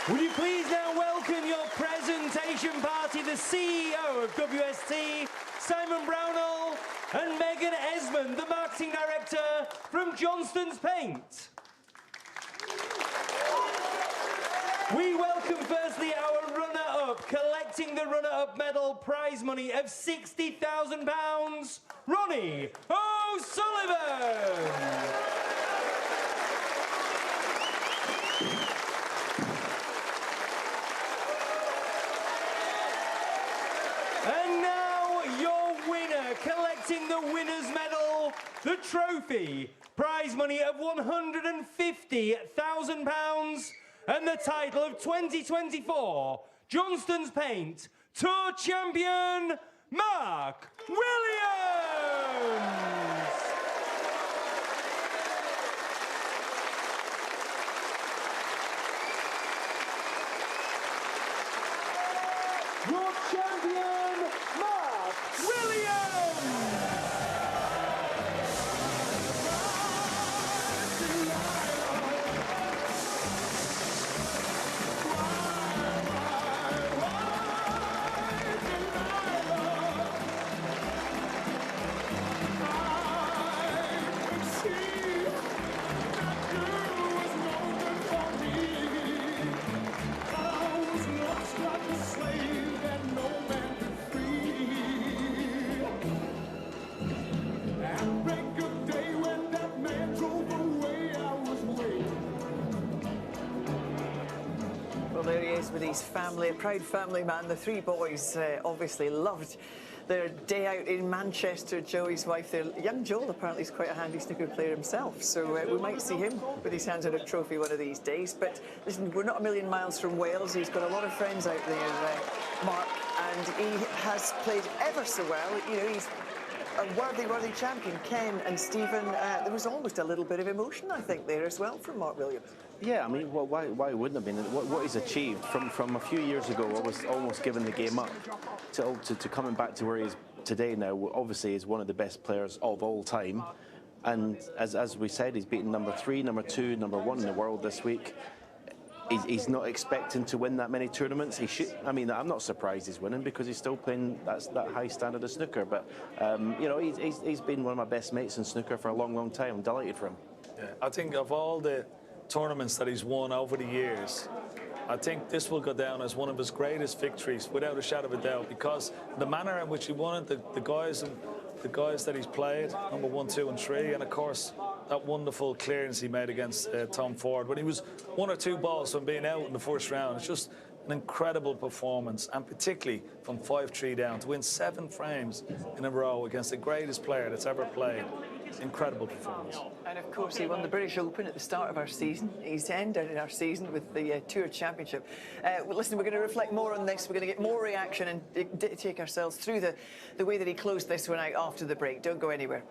Will you please now welcome your presentation party, the CEO of WST, Simon Brownell, and Megan Esmond, the marketing director from Johnston's Paint. We welcome firstly our runner-up, collecting the runner-up medal prize money of £60,000, Ronnie O'Sullivan. And now your winner winner collecting the winner's medal, the trophy, prize money of £150,000 and the title of 2024 Johnston's Paint Tour Champion, Mark Williams! Your champion, Mark Williams! Well, there he is with his family, a proud family man. The three boys obviously loved their day out in Manchester. Joey's wife there, young Joel, apparently is quite a handy snooker player himself, so we might see him with his hands on a trophy one of these days. But listen, we're not a million miles from Wales. He's got a lot of friends out there, Mark, and he has played ever so well. You know, he's a worthy champion. Ken and Stephen, there was almost a little bit of emotion, I think, there as well from Mark Williams. Yeah, I mean, well, why wouldn't have been? What he's achieved from a few years ago, I was almost giving the game up, to coming back to where he is today now. Obviously, he's one of the best players of all time, and as we said, he's beaten number 3, number 2, number 1 in the world this week. He's not expecting to win that many tournaments. He should. I mean, I'm not surprised he's winning because he's still playing that high standard of snooker. But you know, he's been one of my best mates in snooker for a long, long time. I'm delighted for him. Yeah, I think of all the tournaments that he's won over the years, I think this will go down as one of his greatest victories, without a shadow of a doubt, because the manner in which he won it, the guys that he's played, number 1, 2, and 3, and of course that wonderful clearance he made against Tom Ford when he was 1 or 2 balls from being out in the first round. It's just an incredible performance, and particularly from 5-3 down to win 7 frames in a row against the greatest player that's ever played. Incredible performance. And of course, he won the British Open at the start of our season. He's ended our season with the Tour Championship. Well, listen, we're going to reflect more on this. We're going to get more reaction and take ourselves through the way that he closed this one out after the break. Don't go anywhere.